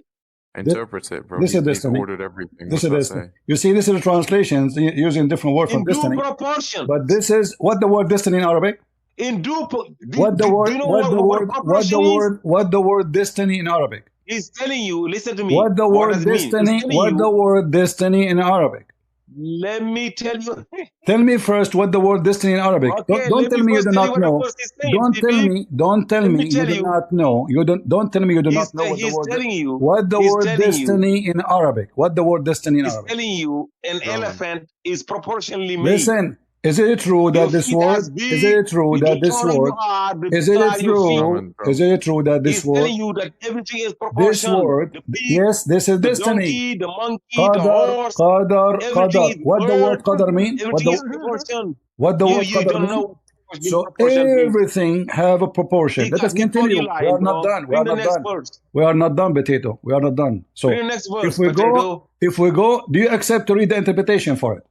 Speaker 2: Interpret it, bro.
Speaker 1: This is
Speaker 2: He's
Speaker 1: destiny.
Speaker 2: ordered everything.
Speaker 1: This
Speaker 2: What's
Speaker 1: is
Speaker 2: that
Speaker 1: destiny.
Speaker 2: say?
Speaker 1: You see, this is a translation using different word for
Speaker 6: In due
Speaker 1: destiny.
Speaker 6: proportion.
Speaker 1: But this is what the word destiny in Arabic.
Speaker 6: In due do
Speaker 1: What the
Speaker 6: you
Speaker 1: word?
Speaker 6: know
Speaker 1: What the
Speaker 6: what
Speaker 1: word? What
Speaker 6: proportion
Speaker 1: the
Speaker 6: is?
Speaker 1: word? What the word destiny in Arabic?
Speaker 6: He's telling you, listen to me.
Speaker 1: What the
Speaker 6: What
Speaker 1: word
Speaker 6: does it mean? He's
Speaker 1: destiny?
Speaker 6: telling
Speaker 1: What the
Speaker 6: you,
Speaker 1: word destiny in Arabic?
Speaker 6: let me tell you.
Speaker 1: Tell me first what the word destiny in Arabic.
Speaker 6: Okay,
Speaker 1: Don't
Speaker 6: let
Speaker 1: tell
Speaker 6: me
Speaker 1: me you
Speaker 6: first
Speaker 1: do
Speaker 6: tell you
Speaker 1: not
Speaker 6: what the
Speaker 1: know.
Speaker 6: verse is saying,
Speaker 1: Don't tell
Speaker 6: CP.
Speaker 1: me. Don't tell
Speaker 6: Let
Speaker 1: me
Speaker 6: me
Speaker 1: you
Speaker 6: tell
Speaker 1: do
Speaker 6: you.
Speaker 1: not know. You don't tell me you do not know what the
Speaker 6: He's
Speaker 1: word.
Speaker 6: telling you.
Speaker 1: What the
Speaker 6: He's
Speaker 1: word
Speaker 6: telling you.
Speaker 1: destiny in Arabic? What the word destiny in
Speaker 6: He's
Speaker 1: Arabic?
Speaker 6: telling you an
Speaker 2: Roman.
Speaker 6: elephant is proportionally made.
Speaker 1: Listen. Is it true
Speaker 6: Your
Speaker 1: that this
Speaker 6: feet
Speaker 1: word?
Speaker 6: as big,
Speaker 1: Is it true
Speaker 6: the
Speaker 1: that this
Speaker 6: taller you
Speaker 1: word?
Speaker 6: are, the
Speaker 1: Is
Speaker 6: bigger
Speaker 1: it
Speaker 6: are your feet.
Speaker 1: true?
Speaker 2: Roman, bro.
Speaker 1: Is it true that this
Speaker 6: He's
Speaker 1: word?
Speaker 6: telling you that everything is
Speaker 1: This
Speaker 6: proportion.
Speaker 1: word.
Speaker 6: The pig,
Speaker 1: Yes, this is
Speaker 6: the
Speaker 1: destiny.
Speaker 6: donkey, the monkey, the
Speaker 1: Qadr,
Speaker 6: horse,
Speaker 1: Qadr,
Speaker 6: everything
Speaker 1: Qadr.
Speaker 6: is
Speaker 1: What the word
Speaker 6: bird,
Speaker 1: Qadr mean?
Speaker 6: everything is proportion.
Speaker 1: What the word
Speaker 6: You
Speaker 1: Qadr
Speaker 6: don't
Speaker 1: mean?
Speaker 6: know what
Speaker 1: So
Speaker 6: proportion means.
Speaker 1: everything have a proportion. Let us
Speaker 6: He called
Speaker 1: continue.
Speaker 6: you
Speaker 1: We
Speaker 6: lying,
Speaker 1: are not
Speaker 6: bro.
Speaker 1: done. We
Speaker 6: Bring
Speaker 1: are
Speaker 6: the
Speaker 1: not
Speaker 6: next
Speaker 1: done.
Speaker 6: verse.
Speaker 1: We are not done, potato. We are not done. So
Speaker 6: Bring the next verse,
Speaker 1: if we
Speaker 6: potato.
Speaker 1: go, do you accept to read the interpretation for it?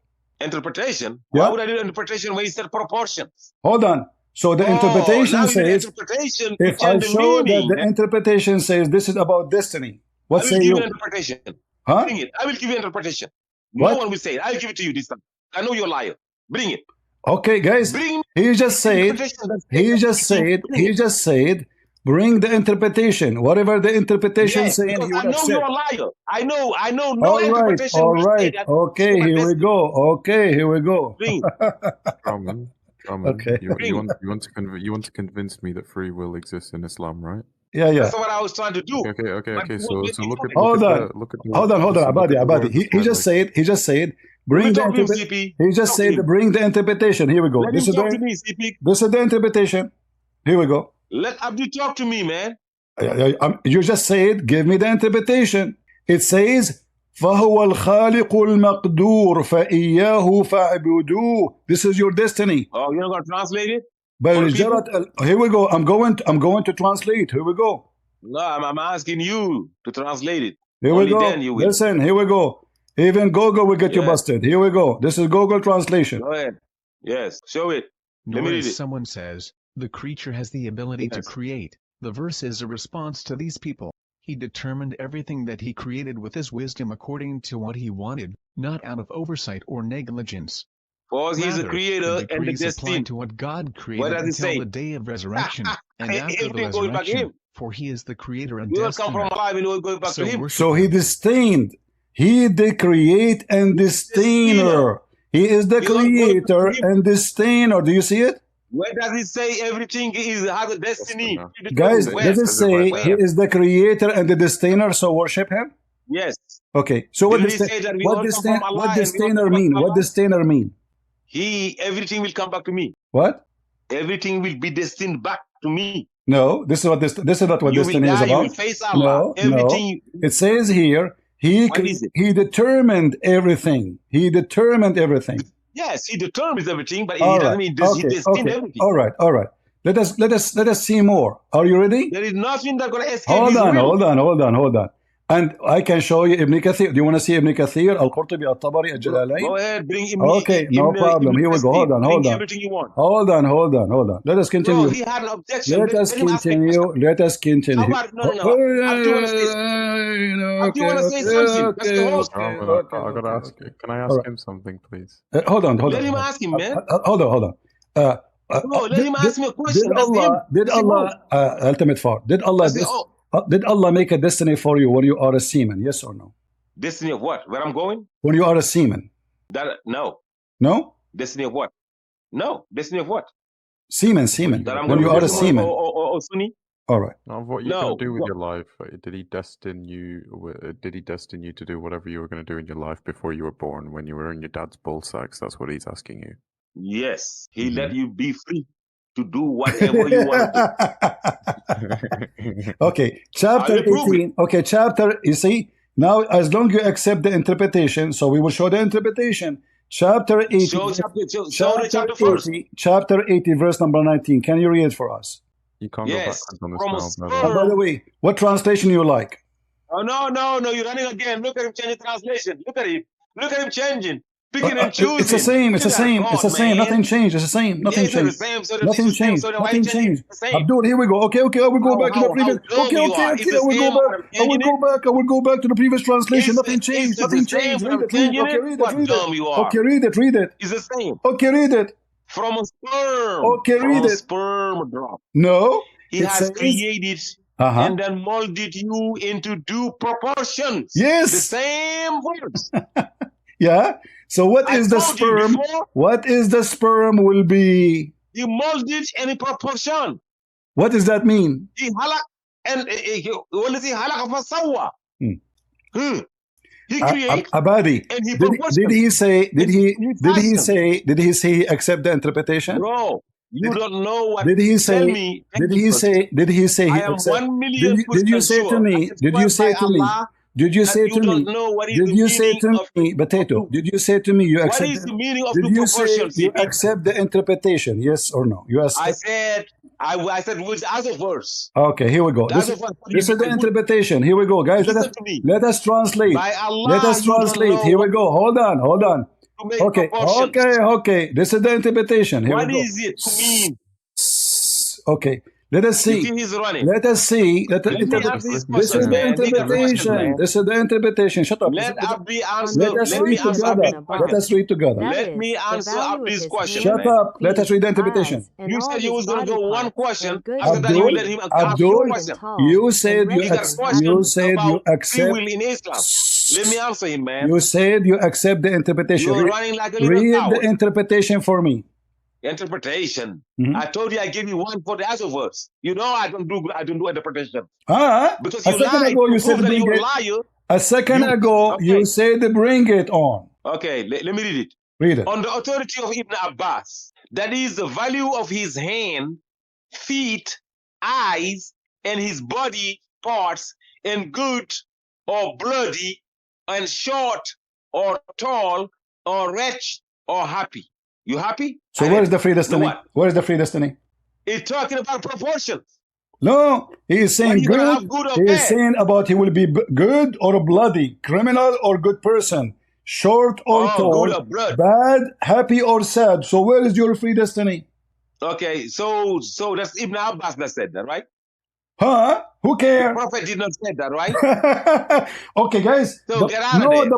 Speaker 6: Interpretation?
Speaker 1: Yeah.
Speaker 6: Why would I do interpretation when he said proportions?
Speaker 1: Hold on. So the
Speaker 6: Now
Speaker 1: interpretation
Speaker 6: you do the
Speaker 1: says,
Speaker 6: interpretation to
Speaker 1: if I
Speaker 6: change the
Speaker 1: show that
Speaker 6: meaning.
Speaker 1: the interpretation says this is about destiny, what
Speaker 6: I will
Speaker 1: say
Speaker 6: give you an
Speaker 1: you?
Speaker 6: interpretation.
Speaker 1: Huh?
Speaker 6: Bring it. I will give you an interpretation.
Speaker 1: What?
Speaker 6: No one will say it. I'll give it to you this time. I know you're a liar. Bring it.
Speaker 1: Okay, guys.
Speaker 6: Bring
Speaker 1: He just said. He just said. Bring the interpretation. Whatever the interpretation
Speaker 6: Yes,
Speaker 1: saying,
Speaker 6: because
Speaker 1: he would
Speaker 6: I know
Speaker 1: accept.
Speaker 6: you're a liar. I know no
Speaker 1: All
Speaker 6: interpretation will say
Speaker 1: right.
Speaker 6: that.
Speaker 1: Okay, here we go. Okay, here we go.
Speaker 6: Bring
Speaker 2: Roman,
Speaker 1: Okay.
Speaker 2: you want to convince me that free will exists in Islam, right?
Speaker 1: Yeah.
Speaker 6: That's what I was trying to do.
Speaker 2: Okay. So look at
Speaker 1: Hold on. Abadi. He just said. Bring the
Speaker 6: CP.
Speaker 1: He just said bring the interpretation. Here we go.
Speaker 6: Let him talk to me, CP.
Speaker 1: This is the interpretation. Here we go.
Speaker 6: Let Abdi talk to me, man.
Speaker 1: You just said, give me the interpretation. It says, فَهُوَ الْخَالِقُ الْمَقْدُورُ فَإِيَّاهُ فَاعْبُدُوهُ. This is your destiny.
Speaker 6: Oh, you're not going to translate it?
Speaker 1: Here we go. I'm going to translate. Here we go.
Speaker 6: No, I'm asking you to translate it.
Speaker 1: Here
Speaker 6: Only
Speaker 1: we go.
Speaker 6: then you will.
Speaker 1: Listen, here we go. Even Google will get you busted. Here we go. This is Google translation.
Speaker 6: Go ahead. Yes, show it. Let me read it.
Speaker 7: Someone says, the creature has the ability to create. The verse is a response to these people. He determined everything that he created with his wisdom according to what he wanted, not out of oversight or negligence.
Speaker 6: For he's a creator and the destiny.
Speaker 7: To what God created until the day of resurrection, and after the resurrection, for he is the creator and
Speaker 6: destiny. Come from alive and will go back to him.
Speaker 1: So he destined. He the create and destiner. He is the creator and destiner. Do you see it?
Speaker 6: Where does it say everything has a destiny?
Speaker 1: Guys, does it say he is the creator and the destiner, so worship him?
Speaker 6: Yes.
Speaker 1: Okay, so what destiner mean? What destiner mean?
Speaker 6: Everything will come back to me.
Speaker 1: What?
Speaker 6: Everything will be destined back to me.
Speaker 1: No, this is not what destiny is about.
Speaker 6: You will face Allah.
Speaker 1: No. It says here, he determined everything. He determined everything.
Speaker 6: Yes, he determines everything, but he doesn't mean he destined everything.
Speaker 1: All right. Let us see more. Are you ready?
Speaker 6: There is nothing that's going to escape
Speaker 1: Hold
Speaker 6: his will.
Speaker 1: Hold on. And I can show you Ibn Kathir. Do you want to see Ibn Kathir, Al-Qurtubi, Al-Tabari, Al-Jalalayn?
Speaker 6: Go ahead, bring him.
Speaker 1: Okay, no problem. Here we go. Hold on.
Speaker 6: Everything you want.
Speaker 1: Hold on. Let us continue.
Speaker 6: No, he had an objection.
Speaker 1: Let us continue.
Speaker 6: How about, no. Do you want to say something? That's the host.
Speaker 2: I gotta ask. Can I ask him something, please?
Speaker 1: Hold on.
Speaker 6: Let him ask him, man.
Speaker 1: Hold on.
Speaker 6: No, let him ask me a question.
Speaker 1: Did Allah, ultimate far, did Allah make a destiny for you when you are a seaman? Yes or no?
Speaker 6: Destiny of what? Where I'm going?
Speaker 1: When you are a seaman?
Speaker 6: No.
Speaker 1: No?
Speaker 6: Destiny of what? No. Destiny of what?
Speaker 1: Seaman. When you are a seaman.
Speaker 6: Or Sunni?
Speaker 1: All right.
Speaker 2: Now, what you're going to do with your life? Did he destine you? Did he destine you to do whatever you were going to do in your life before you were born? When you were in your dad's ball sacks, that's what he's asking you.
Speaker 6: Yes, he let you be free to do whatever you want
Speaker 1: to do. Okay, chapter 18. Okay, chapter. You see now, as long as you accept the interpretation, so we will show the interpretation. Chapter 80.
Speaker 6: Show chapter first.
Speaker 1: Chapter 80, verse number 19. Can you read it for us?
Speaker 2: You can't go
Speaker 6: Yes,
Speaker 2: backwards on this
Speaker 6: from a
Speaker 2: now, brother.
Speaker 6: sperm.
Speaker 1: By the way, what translation you like?
Speaker 6: Oh, no, you're running again. Look at him changing translation. Look at him changing, picking and choosing.
Speaker 1: It's the same. It's the
Speaker 6: Look at
Speaker 1: same.
Speaker 6: God,
Speaker 1: It's the same.
Speaker 6: man.
Speaker 1: Nothing changed. It's the same. Nothing
Speaker 6: Yeah, it's
Speaker 1: changed.
Speaker 6: the same. So
Speaker 1: Nothing
Speaker 6: it's the same.
Speaker 1: changed.
Speaker 6: So why
Speaker 1: Nothing
Speaker 6: you say
Speaker 1: changed.
Speaker 6: it's the same?
Speaker 1: Abdul, here we go. Okay, I will go back to the previous.
Speaker 6: How dumb you are.
Speaker 1: Okay,
Speaker 6: It's the
Speaker 1: I will
Speaker 6: same,
Speaker 1: go
Speaker 6: but
Speaker 1: back.
Speaker 6: I'm changing it.
Speaker 1: I will go back to the previous translation. Nothing
Speaker 6: It's
Speaker 1: changed.
Speaker 6: the
Speaker 1: Nothing
Speaker 6: same,
Speaker 1: changed.
Speaker 6: but
Speaker 1: Read
Speaker 6: I'm
Speaker 1: it. Read it.
Speaker 6: changing
Speaker 1: Okay,
Speaker 6: it.
Speaker 1: read it.
Speaker 6: What
Speaker 1: Read
Speaker 6: dumb
Speaker 1: it.
Speaker 6: you are.
Speaker 1: Okay, read it. Read it.
Speaker 6: It's the same.
Speaker 1: Okay, read it.
Speaker 6: From a sperm.
Speaker 1: Okay,
Speaker 6: From
Speaker 1: read
Speaker 6: a
Speaker 1: it.
Speaker 6: sperm drop.
Speaker 1: No,
Speaker 6: He
Speaker 1: it
Speaker 6: has
Speaker 1: says.
Speaker 6: created and then molded you into due proportions.
Speaker 1: Yes.
Speaker 6: The same words.
Speaker 1: Yeah. So what
Speaker 6: I
Speaker 1: is the
Speaker 6: told you
Speaker 1: sperm?
Speaker 6: before.
Speaker 1: What is the sperm will be?
Speaker 6: He molded any proportion.
Speaker 1: What does that mean?
Speaker 6: He halak and والذي خلق فسوى. He creates
Speaker 1: Abadi.
Speaker 6: and he
Speaker 1: Did he say? Did he say he accept the interpretation?
Speaker 6: Bro, you don't know what.
Speaker 1: Did he say?
Speaker 6: Tell me.
Speaker 1: Did he say? Did he say he
Speaker 6: I am
Speaker 1: accept?
Speaker 6: 1,000,000%
Speaker 1: Did you say
Speaker 6: sure.
Speaker 1: to me? Did you say to me? Did you say to me?
Speaker 6: Don't know what is
Speaker 1: Did
Speaker 6: the
Speaker 1: you say
Speaker 6: meaning
Speaker 1: to
Speaker 6: of
Speaker 1: me, Potato? Did you say to me you
Speaker 6: what
Speaker 1: accept?
Speaker 6: is the meaning of
Speaker 1: Did
Speaker 6: the
Speaker 1: you say
Speaker 6: proportion?
Speaker 1: you
Speaker 6: CP?
Speaker 1: accept the interpretation? Yes or no? You asked.
Speaker 6: I said with other verse.
Speaker 1: Okay, here we go. This is the interpretation. Here we go, guys. Let us translate.
Speaker 6: By Allah,
Speaker 1: Let us translate. Here we go. Hold on. Okay. This is the interpretation. Here
Speaker 6: what
Speaker 1: we go.
Speaker 6: is it to mean?
Speaker 1: Okay. Let us see.
Speaker 6: He's running.
Speaker 1: Let us see.
Speaker 6: Let me ask
Speaker 1: This
Speaker 6: these
Speaker 1: is
Speaker 6: questions,
Speaker 1: the
Speaker 6: man. These are questions,
Speaker 1: interpretation.
Speaker 6: man.
Speaker 1: This is the interpretation. Shut up.
Speaker 6: Let Abdi answer.
Speaker 1: Let us read together. Let us read together.
Speaker 6: Let me answer Abdi's question.
Speaker 1: Shut up. Let us read the interpretation.
Speaker 6: You said you was going to go one question.
Speaker 3: Abdul,
Speaker 6: After that, you will let him ask your question.
Speaker 1: You said you accept
Speaker 6: free will in Islam. Let me answer him, man.
Speaker 1: You said you accept the interpretation.
Speaker 6: You're running like a little
Speaker 1: Read
Speaker 6: coward.
Speaker 1: the interpretation for me.
Speaker 6: Interpretation.
Speaker 1: Mhm.
Speaker 6: I told you I gave you one for the other words. You know I don't do interpretation. Because
Speaker 1: A
Speaker 6: you
Speaker 1: second
Speaker 6: lied.
Speaker 1: ago you
Speaker 6: You
Speaker 1: said
Speaker 6: proved that
Speaker 1: bring
Speaker 6: you're a
Speaker 1: it.
Speaker 6: liar.
Speaker 1: A second ago you said bring it on.
Speaker 6: Okay, let me read it.
Speaker 1: Read it.
Speaker 6: On the authority of Ibn Abbas, that is the value of his hand, feet, eyes, and his body parts, and good or bloody, and short or tall, or rich or happy. You happy?
Speaker 1: So where is the free destiny?
Speaker 6: What?
Speaker 1: Where is the free destiny?
Speaker 6: It's talking about proportions.
Speaker 1: No, he is saying good. He is saying about he will be good or bloody, criminal or good person, short or tall,
Speaker 6: good or blood.
Speaker 1: bad, happy or sad. So where is your free destiny?
Speaker 6: Okay, so that's Ibn Abbas that said that, right?
Speaker 1: Huh? Who cares?
Speaker 6: The Prophet did not say that, right?
Speaker 1: Okay, guys.
Speaker 6: So get out of there.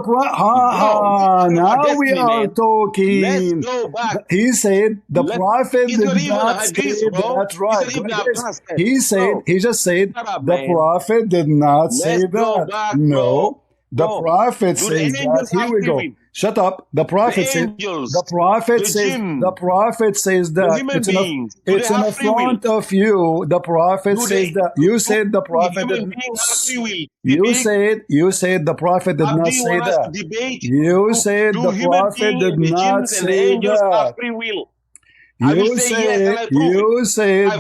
Speaker 1: Now we are talking.
Speaker 6: Let's go back.
Speaker 1: He said the Prophet did not say that, right? He just said the Prophet did not say that. No. The Prophet says that. Here we go. Shut up. The Prophet says. The Prophet says. The Prophet says that. It's in front of you. The Prophet says that. You said the Prophet did. You said the Prophet did not say that. You said the Prophet did not say that. You said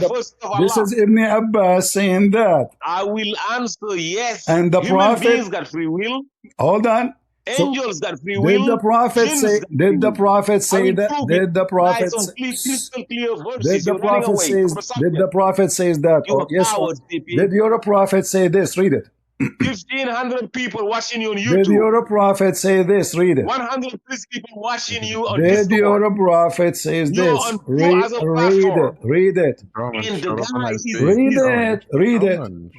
Speaker 1: this is Ibn Abbas saying that.
Speaker 6: I will answer yes.
Speaker 1: And the
Speaker 6: Human
Speaker 1: Prophet
Speaker 6: beings got free will.
Speaker 1: Hold on.
Speaker 6: Angels got free will.
Speaker 1: Did the Prophet say? Did the Prophet say that? Did the Prophet? Did the Prophet says? Did the Prophet says that? Or yes. Did your Prophet say this? Read it.
Speaker 6: 1,500 people watching you on YouTube.
Speaker 1: Did your Prophet say this? Read it.
Speaker 6: 100 people watching you on
Speaker 1: Did
Speaker 6: Discord.
Speaker 1: your Prophet says this? Read it. Read it.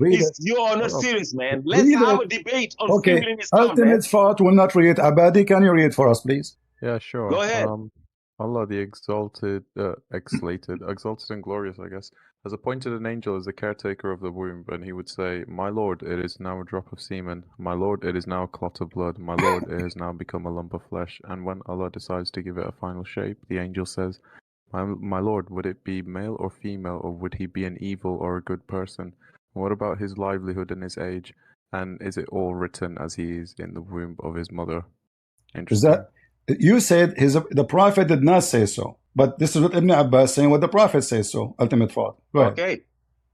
Speaker 1: Read it.
Speaker 6: You are not serious, man. Let's have a debate on free will in Islam.
Speaker 1: Ultimate thought will not read. Abadi, can you read for us, please?
Speaker 2: Yeah, sure.
Speaker 6: Go ahead.
Speaker 2: Allah the exalted, exalted and glorious, I guess, has appointed an angel as the caretaker of the womb, and he would say, My Lord, it is now a drop of semen. My Lord, it is now a clot of blood. My Lord, it has now become a lump of flesh. And when Allah decides to give it a final shape, the angel says, My Lord, would it be male or female, or would he be an evil or a good person? And what about his livelihood and his age? And is it all written as he is in the womb of his mother? Interesting.
Speaker 1: Is that... You said the Prophet did not say so, but this is what Ibn Abbas saying. What the Prophet says so. Ultimate thought. Go ahead.
Speaker 6: Okay,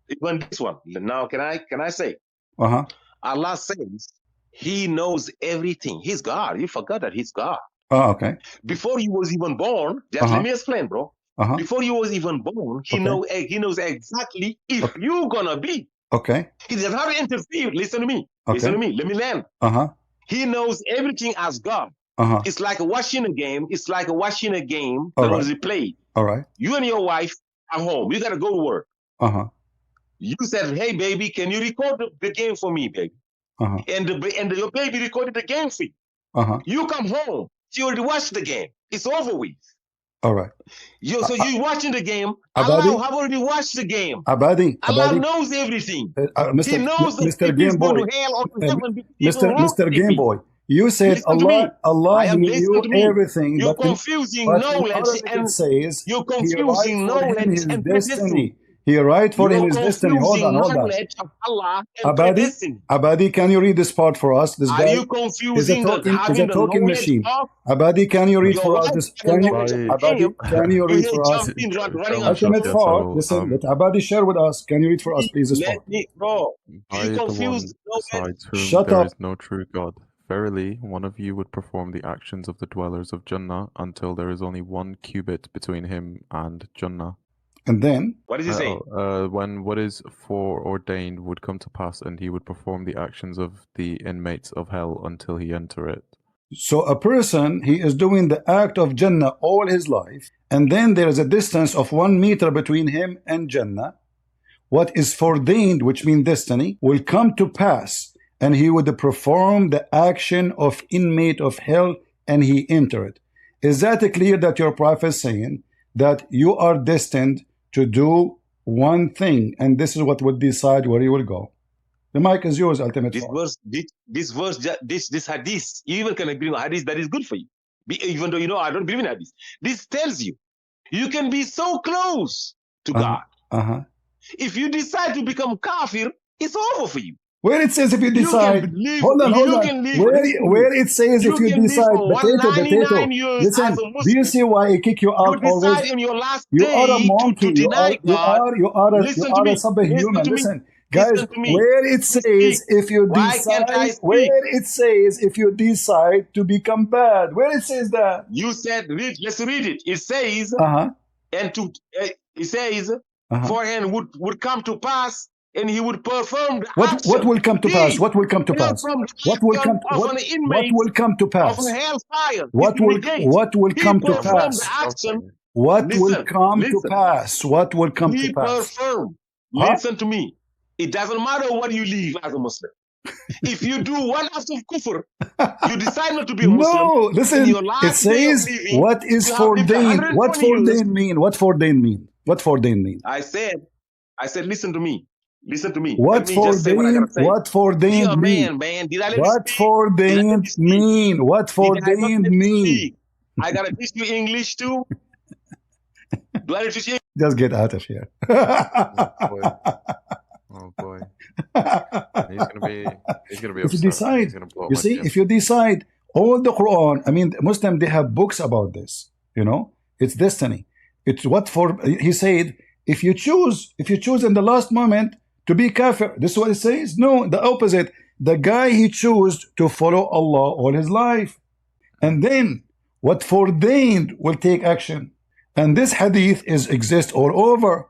Speaker 6: even this one. Now, can I say? Allah says He knows everything. He's God. You forgot that He's God.
Speaker 1: Okay.
Speaker 6: Before He was even born, just let me explain, bro. Before you was even born, he knows exactly if you're gonna be.
Speaker 1: Okay.
Speaker 6: He does not interfere. Listen to me.
Speaker 1: Okay.
Speaker 6: Listen to me. Let me land. He knows everything as God. It's like watching a game. It's like watching a game that was played.
Speaker 1: All right.
Speaker 6: You and your wife are home. You gotta go to work. You said, "Hey, baby, can you record the game for me, baby?" And your baby recorded the game for you. You come home. You already watched the game. It's over with.
Speaker 1: All right.
Speaker 6: So you're watching the game.
Speaker 1: Abadi?
Speaker 6: Allah have already watched the game.
Speaker 1: Abadi.
Speaker 6: Allah knows everything.
Speaker 1: Mr.
Speaker 6: He knows that
Speaker 1: Mr.
Speaker 6: if
Speaker 1: Game
Speaker 6: he's going
Speaker 1: Boy.
Speaker 6: to hell or to heaven,
Speaker 1: Mr. Game Boy. You said Allah he knew everything.
Speaker 6: You're
Speaker 1: but
Speaker 6: confusing
Speaker 1: but
Speaker 6: knowledge
Speaker 1: and says
Speaker 6: you're confusing knowledge and
Speaker 1: destiny. He write for him his destiny. Hold on.
Speaker 6: Knowledge of Allah and
Speaker 1: Abadi, can you read this part for us? This guy
Speaker 6: are you confusing
Speaker 1: is a talking machine. Abadi, can you read for us this? Can you read for us? Ultimate Far. Listen, let Abadi share with us. Can you read for us, please, this part?
Speaker 6: Bro, you confused.
Speaker 1: Shut up.
Speaker 2: There is no true God. Verily, one of you would perform the actions of the dwellers of Jannah until there is only 1 cubit between him and Jannah.
Speaker 1: And then?
Speaker 6: What does he say?
Speaker 2: When what is foreordained would come to pass, and he would perform the actions of the inmates of hell until he enter it.
Speaker 1: So a person, he is doing the act of Jannah all his life, and then there is a distance of 1 meter between him and Jannah. What is foreordained, which means destiny, will come to pass, and he would perform the action of inmate of hell, and he enter it. Is that clear that your prophet is saying that you are destined to do one thing, and this is what would decide where you will go? The mic is yours, Ultimate.
Speaker 6: This hadith, you even can agree with hadith that is good for you. Even though you know I don't believe in hadith. This tells you, you can be so close to God. If you decide to become kafir, it's over for you.
Speaker 1: Where it says if you decide, hold on. Where it says if you decide, potato. Listen, do you see why I kick you out always?
Speaker 6: In your last
Speaker 1: you
Speaker 6: day
Speaker 1: are a monkey.
Speaker 6: you are
Speaker 1: a subhuman. Listen, guys, where it says if you decide, to become bad, where it says that?
Speaker 6: You said, let's read it. It says, it says, forehand would come to pass. And he would perform the action.
Speaker 1: What will come to pass? What will come to pass? What will come to pass?
Speaker 6: Of hellfire.
Speaker 1: What will come to pass? What will come to pass? What will come to pass?
Speaker 6: Listen to me. It doesn't matter what you leave as a Muslim. If you do one act of kufr, you decide not to be a Muslim.
Speaker 1: No, listen. It says what is foreordained. What foreordained mean? What foreordained mean? What foreordained mean?
Speaker 6: I said, listen to me. Listen to me.
Speaker 1: What foreordained mean? What foreordained mean? What foreordained mean? What foreordained mean?
Speaker 6: I gotta teach you English too. Do I teach you?
Speaker 1: Just get out of here.
Speaker 2: Oh boy. He's gonna be
Speaker 1: if you decide, you see, if you decide all the Quran, I mean, Muslim, they have books about this. You know, it's destiny. It's what for. He said, if you choose in the last moment to be kafir, this is what it says. No, the opposite. The guy he chose to follow Allah all his life, and then what foreordained will take action. And this hadith exists all over.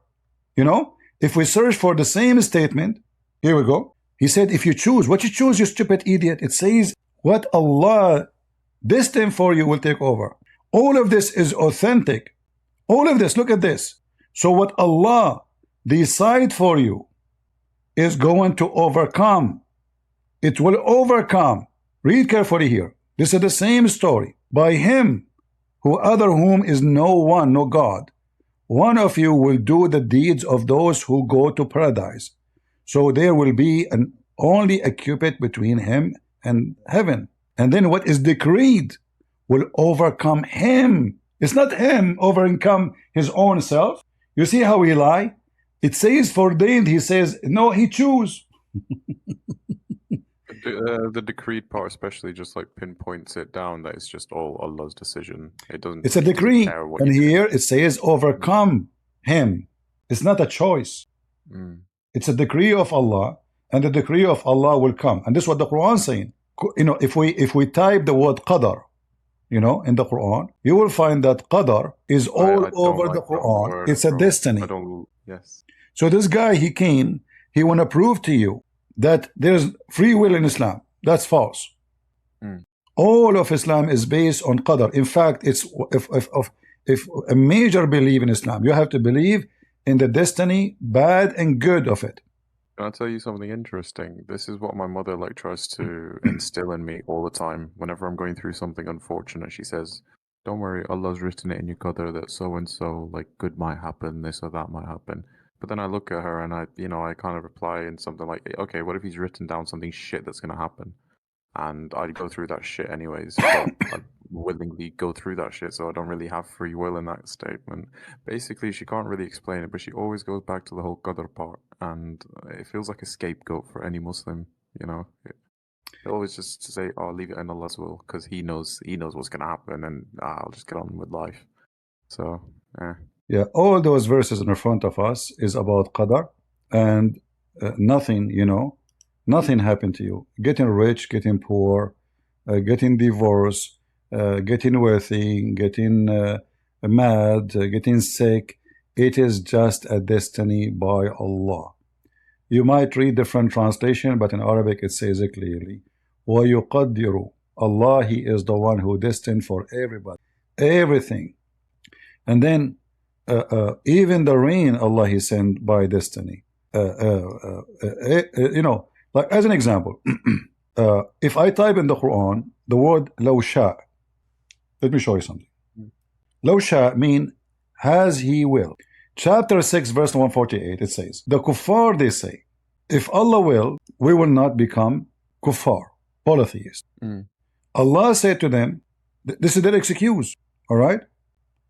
Speaker 1: You know, if we search for the same statement, here we go. He said, if you choose, what you choose, you stupid idiot. It says what Allah destined for you will take over. All of this is authentic. All of this, look at this. So what Allah decide for you is going to overcome. It will overcome. Read carefully here. This is the same story. By him, who other whom is no one, no God, one of you will do the deeds of those who go to paradise. So there will be only a cubit between him and heaven. And then what is decreed will overcome him. It's not him overcome his own self. You see how he lie? It says foreordained. He says, no, he choose.
Speaker 2: The decreed part especially just like pinpoints it down that it's just all Allah's decision. It doesn't.
Speaker 1: It's a decree. And here it says overcome him. It's not a choice. It's a decree of Allah, and the decree of Allah will come. And this is what the Quran is saying. You know, if we type the word Qadr you know, in the Quran, you will find that Qadr is all
Speaker 2: I don't
Speaker 1: over
Speaker 2: like
Speaker 1: the
Speaker 2: that
Speaker 1: Quran.
Speaker 2: word,
Speaker 1: It's a
Speaker 2: bro.
Speaker 1: destiny.
Speaker 2: I don't. Yes.
Speaker 1: So this guy, he came, he want to prove to you that there's free will in Islam. That's false. All of Islam is based on Qadr. In fact, it's if a major belief in Islam, you have to believe in the destiny, bad and good of it.
Speaker 2: Can I tell you something interesting? This is what my mother like tries to instill in me all the time. Whenever I'm going through something unfortunate, she says, "Don't worry, Allah's written it in your qadr that so and so like good might happen, this or that might happen." But then I look at her and I kind of reply in something like, "Okay, what if he's written down something shit that's gonna happen?" And I'd go through that shit anyways. But I'd willingly go through that shit, so I don't really have free will in that statement. Basically, she can't really explain it, but she always goes back to the whole qadr part, and it feels like a scapegoat for any Muslim. You know, they always just say, "Oh, leave it in Allah's will," because He knows what's gonna happen, and I'll just get on with life. So,
Speaker 1: yeah, all those verses in front of us is about qadr, and nothing, you know. Nothing happened to you. Getting rich, getting poor, getting divorced, getting wealthy, getting mad, getting sick. It is just a destiny by Allah. You might read different translation, but in Arabic it says it clearly. وَيُقَدِّرُ Allah, He is the one who destined for everybody, everything. And then even the rain, Allah He sent by destiny. You know, like as an example, if I type in the Quran the word لو شاء, let me show you something. لو شاء mean has He will. Chapter 6 verse 148, it says, the kuffar, they say, if Allah will, we will not become kuffar, polytheists. Allah said to them, this is their excuse, all right?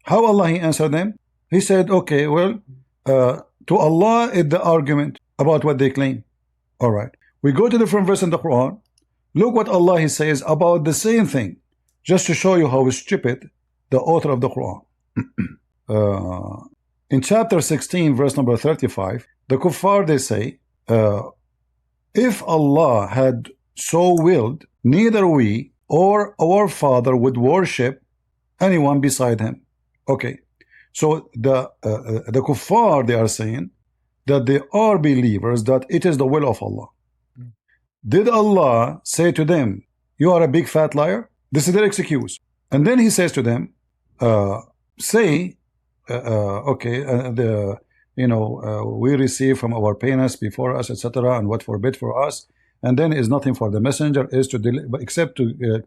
Speaker 1: How Allah He answered them? He said, okay, well, to Allah is the argument about what they claim. All right. We go to different verse in the Quran. Look what Allah He says about the same thing, just to show you how stupid the author of the Quran. In chapter 16, verse number 35, the kuffar, they say, if Allah had so willed, neither we or our father would worship anyone beside Him. Okay. So the kuffar, they are saying that they are believers, that it is the will of Allah. Did Allah say to them, you are a big fat liar? This is their excuse. And then He says to them, say, okay, we receive from our parents before us, etc., and what forbid for us, and then is nothing for the messenger is to except to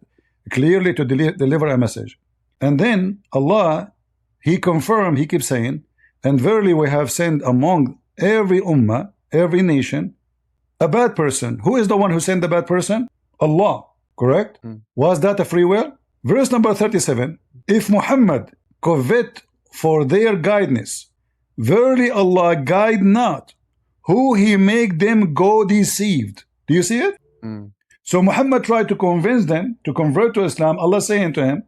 Speaker 1: clearly to deliver a message. And then Allah, He confirmed, He keeps saying, and verily we have sent among every ummah, every nation, a bad person. Who is the one who sent the bad person? Allah, correct? Was that a free will? Verse number 37, if Muhammad covet for their guidance, verily Allah guide not who He make them go deceived. Do you see it? So Muhammad tried to convince them to convert to Islam. Allah saying to him,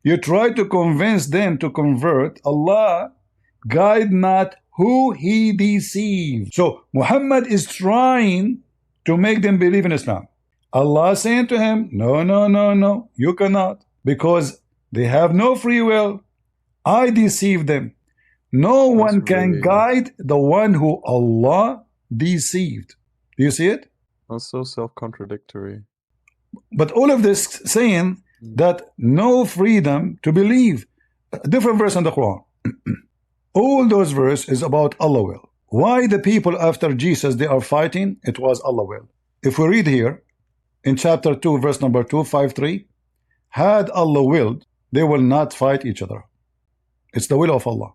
Speaker 1: you try to convince them to convert. Allah guide not who He deceived. So Muhammad is trying to make them believe in Islam. Allah saying to him, no, you cannot, because they have no free will. I deceive them. No one can guide the one who Allah deceived. Do you see it?
Speaker 2: That's so self-contradictory.
Speaker 1: But all of this saying that no freedom to believe. A different verse in the Quran. All those verses is about Allah will. Why the people after Jesus they are fighting? It was Allah will. If we read here in chapter 2 verse number 253, had Allah willed, they will not fight each other. It's the will of Allah.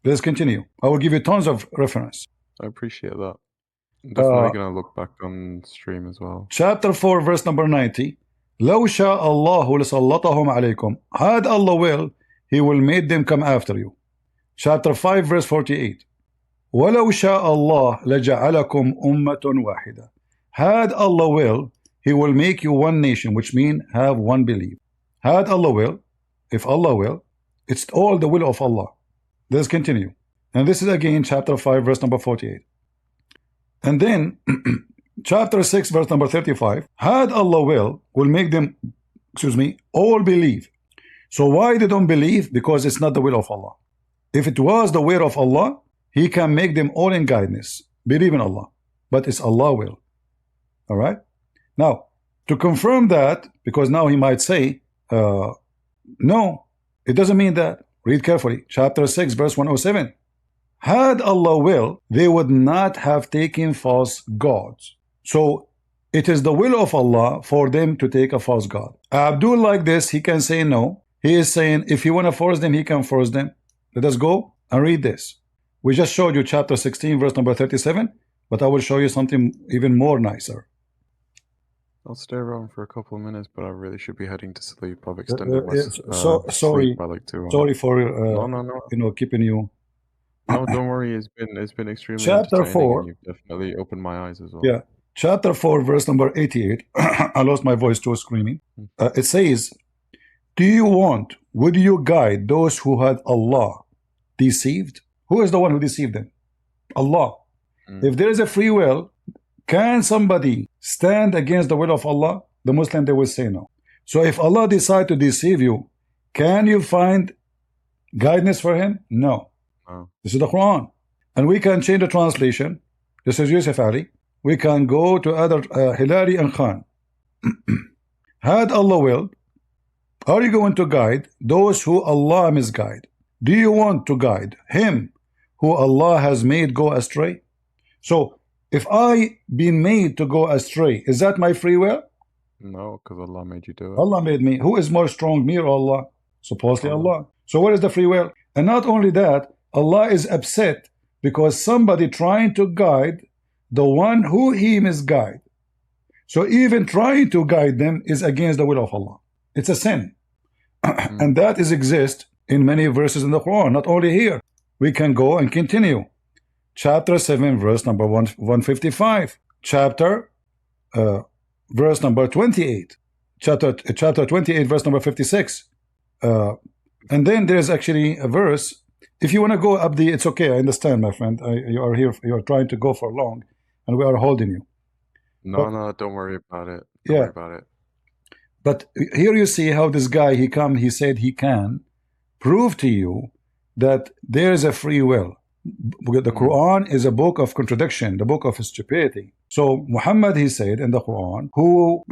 Speaker 1: Let's continue. I will give you tons of reference.
Speaker 2: I appreciate that. I'm definitely gonna look back on stream as well.
Speaker 1: Chapter 4 verse number 90, لو شاء الله لسلطهم عليكم. Had Allah will, He will make them come after you. Chapter 5 verse 48, ولو شاء الله لجعلكم أمة واحدة. Had Allah will, He will make you one nation, which means have one belief. Had Allah will, if Allah will, it's all the will of Allah. Let's continue. And this is again chapter 5 verse number 48. And then chapter 6 verse number 35, had Allah will make them excuse me, all believe. So why they don't believe? Because it's not the will of Allah. If it was the will of Allah, He can make them all in guidance, believe in Allah. But it's Allah will. All right. Now, to confirm that, because now he might say, no, it doesn't mean that. Read carefully. Chapter 6, verse 107. Had Allah will, they would not have taken false gods. So it is the will of Allah for them to take a false god. Abdul, like this, he can say no. He is saying if you want to force them, he can force them. Let us go and read this. We just showed you chapter 16, verse number 37, but I will show you something even more nicer.
Speaker 2: I'll stay around for a couple of minutes, but I really should be heading to sleep. I've extended my
Speaker 1: sorry,
Speaker 2: sleep by like 2 hours.
Speaker 1: sorry for
Speaker 2: No.
Speaker 1: Keeping you.
Speaker 2: No, don't worry. It's been extremely
Speaker 1: Chapter
Speaker 2: entertaining,
Speaker 1: 4.
Speaker 2: and you've definitely opened my eyes as well.
Speaker 1: Yeah, chapter 4, verse number 88. I lost my voice too screaming. It says, would you guide those who had Allah deceived? Who is the one who deceived them? Allah. If there is a free will, can somebody stand against the will of Allah? The Muslim, they will say no. So if Allah decide to deceive you, can you find guidance for him? No. This is the Quran. And we can change the translation. This is Yusuf Ali. We can go to other Hilary and Khan. Had Allah willed, are you going to guide those who Allah misguide? Do you want to guide him who Allah has made go astray? So if I been made to go astray, is that my free will?
Speaker 2: No, because Allah made you do it.
Speaker 1: Allah made me. Who is more strong, me or Allah? Supposedly Allah. So what is the free will? And not only that, Allah is upset because somebody trying to guide the one who he misguide. So even trying to guide them is against the will of Allah. It's a sin. And that is exist in many verses in the Quran, not only here. We can go and continue. Chapter 7, verse number 155. Chapter verse number 28. Chapter 28, verse number 56. And then there is actually a verse. If you want to go up it's okay. I understand, my friend. You are here. You are trying to go for long, and we are holding you.
Speaker 2: No, don't worry about it. Don't worry about it.
Speaker 1: But here you see how this guy, he said he can prove to you that there is a free will. The Quran is a book of contradiction, the book of stupidity. So Muhammad, he said in the Quran, who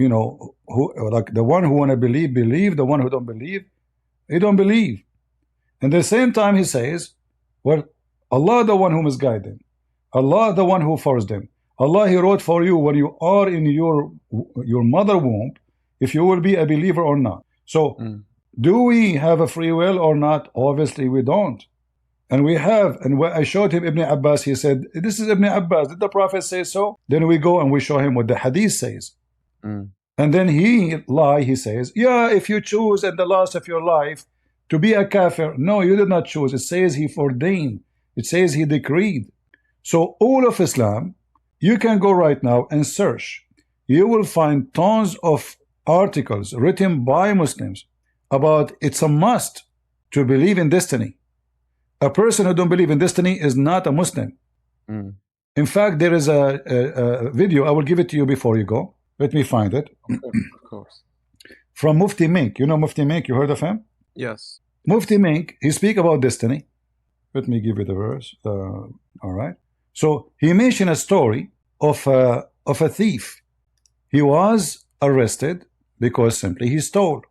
Speaker 1: like the one who want to believe, the one who don't believe, he don't believe. And at the same time he says, well, Allah the one who misguide them, Allah the one who forced them, Allah he wrote for you when you are in your mother womb, if you will be a believer or not. So do we have a free will or not? Obviously we don't. And we have, and when I showed him Ibn Abbas, he said, this is Ibn Abbas, did the Prophet say so? Then we go and we show him what the hadith says. And then he says, yeah, if you choose at the last of your life to be a kafir, no, you did not choose. It says he ordained. It says he decreed. So all of Islam, you can go right now and search. You will find tons of articles written by Muslims about it's a must to believe in destiny. A person who don't believe in destiny is not a Muslim. In fact, there is a video. I will give it to you before you go. Let me find it.
Speaker 2: Of course.
Speaker 1: From Mufti Mink. You know Mufti Mink? You heard of him?
Speaker 2: Yes.
Speaker 1: Mufti Mink, he speak about destiny. Let me give you the verse. All right. So he mentioned a story of a thief. He was arrested because simply he stole.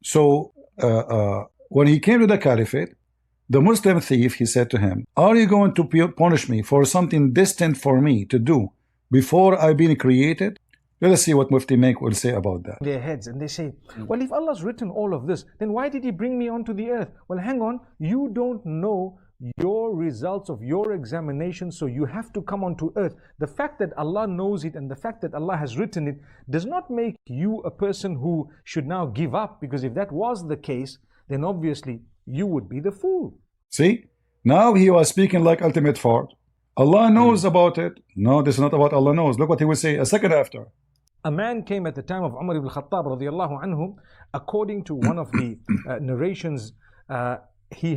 Speaker 1: So when he came to the caliphate, the Muslim thief, he said to him, are you going to punish me for something destined for me to do before I've been created? Let us see what Mufti Mink will say about that.
Speaker 8: Their heads, and they say, well, if Allah's written all of this, then why did he bring me onto the earth? Well, hang on, you don't know your results of your examination, so you have to come onto earth. The fact that Allah knows it and the fact that Allah has written it does not make you a person who should now give up, because if that was the case, then obviously you would be the fool.
Speaker 1: See, now he was speaking like ultimate fraud. Allah knows about it. No, this is not about Allah knows. Look what he will say a second after.
Speaker 8: A man came at the time of Umar ibn Khattab radiallahu anhu. According to one of the narrations, he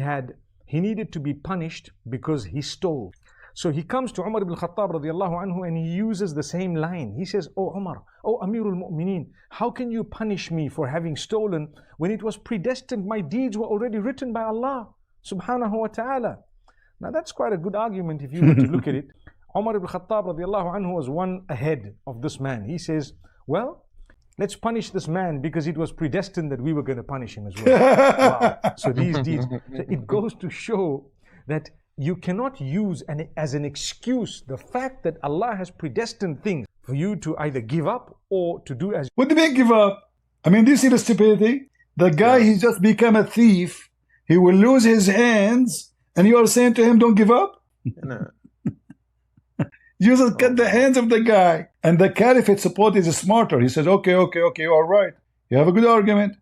Speaker 8: needed to be punished because he stole. So he comes to Umar ibn Khattab radiallahu anhu and he uses the same line. He says, "Oh Umar, oh Amirul Mu'mineen, how can you punish me for having stolen when it was predestined? My deeds were already written by Allah subhanahu wa ta'ala." Now that's quite a good argument if you were to look at it. Umar ibn Khattab radiallahu anhu was one ahead of this man. He says, well, let's punish this man because it was predestined that we were going to punish him as well. Wow. So these deeds, so it goes to show that you cannot use as an excuse the fact that Allah has predestined things for you to either give up or to do as.
Speaker 1: What do you mean give up? I mean, do you see the stupidity? The guy, he's just become a thief. He will lose his hands, and you are saying to him, don't give up?
Speaker 2: No.
Speaker 1: You just cut the hands of the guy. And the caliphate support is smarter. He says, okay, you are right. You have a good argument.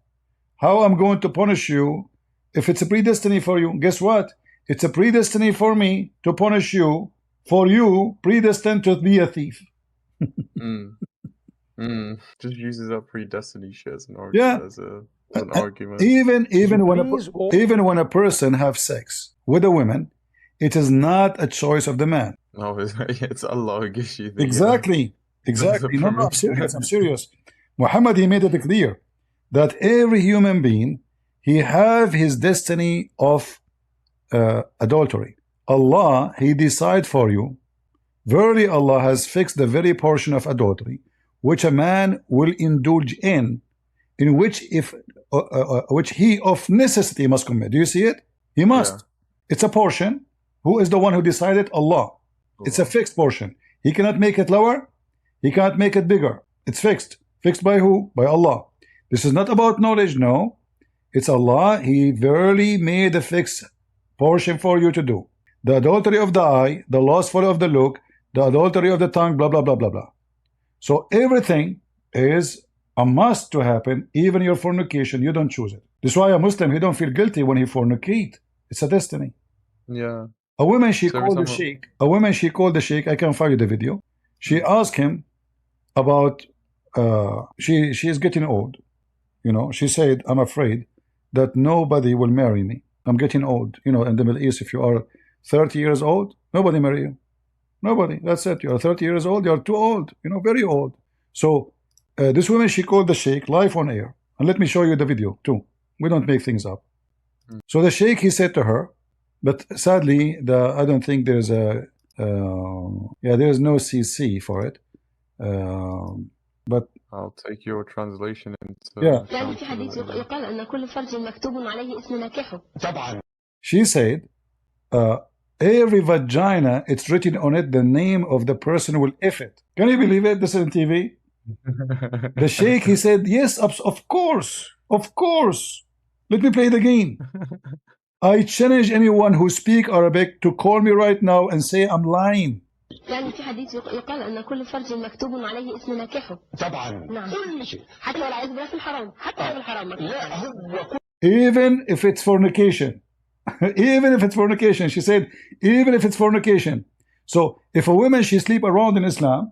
Speaker 1: How I'm going to punish you if it's a predestiny for you? Guess what? It's a predestiny for me to punish you for you predestined to be a thief.
Speaker 2: Just uses that predestiny shit as an argument. As an argument.
Speaker 1: Even when a person have sex with a woman, it is not a choice of the man.
Speaker 2: No, it's Allah who gives you the
Speaker 1: exactly. No, I'm serious. Muhammad, he made it clear that every human being, he have his destiny of adultery. Allah, he decide for you. Verily, Allah has fixed the very portion of adultery which a man will indulge in which he of necessity must commit. Do you see it? He must. Yeah. It's a portion. Who is the one who decided? Allah. It's a fixed portion. He cannot make it lower. He can't make it bigger. It's fixed. Fixed by who? By Allah. This is not about knowledge, no. It's Allah. He verily made a fixed portion for you to do. The adultery of the eye, the lustful of the look, the adultery of the tongue, blah, blah, blah, blah, blah. So everything is a must to happen. Even your fornication, you don't choose it. That's why a Muslim, he don't feel guilty when he fornicate. It's a destiny.
Speaker 2: Yeah.
Speaker 1: A woman, she called the sheikh. I can find you the video. She asked him about, she is getting old. You know, she said, I'm afraid that nobody will marry me. I'm getting old. You know, in the Middle East, if you are 30 years old, nobody marry you. Nobody. That's it. You are 30 years old. You are too old. You know, very old. So this woman, she called the sheikh live on air. And let me show you the video too. We don't make things up. So the sheikh, he said to her, but sadly, I don't think there's there is no CC for it. But
Speaker 2: I'll take your translation into.
Speaker 1: Yeah. She said, every vagina, it's written on it the name of the person who will F it. Can you believe it? This is on TV. The sheikh, he said, yes, of course. Let me play the game. I challenge anyone who speak Arabic to call me right now and say I'm lying.
Speaker 9: يعني في حديث يقال أن كل فرج مكتوب عليه اسم ناكحه. طبعا. نعم. كل شيء. حتى والعياذ بالله في الحرام. حتى في الحرام. لا هو.
Speaker 1: Even if it's fornication. Even if it's fornication. She said, even if it's fornication. So if a woman, she sleep around in Islam,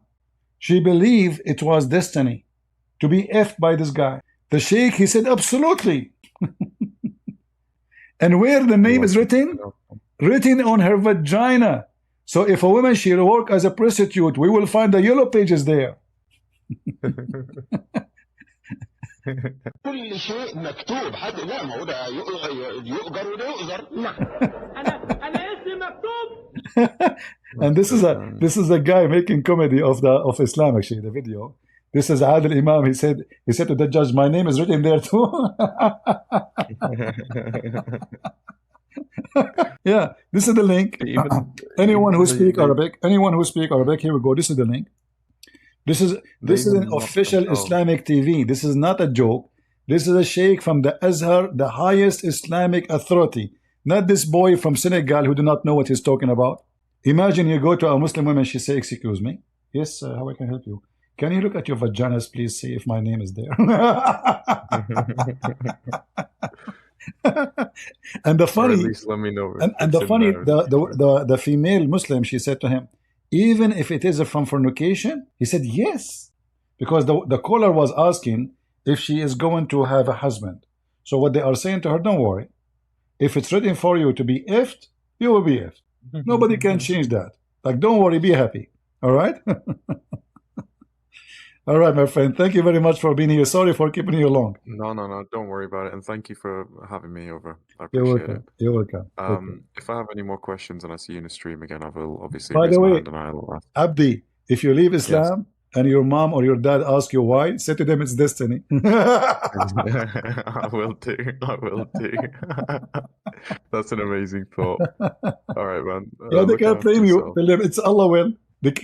Speaker 1: she believe it was destiny to be effed by this guy. The sheikh, he said, absolutely. And where the name is written? Written on her vagina. So if a woman, she work as a prostitute, we will find the yellow pages there.
Speaker 9: كل شيء مكتوب حتى لا ما هو ده يؤجر وده يؤجر. أنا اسمي مكتوب.
Speaker 1: And this is a guy making comedy of Islam, actually, the video. This is Adil Imam. He said to the judge, my name is written there too. Yeah, this is the link. Anyone who speak Arabic, here we go. This is the link. This is an official Islamic TV. This is not a joke. This is a sheikh from the Azhar, the highest Islamic authority. Not this boy from Senegal who do not know what he's talking about. Imagine you go to a Muslim woman, she say, excuse me. Yes, how I can help you? Can you look at your vaginas, please, see if my name is there? And the funny,
Speaker 2: or at least let me know.
Speaker 1: And the funny, the female Muslim, she said to him, even if it is from fornication, he said yes, because the caller was asking if she is going to have a husband. So what they are saying to her, don't worry, if it's written for you to be effed, you will be effed. Nobody can change that. Like, don't worry, be happy. All right? All right, my friend. Thank you very much for being here. Sorry for keeping you long.
Speaker 2: No, don't worry about it. And thank you for having me over. I
Speaker 1: You're
Speaker 2: appreciate
Speaker 1: welcome.
Speaker 2: it.
Speaker 1: You're welcome.
Speaker 2: If I have any more questions and I see you in the stream again, I will obviously
Speaker 1: By
Speaker 2: raise
Speaker 1: the
Speaker 2: my
Speaker 1: way,
Speaker 2: hand and I'll ask.
Speaker 1: Abdi, if you leave
Speaker 2: Yes.
Speaker 1: Islam and your mom or your dad ask you why, say to them it's destiny.
Speaker 2: I will do. That's an amazing thought. All right, man.
Speaker 1: Yeah, they
Speaker 2: Look
Speaker 1: can
Speaker 2: after
Speaker 1: blame you.
Speaker 2: yourself.
Speaker 1: Tell them it's Allah will.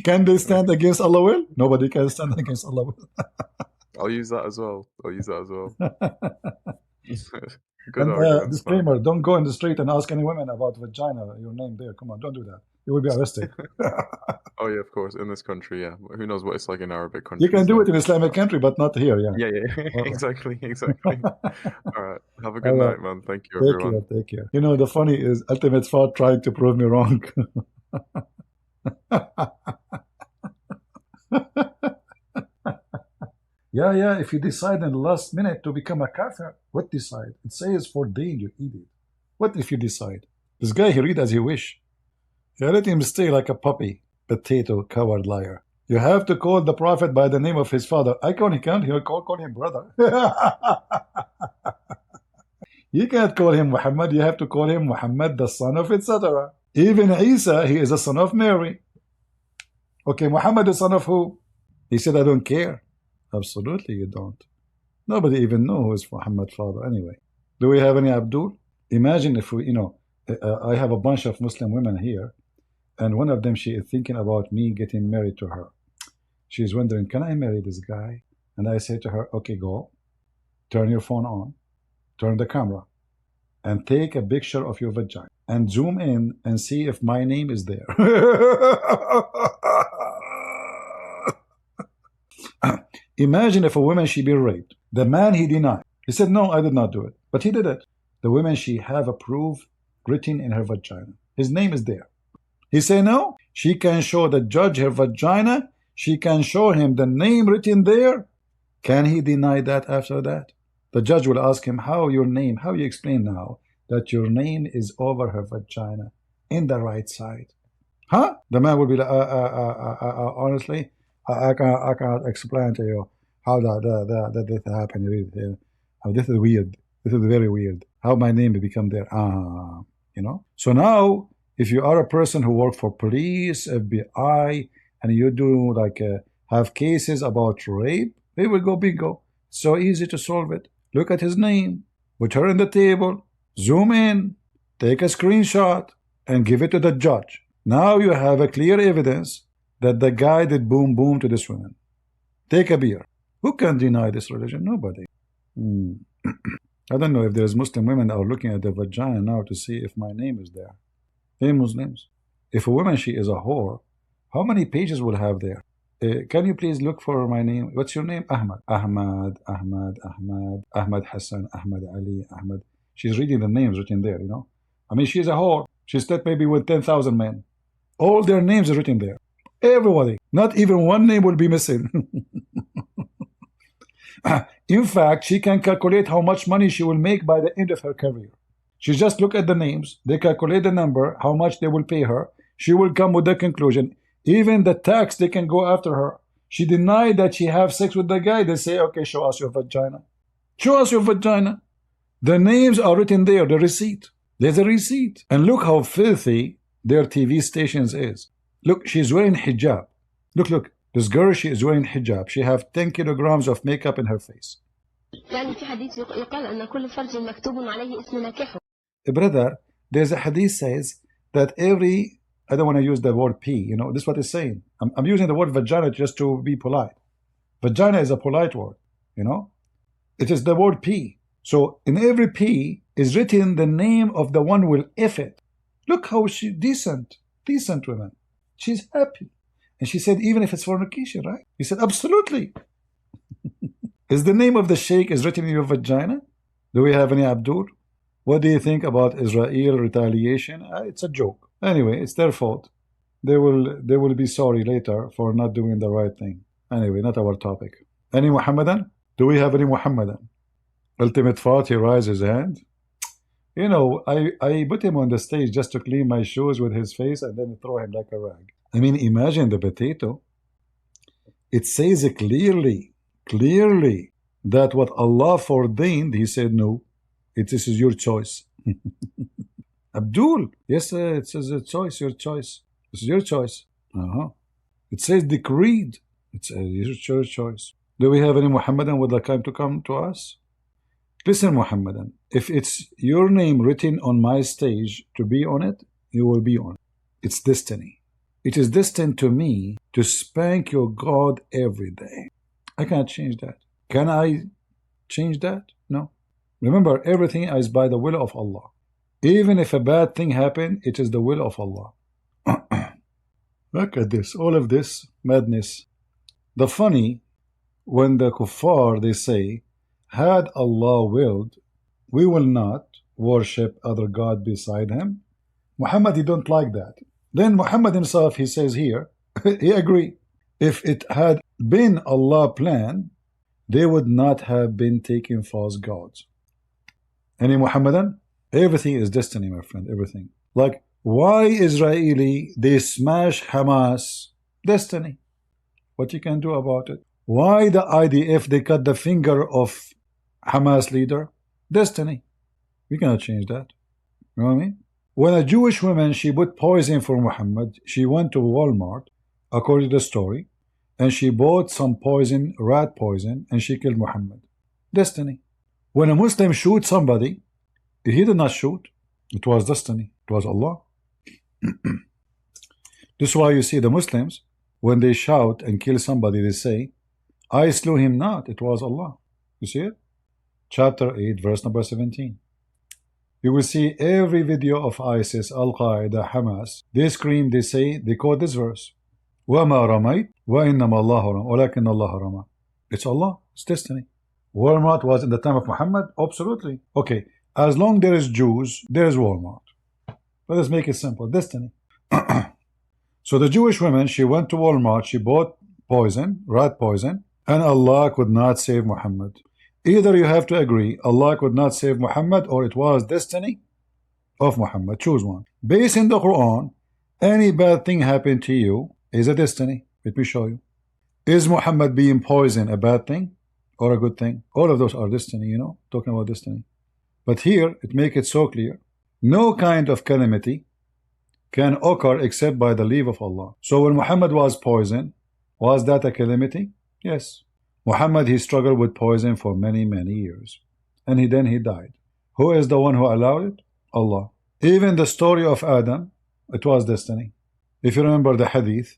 Speaker 1: Can they stand against Allah will? Nobody can stand against Allah will.
Speaker 2: I'll use that as well. Good
Speaker 1: And
Speaker 2: arguments, man.
Speaker 1: disclaimer, don't go in the street and ask any women about vagina, your name there. Come on, don't do that. You will be arrested.
Speaker 2: Oh yeah, of course. In this country, yeah. Who knows what it's like in Arabic countries?
Speaker 1: You can do it in Islamic country, but not here, yeah.
Speaker 2: Yeah. Exactly. All right. Have a good
Speaker 1: All right.
Speaker 2: night, man. Thank you,
Speaker 1: Take
Speaker 2: everyone.
Speaker 1: care, take care. You know, the funny is Ultimate Thought trying to prove me wrong. Yeah, if you decide in the last minute to become a kafir, what decide? It says forbidden, you idiot. What if you decide? This guy, he read as he wish. You let him stay like a puppy, potato, coward, liar. You have to call the prophet by the name of his father. I can't, he'll call him brother. You can't call him Muhammad, you have to call him Muhammad, the son of etc. Even Isa, he is the son of Mary. Okay, Muhammad, the son of who? He said, I don't care. Absolutely you don't. Nobody even knows who is Muhammad's father anyway. Do we have any Abdul? Imagine if we, I have a bunch of Muslim women here, and one of them, she is thinking about me getting married to her. She's wondering, can I marry this guy? And I say to her, okay, go. Turn your phone on. Turn the camera. And take a picture of your vagina. And zoom in and see if my name is there. Imagine if a woman, she be raped. The man, he denied. He said, no, I did not do it. But he did it. The woman, she have a proof written in her vagina. His name is there. He say no. She can show the judge her vagina. She can show him the name written there. Can he deny that after that? The judge will ask him, how you explain now that your name is over her vagina in the right side? Huh? The man will be like, honestly, I cannot explain to you how that this happened. This is weird. This is very weird. How my name become there? So now, if you are a person who work for police, FBI, and you do have cases about rape, they will go bingo. So easy to solve it. Look at his name, put her in the table, zoom in, take a screenshot, and give it to the judge. Now you have a clear evidence that the guy did boom boom to this woman. Take a beer. Who can deny this religion? Nobody. I don't know if there's Muslim women that are looking at their vagina now to see if my name is there. Hey Muslims, if a woman, she is a whore, how many pages will have there? Can you please look for my name? What's your name? Ahmad. Ahmad Hassan, Ahmad Ali, Ahmad. She's reading the names written there, I mean, she's a whore. She slept maybe with 10,000 men. All their names are written there. Everybody. Not even one name will be missing. In fact, she can calculate how much money she will make by the end of her career. She just look at the names, they calculate the number, how much they will pay her. She will come with the conclusion. Even the tax, they can go after her. She denied that she have sex with the guy. They say, okay, show us your vagina. Show us your vagina. The names are written there, the receipt. There's a receipt. And look how filthy their TV stations is. Look, she's wearing hijab. Look. This girl, she is wearing hijab. She have 10 kilograms of makeup in her face. Brother, there's a hadith says that every, I don't want to use the word pee, this is what it's saying. I'm using the word vagina just to be polite. Vagina is a polite word, It is the word pee. So in every pee is written the name of the one who will F it. Look how she decent woman. She's happy. And she said, even if it's fornication, right? He said, absolutely. Is the name of the sheikh is written in your vagina? Do we have any Abdul? What do you think about Israel retaliation? It's a joke. Anyway, it's their fault. They will be sorry later for not doing the right thing. Anyway, not our topic. Any Muhammadan? Do we have any Muhammadan? Ultimate Fat, he raises his hand. I put him on the stage just to clean my shoes with his face and then throw him like a rag. I mean, imagine the potato. It says clearly that what Allah foreordained, He said no. This is your choice. Abdul, yes, it says a choice, your choice. This is your choice. It says decreed. It's your choice. Do we have any Muhammadan would like to come to us? Listen, Muhammadan, if it's your name written on my stage to be on it, you will be on it. It's destiny. It is destined to me to spank your God every day. I can't change that. Can I change that? No. Remember, everything is by the will of Allah. Even if a bad thing happened, it is the will of Allah. Look at this, all of this madness. The funny, when the kuffar, they say, had Allah willed, we will not worship other God beside Him. Muhammad, he don't like that. Then Muhammad himself, he says here, he agree. If it had been Allah plan, they would not have been taking false gods. Any Muhammadan? Everything is destiny, my friend, everything. Like, why Israeli, they smash Hamas? Destiny. What you can do about it? Why the IDF, they cut the finger of Hamas leader? Destiny. We cannot change that. You know what I mean? When a Jewish woman, she put poison for Muhammad, she went to Walmart, according to the story, and she bought some poison, rat poison, and she killed Muhammad. Destiny. When a Muslim shoots somebody, he did not shoot. It was destiny. It was Allah. This is why you see the Muslims, when they shout and kill somebody, they say, I slew him not, it was Allah. You see it? Chapter 8, verse number 17. You will see every video of ISIS, Al-Qaeda, Hamas. They scream, they say, they quote this verse. وَمَا رَمَيْتَ وَإِنَّمَا اللَّهُ رَمَى وَلَكِنَّ اللَّهَ رَمَى. It's Allah. It's destiny. Walmart was in the time of Muhammad? Absolutely. Okay. As long there is Jews, there is Walmart. Let us make it simple. Destiny. So the Jewish woman, she went to Walmart, she bought poison, rat poison, and Allah could not save Muhammad. Either you have to agree Allah could not save Muhammad, or it was destiny of Muhammad. Choose one. Based in the Quran, any bad thing happened to you is a destiny. Let me show you. Is Muhammad being poisoned a bad thing or a good thing? All of those are destiny, you know, talking about destiny. But here, it makes it so clear. No kind of calamity can occur except by the leave of Allah. So when Muhammad was poisoned, was that a calamity? Yes. Muhammad, he struggled with poison for many, many years. And then he died. Who is the one who allowed it? Allah. Even the story of Adam, it was destiny. If you remember the hadith,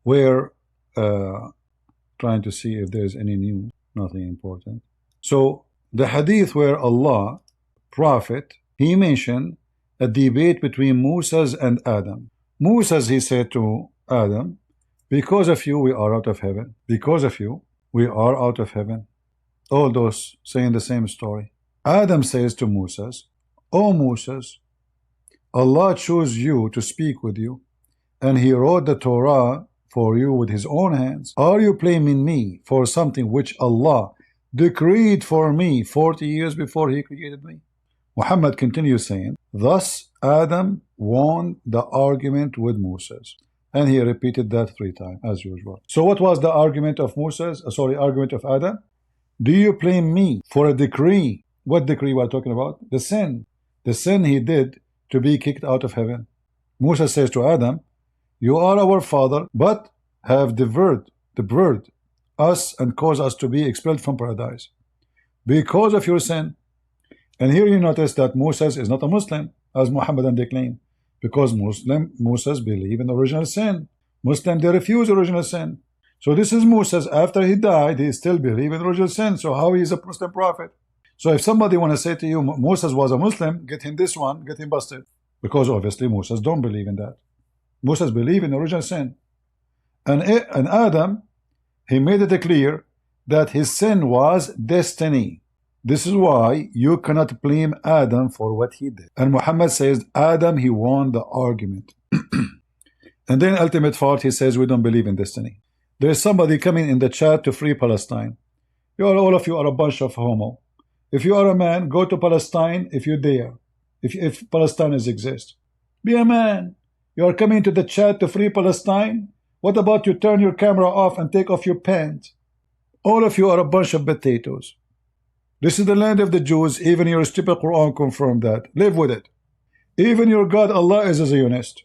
Speaker 1: where trying to see if there's any news, nothing important. So the hadith where Allah, Prophet, he mentioned a debate between Moses and Adam. Moses, he said to Adam, because of you we are out of heaven. Because of you we are out of heaven. All those saying the same story. Adam says to Moses, O Moses, Allah chose you to speak with you, and He wrote the Torah for you with His own hands. Are you blaming me for something which Allah decreed for me 40 years before He created me? Muhammad continues saying, thus Adam won the argument with Moses. And he repeated that 3 times, as usual. So what was the argument of Moses? Argument of Adam? Do you blame me for a decree? What decree we're talking about? The sin. The sin he did to be kicked out of heaven. Moses says to Adam, you are our father, but have devoured us and caused us to be expelled from paradise because of your sin. And here you notice that Moses is not a Muslim, as Muhammadan they claim, because Moses believe in original sin. Muslim, they refuse original sin. So this is Moses, after he died, he still believe in original sin. So how he is a Muslim prophet? So if somebody want to say to you, Moses was a Muslim, get him this one, get him busted. Because obviously Moses don't believe in that. Moses believe in original sin. And Adam, he made it clear that his sin was destiny. This is why you cannot blame Adam for what he did. And Muhammad says, Adam, he won the argument. And then ultimate fault, he says, we don't believe in destiny. There is somebody coming in the chat to free Palestine. All of you are a bunch of homo. If you are a man, go to Palestine if you dare. If Palestinians exist. Be a man. You are coming to the chat to free Palestine? What about you turn your camera off and take off your pants? All of you are a bunch of potatoes. This is the land of the Jews. Even your stupid Quran confirmed that. Live with it. Even your God Allah is a Zionist.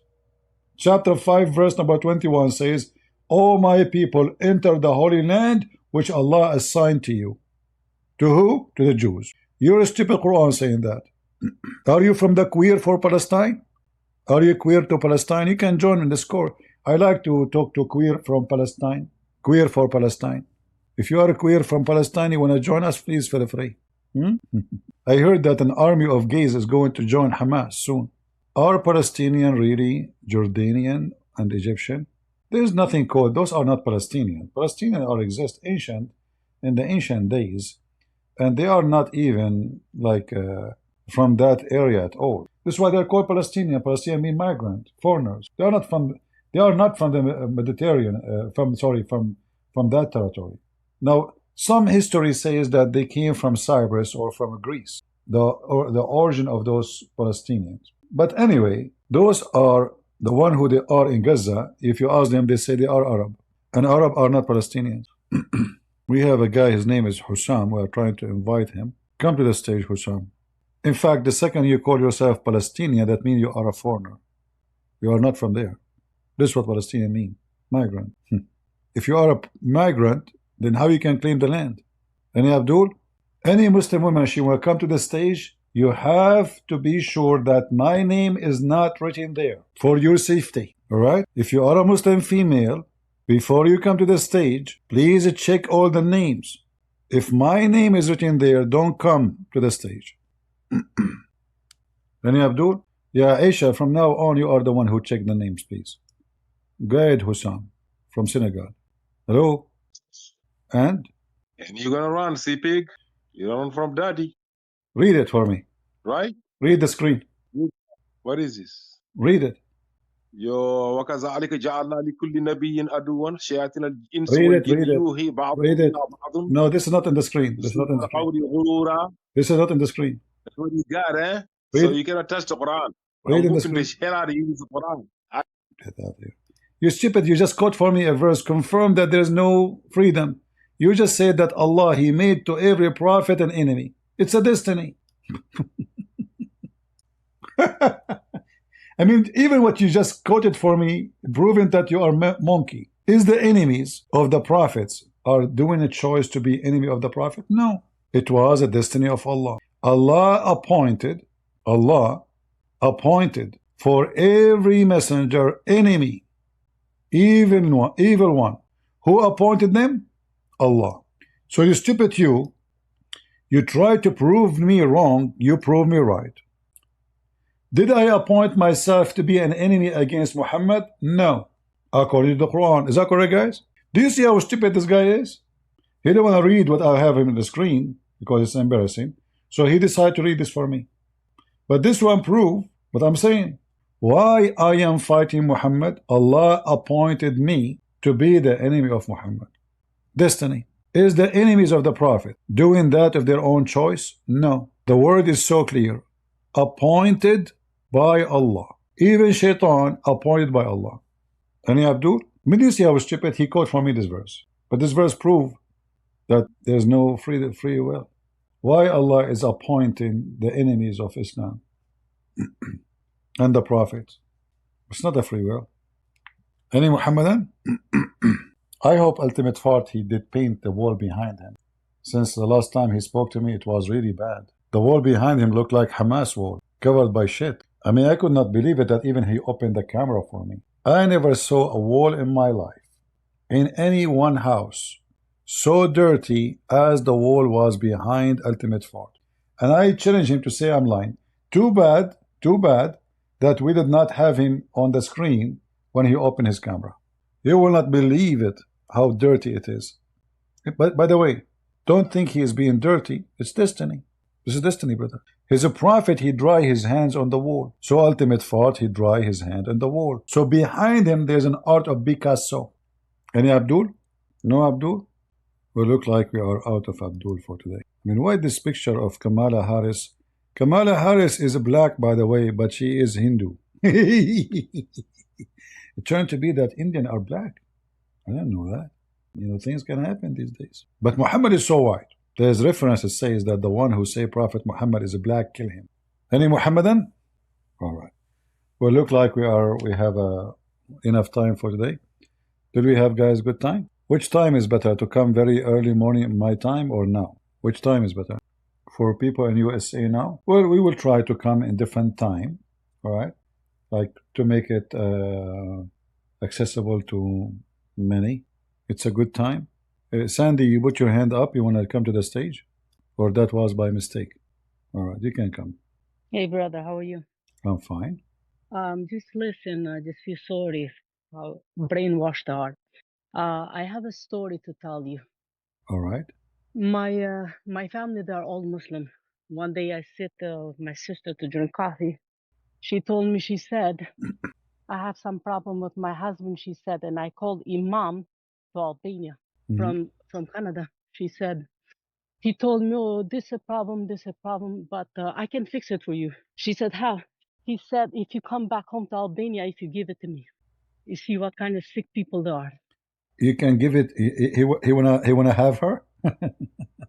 Speaker 1: Chapter 5 verse number 21 says, O my people, enter the holy land which Allah assigned to you. To who? To the Jews. Your stupid Quran saying that. Are you from the queer for Palestine? Are you queer to Palestine? You can join in the score. I like to talk to queer from Palestine. Queer for Palestine. If you are queer from Palestine, you want to join us, please feel free. I heard that an army of gays is going to join Hamas soon. Are Palestinian really Jordanian and Egyptian? There is nothing called, those are not Palestinian. Palestinians are exist ancient, in the ancient days, and they are not even like from that area at all. This is why they're called Palestinian. Palestinian mean migrant, foreigners. They are not from the Mediterranean, from that territory. Now, some history says that they came from Cyprus or from Greece, the origin of those Palestinians. But anyway, those are the one who they are in Gaza. If you ask them, they say they are Arab. And Arab are not Palestinians. We have a guy, his name is Hussam. We are trying to invite him. Come to the stage, Hussam. In fact, the second you call yourself Palestinian, that means you are a foreigner. You are not from there. This is what Palestinian mean, migrant. If you are a migrant, then how you can claim the land? Any Abdul? Any Muslim woman, she will come to the stage, you have to be sure that my name is not written there for your safety. All right? If you are a Muslim female, before you come to the stage, please check all the names. If my name is written there, don't come to the stage. Any Abdul? Yeah, Aisha, from now on, you are the one who check the names, please. Go ahead, Hussam, from Senegal. Hello? And
Speaker 6: you're gonna run, see pig. You run from daddy.
Speaker 1: Read it for me.
Speaker 6: Right?
Speaker 1: Read the screen.
Speaker 6: What is this?
Speaker 1: Read it.
Speaker 6: Yo, وكذلك جعلنا لكل نبي عدوا شياطين الإنس
Speaker 1: Read it,
Speaker 6: والجن
Speaker 1: read it.
Speaker 6: يوحي بعضهم
Speaker 1: Read it.
Speaker 6: إلى بعض.
Speaker 1: No, this is not in the screen. This is not in the screen. This is not in the screen.
Speaker 6: That's what you got, eh?
Speaker 1: Read
Speaker 6: So
Speaker 1: it.
Speaker 6: you cannot touch the Quran.
Speaker 1: Read
Speaker 6: I'm
Speaker 1: in the
Speaker 6: whooping the
Speaker 1: screen.
Speaker 6: hell out of you with the Quran.
Speaker 1: Get out here. You stupid, you just quote for me a verse, confirm that there's no freedom. You just said that Allah, He made to every prophet an enemy. It's a destiny. I mean, even what you just quoted for me, proving that you are monkey. Is the enemies of the prophets are doing a choice to be enemy of the prophet? No. It was a destiny of Allah. Allah appointed for every messenger enemy, evil one. Who appointed them? Allah. So you stupid you try to prove me wrong, you prove me right. Did I appoint myself to be an enemy against Muhammad? No. According to the Quran. Is that correct, guys? Do you see how stupid this guy is? He don't want to read what I have him on the screen because it's embarrassing. So he decided to read this for me. But this one proves what I'm saying. Why I am fighting Muhammad? Allah appointed me to be the enemy of Muhammad. Destiny. Is the enemies of the Prophet doing that of their own choice? No. The word is so clear. Appointed by Allah. Even Shaitan appointed by Allah. Any Abdul? When you see how stupid he quote for me this verse. But this verse proves that there's no free will. Why Allah is appointing the enemies of Islam and the prophets? It's not a free will. Any Muhammadan? I hope Ultimate Fart he did paint the wall behind him. Since the last time he spoke to me, it was really bad. The wall behind him looked like Hamas wall, covered by shit. I mean, I could not believe it that even he opened the camera for me. I never saw a wall in my life, in any one house, so dirty as the wall was behind Ultimate Fart. And I challenge him to say I'm lying. Too bad that we did not have him on the screen when he opened his camera. You will not believe it, how dirty it is. But by the way, don't think he is being dirty. It's destiny. This is destiny, brother. He's a prophet, he dry his hands on the wall. So Ultimate Fart, he dry his hand on the wall. So behind him, there's an art of Picasso. Any Abdul? No Abdul? We look like we are out of Abdul for today. I mean, why this picture of Kamala Harris? Kamala Harris is black, by the way, but she is Hindu. It turned to be that Indian are black. I didn't know that. You know, things can happen these days. But Muhammad is so white. There's references says that the one who say Prophet Muhammad is a black, kill him. Any Muhammadan? All right. Well, look like we have enough time for today. Did we have, guys, good time? Which time is better, to come very early morning my time or now? Which time is better? For people in USA now? Well, we will try to come in different time, all right? Like to make it accessible to many. It's a good time. Sandy, you put your hand up. You want to come to the stage? Or that was by mistake? All right, you can come.
Speaker 10: Hey, brother, how are you?
Speaker 1: I'm fine.
Speaker 10: Just listen, just feel sorry how brainwashed they are. I have a story to tell you.
Speaker 1: All right.
Speaker 10: My family, they're all Muslim. One day I sit with my sister to drink coffee. She told me, she said, I have some problem with my husband, she said, and I called Imam to Albania from Canada. She said, he told me, oh, this is a problem, but I can fix it for you. She said, how? He said, if you come back home to Albania, if you give it to me. You see what kind of sick people they are.
Speaker 1: You can give it. He wanna have her.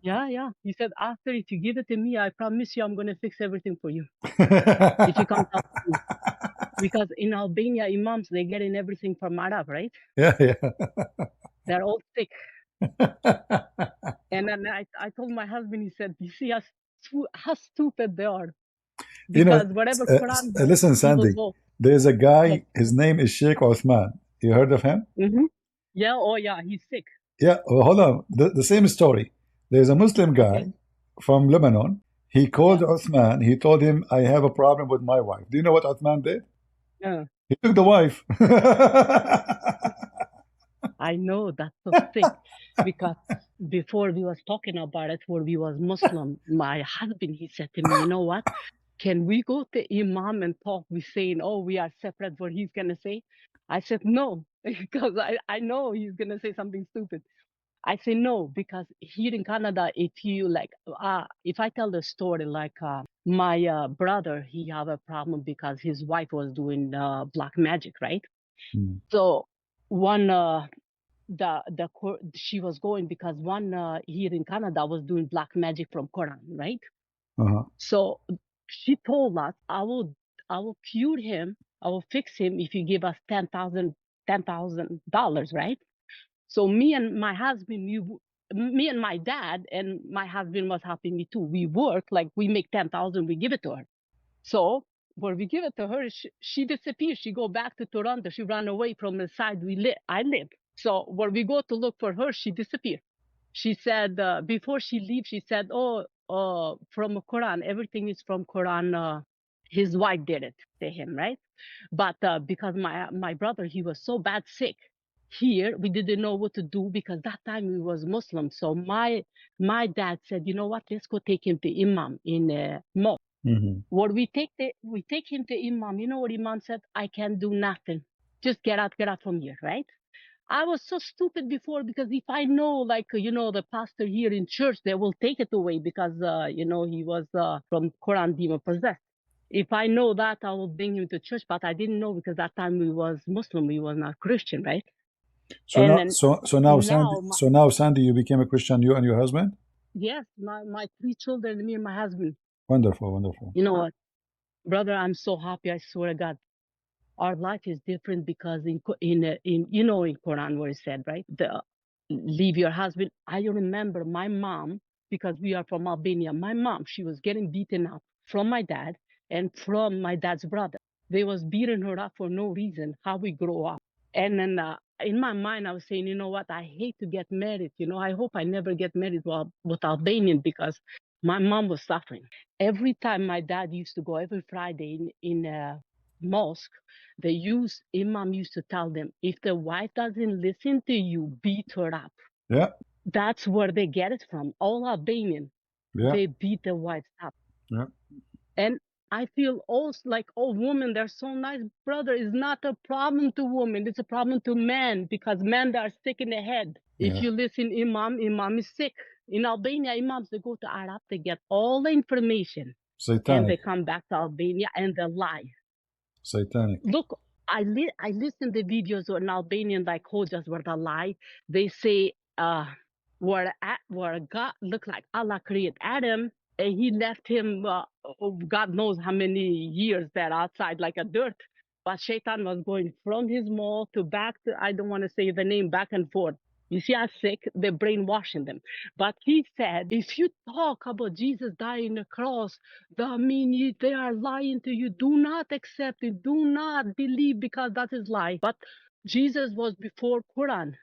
Speaker 10: Yeah. He said, after, if you give it to me, I promise you I'm going to fix everything for you. If you come to Albania. Because in Albania, imams, they're getting everything from Arab, right?
Speaker 1: Yeah.
Speaker 10: They're all sick. And then I told my husband, he said, you see how stupid they are. Because whatever Quran...
Speaker 1: listen, Sandy, there's a guy, his name is Sheikh Uthman. You heard of him?
Speaker 10: Yeah, oh yeah, he's sick.
Speaker 1: Yeah, well, hold on. The same story. There's a Muslim guy from Lebanon. He called Uthman. He told him, I have a problem with my wife. Do you know what Uthman did?
Speaker 10: Yeah.
Speaker 1: He took the wife.
Speaker 10: I know, that's so sick. Because before we was talking about it, when we was Muslim, my husband, he said to me, you know what? Can we go to Imam and talk? We saying, oh, we are separate, what he's going to say? I said, no, because I know he's going to say something stupid. I say no, because here in Canada, if you like, if I tell the story, like my brother, he have a problem because his wife was doing black magic, right? So one, she was going because one here in Canada was doing black magic from Quran, right? So she told us, I will cure him, I will fix him if you give us $10,000, right? So me and my husband, me and my dad, and my husband was helping me too. We work, like we make 10,000, we give it to her. So when we give it to her, she disappears. She go back to Toronto. She ran away from the side I live. So when we go to look for her, she disappeared. She said, before she leaves, she said, from Quran, everything is from Quran. His wife did it to him, right? But because my brother, he was so bad sick, here we didn't know what to do because that time we was Muslim. So my dad said, you know what, let's go take him to Imam in mosque. What we take him to Imam, you know what Imam said? I can't do nothing. Just get out from here, right? I was so stupid before because if I know, like, the pastor here in church, they will take it away because, he was from Quran demon possessed. If I know that, I will bring him to church, but I didn't know because that time we was Muslim, we was not Christian, right?
Speaker 1: So now, Sandy, you became a Christian, you and your husband?
Speaker 10: Yes, my 3 children, me and my husband.
Speaker 1: Wonderful.
Speaker 10: You know what, brother, I'm so happy. I swear to God, our life is different because in Quran where it said, right, leave your husband. I remember my mom, because we are from Albania. My mom, she was getting beaten up from my dad and from my dad's brother. They was beating her up for no reason. How we grow up. And then in my mind, I was saying, you know what? I hate to get married. I hope I never get married with Albanian because my mom was suffering. Every time my dad used to go every Friday in mosque, Imam used to tell them, if the wife doesn't listen to you, beat her up.
Speaker 1: Yeah.
Speaker 10: That's where they get it from. All Albanian, they beat their wives up.
Speaker 1: Yeah.
Speaker 10: And I feel also like, women, they're so nice. Brother, it's not a problem to women. It's a problem to men because men, they are sick in the head. If you listen, Imam is sick. In Albania, Imams, they go to Arab, they get all the information.
Speaker 1: Satanic.
Speaker 10: And they come back to Albania and they lie.
Speaker 1: Satanic.
Speaker 10: Look, I listen to videos on Albanian like Hojas where they lie. They say where God looked like Allah created Adam and he left him God knows how many years that outside like a dirt. But Shaitan was going from his mouth to back to, I don't want to say the name, back and forth. You see how sick? They're brainwashing them. But he said, if you talk about Jesus dying on the cross, that means they are lying to you. Do not accept it. Do not believe because that is lie. But Jesus was before Quran.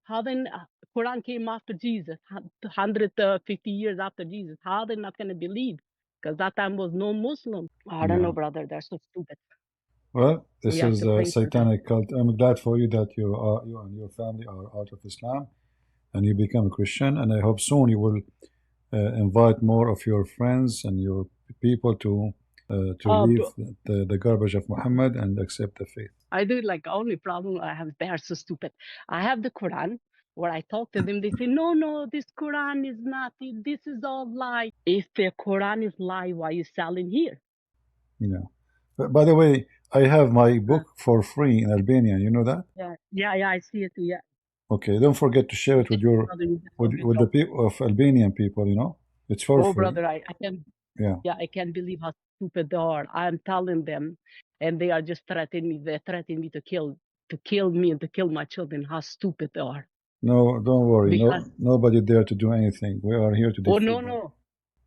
Speaker 10: How then Quran came after Jesus, 150 years after Jesus. How they not going to believe? Because that time was no Muslim. I don't
Speaker 1: Yeah.
Speaker 10: know, brother. They're so stupid.
Speaker 1: Well, this
Speaker 10: We have
Speaker 1: is
Speaker 10: to
Speaker 1: a
Speaker 10: pray for them.
Speaker 1: satanic cult. I'm glad for you that you and your family are out of Islam and you become a Christian. And I hope soon you will invite more of your friends and your people to leave the garbage of Muhammad and accept the faith.
Speaker 10: I do like only problem I have. They are so stupid. I have the Quran. Where I talk to them, they say, no, this Quran is not. This is all lie. If the Quran is lie, why you selling here?
Speaker 1: Yeah. But by the way, I have my book for free in Albanian. You know that?
Speaker 10: Yeah, I see it too. Yeah.
Speaker 1: Okay. Don't forget to share it with your
Speaker 10: Brother, you did so
Speaker 1: with
Speaker 10: good
Speaker 1: the
Speaker 10: job.
Speaker 1: people of Albanian people. You know, it's for
Speaker 10: Oh,
Speaker 1: free.
Speaker 10: brother, I can.
Speaker 1: Yeah.
Speaker 10: Yeah, I can't believe how stupid they are. I'm telling them, and they are just threatening me. They're threatening me to kill me and to kill my children. How stupid they are.
Speaker 1: No, don't worry.
Speaker 10: Because
Speaker 1: Nobody dare to do anything. We are here to
Speaker 10: oh
Speaker 1: defeat them.
Speaker 10: no,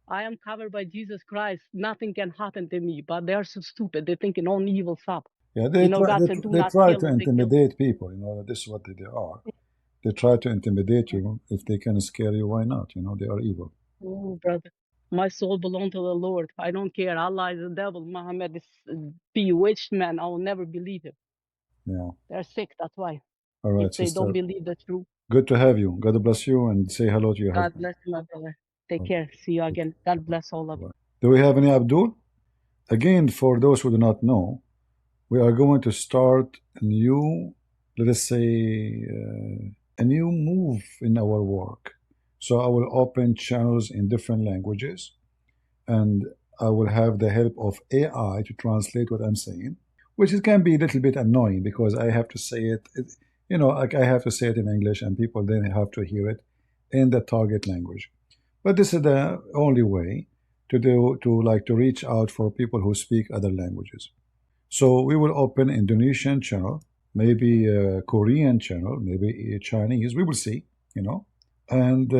Speaker 10: I am covered by Jesus Christ. Nothing can happen to me. But they are so stupid. They're thinking only evil stuff.
Speaker 1: Yeah, they
Speaker 10: God said, do
Speaker 1: they
Speaker 10: not
Speaker 1: try
Speaker 10: kill
Speaker 1: to
Speaker 10: and they kill.
Speaker 1: intimidate people. You know, this is what they are. They try to intimidate you. If they can scare you, why not? You know, they are evil.
Speaker 10: Oh, brother. My soul belongs to the Lord. I don't care. Allah is the devil. Muhammad is bewitched man. I will never believe him.
Speaker 1: Yeah.
Speaker 10: They're sick. That's why.
Speaker 1: All right,
Speaker 10: If they
Speaker 1: sister.
Speaker 10: don't believe the truth.
Speaker 1: Good to have you. God bless you and say hello to your
Speaker 10: God
Speaker 1: husband.
Speaker 10: bless you, my brother. Take care. See you again. God bless all of you.
Speaker 1: Do we have any Abdul? Again, for those who do not know, we are going to start a new, let us say, a new move in our work. So I will open channels in different languages and I will have the help of AI to translate what I'm saying, which it can be a little bit annoying because I have to say it, you know, like I have to say it in English and people then have to hear it in the target language. But this is the only way to reach out for people who speak other languages. So we will open Indonesian channel, maybe a Korean channel, maybe a Chinese. We will see, you know. And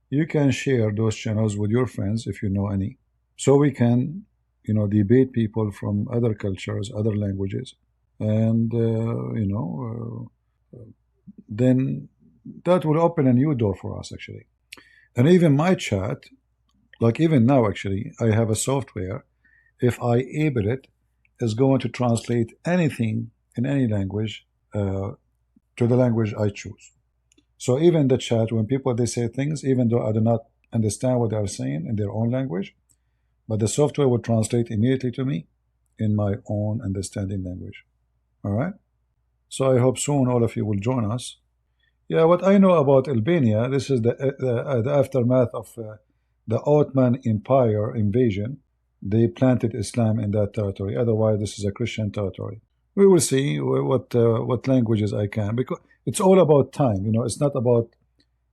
Speaker 1: you can share those channels with your friends if you know any. So we can, you know, debate people from other cultures, other languages. And, you know, then that will open a new door for us, actually. And even my chat, like even now, actually, I have a software. If I able it, is going to translate anything in any language to the language I choose. So even the chat, when people they say things, even though I do not understand what they are saying in their own language, but the software will translate immediately to me in my own understanding language. All right. So I hope soon all of you will join us. Yeah, what I know about Albania, this is the aftermath of the Ottoman Empire invasion. They planted Islam in that territory. Otherwise, this is a Christian territory. We will see what languages I can, because it's all about time. You know, it's not about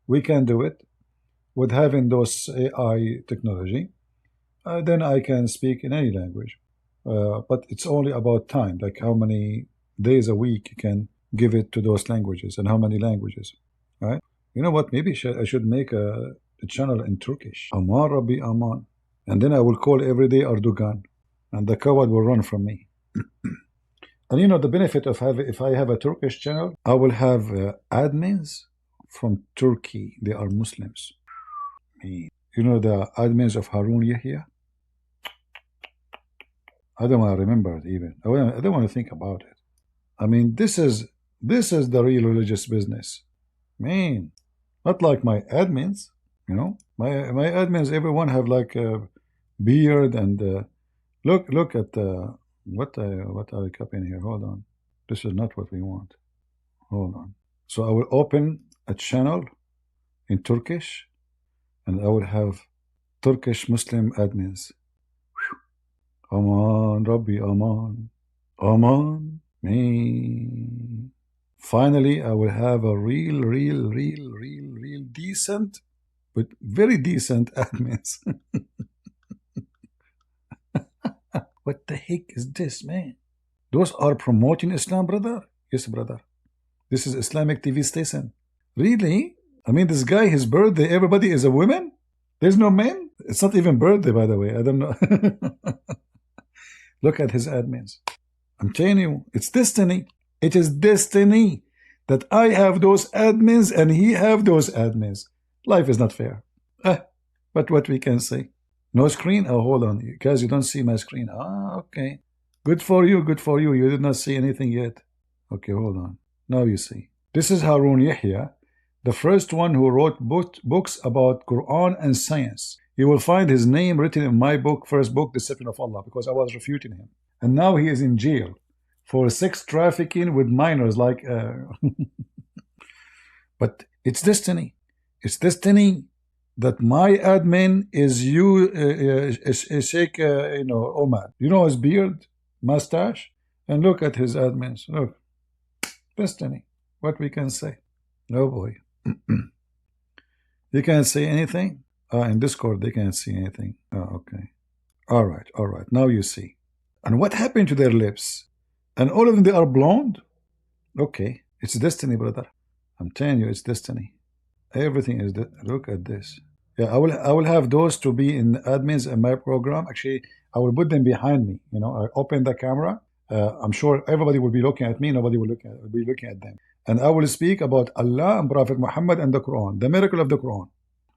Speaker 1: we can do it with having those AI technology. Then I can speak in any language, but it's only about time, like how many days a week you can give it to those languages and how many languages, right? You know what? Maybe I should make a channel in Turkish. Aman Rabbi Aman. And then I will call every day Erdogan, and the coward will run from me. And you know the benefit of if I have a Turkish channel, I will have admins from Turkey. They are Muslims. You know the admins of Harun Yahya? I don't want to remember it even. I don't want to think about it. I mean, this is the real religious business. Man, not like my admins. You know, my admins, everyone have like a beard and look at what are I copying here? Hold on, this is not what we want. Hold on. So I will open a channel in Turkish, and I will have Turkish Muslim admins. Aman Rabbi Aman. Come on, me. Finally, I will have a real decent, but very decent admins. What the heck is this, man? Those are promoting Islam, brother? Yes, brother. This is Islamic TV station. Really? I mean, this guy, his birthday, everybody is a woman? There's no men? It's not even birthday, by the way. I don't know. Look at his admins. I'm telling you, it's destiny. It is destiny that I have those admins and he have those admins. Life is not fair. But what we can say. No screen? Oh, hold on. You guys, you don't see my screen. Ah, okay. Good for you, good for you. You did not see anything yet. Okay, hold on. Now you see. This is Harun Yahya, the first one who wrote books about Quran and science. You will find his name written in my book, first book, Discipline of Allah, because I was refuting him. And now he is in jail for sex trafficking with minors. But it's destiny. It's destiny that my admin is Sheikh Omar. You know his beard, mustache? And look at his admins. Look. Destiny. What we can say? Oh boy. You can't say anything? In Discord, they can't see anything. Oh, okay. All right. Now you see. And what happened to their lips? And all of them, they are blonde? Okay. It's destiny, brother. I'm telling you, it's destiny. Everything is... Look at this. Yeah, I will have those to be in admins in my program. Actually, I will put them behind me. You know, I open the camera. I'm sure everybody will be looking at me. Nobody will be looking at them. And I will speak about Allah and Prophet Muhammad and the Quran. The miracle of the Quran.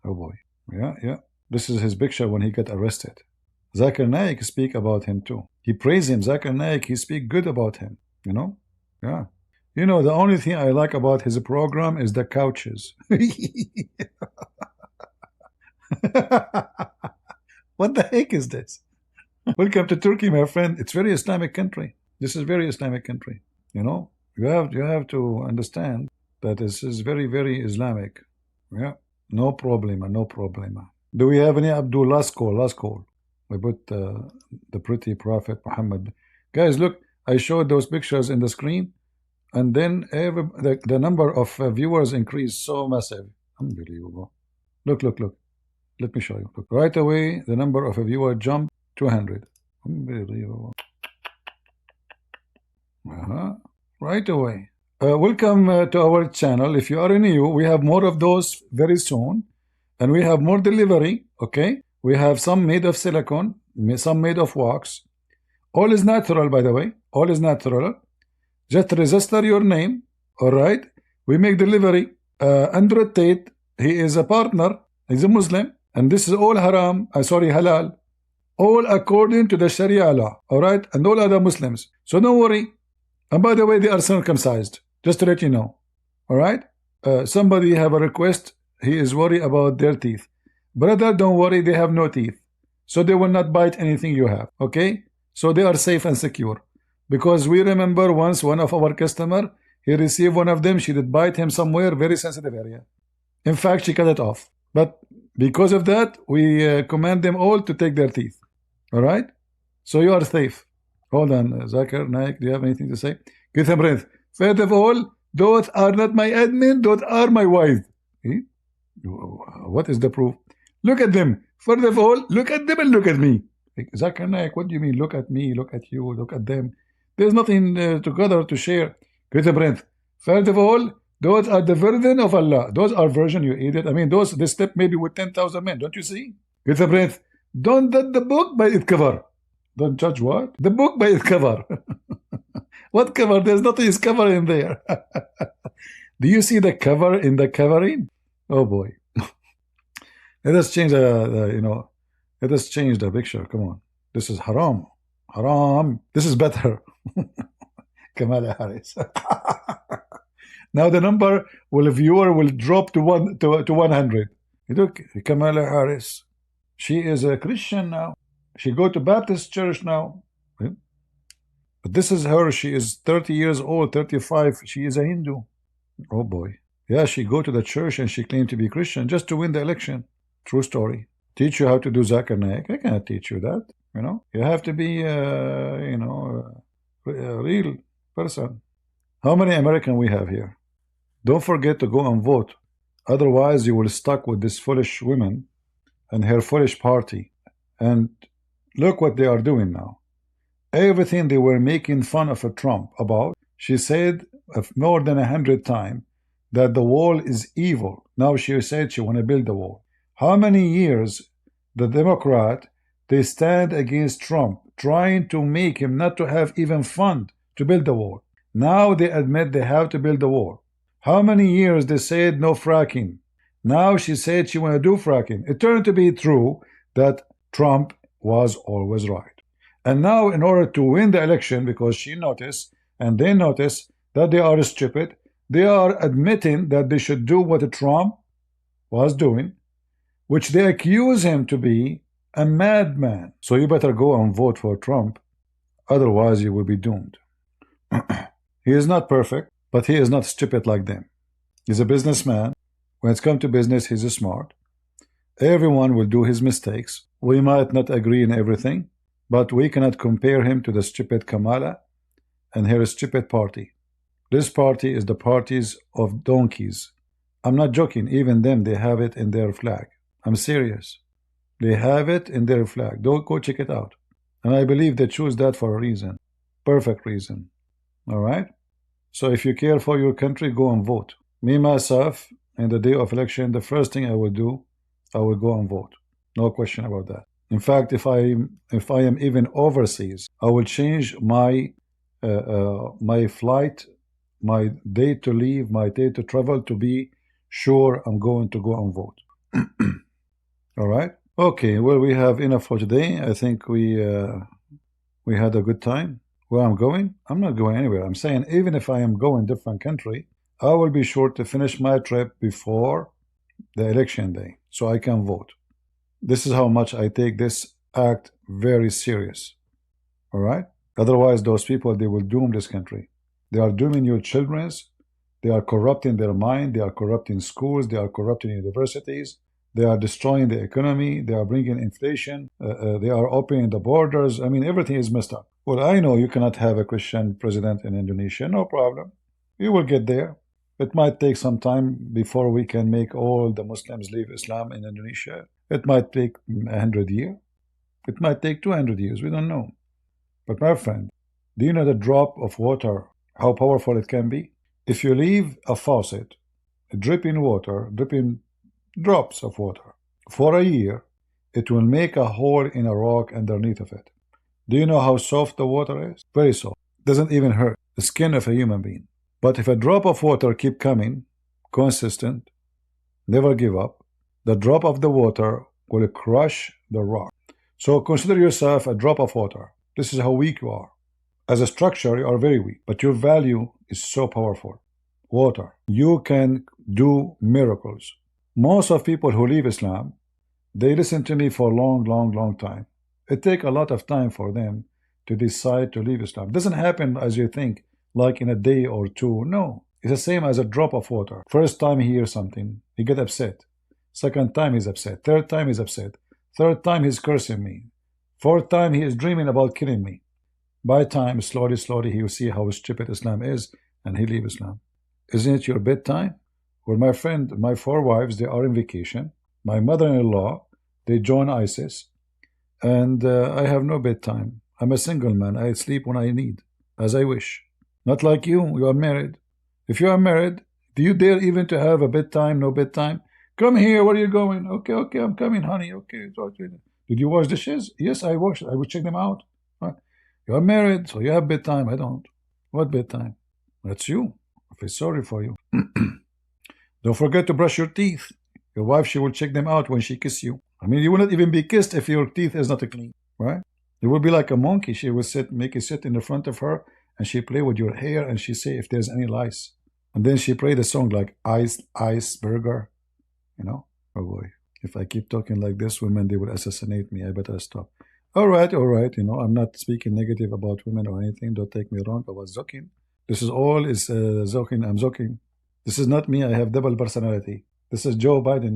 Speaker 1: Oh boy. Yeah. This is his picture when he got arrested. Zakir Naik speak about him too. He praise him. Zakir Naik, he speak good about him. You know? Yeah. You know, the only thing I like about his program is the couches. What the heck is this? Welcome to Turkey, my friend. It's very Islamic country. This is very Islamic country. You know, you have to understand that this is very Islamic. Yeah, no problema. Do we have any Abdul? Last call. I put the pretty Prophet Muhammad. Guys, look, I showed those pictures in the screen, and then the number of viewers increased so massive. Unbelievable. Look. Let me show you. Look, right away, the number of viewers jumped 200. Unbelievable. Right away. Welcome to our channel. If you are new, we have more of those very soon, and we have more delivery. Okay, we have some made of silicone, some made of wax. All is natural, by the way. All is natural. Just register your name. All right. We make delivery. Andrew Tate, he is a partner. He's a Muslim, and this is all haram. Halal. All according to the Sharia law. All right, and all other Muslims. So don't worry. And by the way, they are circumcised. Just to let you know. All right. Somebody have a request. He is worried about their teeth. Brother, don't worry. They have no teeth, so they will not bite anything you have. Okay. So they are safe and secure. Because we remember once one of our customer, he received one of them. She did bite him somewhere, very sensitive area. In fact, she cut it off. But because of that, we command them all to take their teeth. All right. So you are safe. Hold on, Zakir Naik, do you have anything to say? Get a breath. First of all, those are not my admin, those are my wife. What is the proof? Look at them. First of all, look at them and look at me. Zakir Naik, what do you mean? Look at me, look at you, look at them. There's nothing together to share. Get a breath. First of all, those are the version of Allah. Those are version, you idiot. I mean, they step maybe with 10,000 men. Don't you see? Get a breath. Don't judge the book by its cover. Don't judge what? The book by its cover. What cover? There's nothing is cover in there. Do you see the cover in the covering? Oh boy. Let us change let us change the picture. Come on. This is haram. Haram. This is better. Kamala Harris. Now the number viewer will drop to 100. Look, Kamala Harris. She is a Christian now. She go to Baptist church now. But this is her. She is 30 years old, 35. She is a Hindu. Oh boy. Yeah, she go to the church and she claimed to be Christian just to win the election. True story. Teach you how to do Zakir Naik. I cannot teach you that. You know, you have to be, real person. How many American we have here? Don't forget to go and vote. Otherwise, you will stuck with this foolish woman and her foolish party. And look what they are doing now. Everything they were making fun of a Trump about, she said more than 100 times that the wall is evil. Now she said she want to build the wall. How many years the Democrat, they stand against Trump, trying to make him not to have even fund to build the wall. Now they admit they have to build the wall. How many years they said no fracking? Now she said she want to do fracking. It turned to be true that Trump was always right. And now in order to win the election, because she noticed and they noticed that they are stupid, they are admitting that they should do what Trump was doing, which they accuse him to be a madman. So you better go and vote for Trump, otherwise you will be doomed. He is not perfect, but he is not stupid like them. He's a businessman. When it's come to business, he's smart. Everyone will do his mistakes. We might not agree in everything, but we cannot compare him to the stupid Kamala and her stupid party. This party is the parties of donkeys. I'm not joking. Even them, they have it in their flag. I'm serious. They have it in their flag. Don't go check it out. And I believe they choose that for a reason. Perfect reason. All right? So if you care for your country, go and vote. Me, myself, in the day of election, the first thing I will do, I will go and vote. No question about that. In fact, if I am even overseas, I will change my my flight, my day to leave, my day to travel to be sure I'm going to go and vote. All right? Okay, well, we have enough for today. I think we had a good time. Where I'm going? I'm not going anywhere. I'm saying even if I am going different country, I will be sure to finish my trip before the election day so I can vote. This is how much I take this act very serious. All right? Otherwise, those people, they will doom this country. They are dooming your children. They are corrupting their mind. They are corrupting schools. They are corrupting universities. They are destroying the economy. They are bringing inflation. They are opening the borders. I mean, everything is messed up. Well, I know you cannot have a Christian president in Indonesia. No problem. You will get there. It might take some time before we can make all the Muslims leave Islam in Indonesia. It might take 100 years. It might take 200 years. We don't know. But my friend, do you know the drop of water, how powerful it can be? If you leave a faucet, dripping water, dripping drops of water, for a year, it will make a hole in a rock underneath of it. Do you know how soft the water is? Very soft. Doesn't even hurt the skin of a human being. But if a drop of water keep coming, consistent, never give up, the drop of the water will crush the rock. So consider yourself a drop of water. This is how weak you are. As a structure, you are very weak, but your value is so powerful. Water. You can do miracles. Most of people who leave Islam, they listen to me for a long time. It takes a lot of time for them to decide to leave Islam. It doesn't happen as you think, like in a day or two. No, it's the same as a drop of water. First time he hears something, he gets upset. Second time he's upset. Third time he's upset. Third time he's cursing me. Fourth time he is dreaming about killing me. By time, slowly, he will see how stupid Islam is, and he leaves Islam. Isn't it your bedtime? Well, my friend, my 4 wives, they are in vacation. My mother-in-law, they join ISIS. And I have no bedtime. I'm a single man. I sleep when I need, as I wish. Not like you. You are married. If you are married, do you dare even to have a bedtime, no bedtime? Come here. Where are you going? Okay, I'm coming, honey. Okay. Did you wash dishes? Yes, I washed. I will check them out. Right. You are married, so you have bedtime. I don't. What bedtime? That's you. I feel sorry for you. Don't forget to brush your teeth. Your wife, she will check them out when she kisses you. I mean, you will not even be kissed if your teeth is not clean, right? You will be like a monkey. She will make you sit in the front of her, and she play with your hair, and she say if there's any lice. And then she play the song like Ice Burger, you know? Oh boy, if I keep talking like this, women, they will assassinate me. I better stop. All right, you know, I'm not speaking negative about women or anything. Don't take me wrong. I was joking. This is all is joking. I'm joking. This is not me. I have double personality. This is Joe Biden.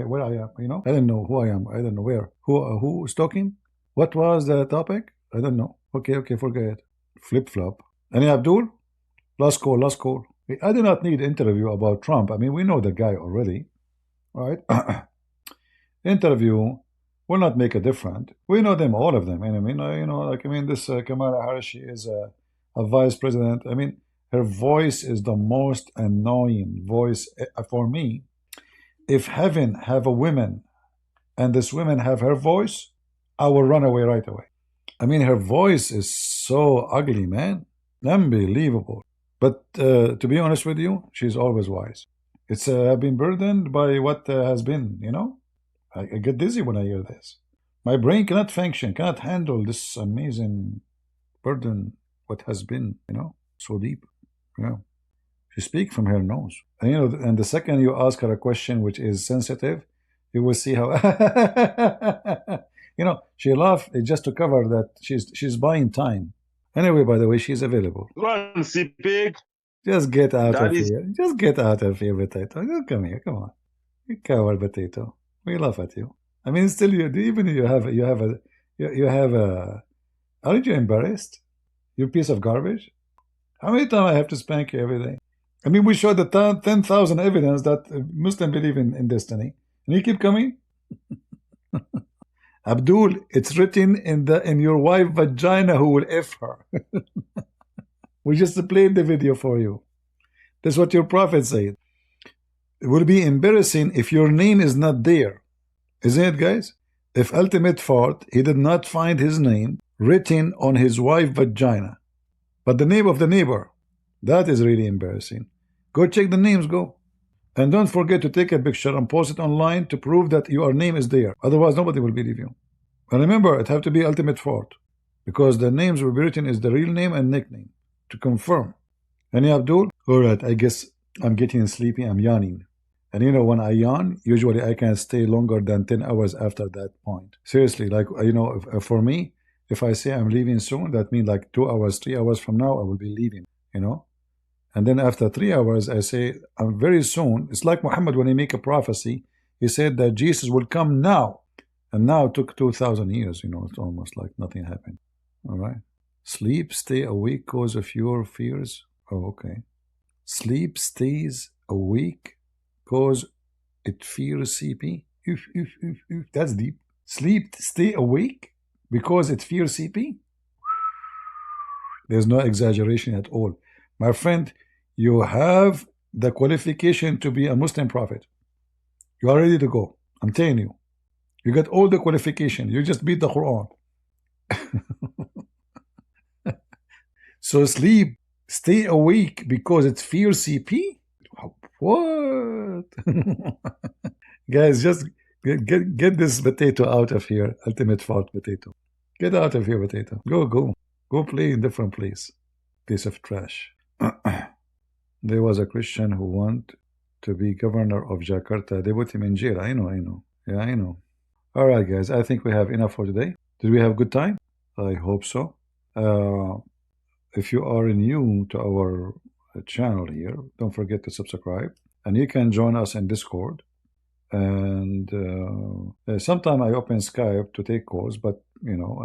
Speaker 1: Where I am, you know? I don't know who I am. I don't know where. Who's talking? What was the topic? I don't know. Okay, forget it. flip-flop. Any Abdul? Last call, last call. I do not need interview about Trump. I mean, we know the guy already, right? Interview will not make a difference. We know them, all of them. And I mean, this Kamala Harris, she is a vice president. I mean, her voice is the most annoying voice for me. If heaven have a woman and this woman have her voice, I will run away right away. I mean, her voice is so ugly, man. Unbelievable. But to be honest with you, she's always wise. It's I've been burdened by what has been, I get dizzy when I hear this. My brain cannot function, cannot handle this amazing burden, what has been, so deep. She speaks from her nose. And, and the second you ask her a question which is sensitive, you will see how, she laughed just to cover that she's buying time. Anyway, by the way, she's available.
Speaker 6: Run, see pig.
Speaker 1: Just get out of here. Just get out of here, potato. Just come here. Come on. You coward potato. We laugh at you. I mean, still, you have a. Aren't you embarrassed? You piece of garbage. How many times I have to spank you every day? I mean, we showed the 10,000 evidence that Muslims believe in destiny, and you keep coming. Abdul, it's written in your wife's vagina who will F her. We just played the video for you. That's what your prophet said. It will be embarrassing if your name is not there. Isn't it, guys? If ultimate fault, he did not find his name written on his wife's vagina, but the name of the neighbor. That is really embarrassing. Go check the names, go. And don't forget to take a picture and post it online to prove that your name is there. Otherwise, nobody will believe you. And remember, it have to be ultimate fault, because the names will be written is the real name and nickname to confirm. Any Abdul? All right, I guess I'm getting sleepy. I'm yawning. And when I yawn, usually I can stay longer than 10 hours after that point. Seriously, like, for me, if I say I'm leaving soon, that means like 2 hours, 3 hours from now, I will be leaving, And then after 3 hours, I say, I'm very soon. It's like Muhammad when he make a prophecy. He said that Jesus will come now. And now it took 2,000 years, it's almost like nothing happened. All right. Sleep, stay awake, cause of your fears. Oh, okay. Sleep stays awake, cause it fears CP. That's deep. Sleep, stay awake, because it fears CP. There's no exaggeration at all. My friend, you have the qualification to be a Muslim prophet. You are ready to go. I'm telling you. You got all the qualification. You just beat the Quran. So sleep, stay awake because it's fear CP? What? Guys, just get this potato out of here. Ultimate fault potato. Get out of here, potato. Go. Go play in different place. Piece of trash. There was a Christian who wanted to be governor of Jakarta. They put him in jail. I know. Yeah, I know. All right, guys. I think we have enough for today. Did we have a good time? I hope so. If you are new to our channel here, don't forget to subscribe. And you can join us in Discord. And sometime I open Skype to take calls, but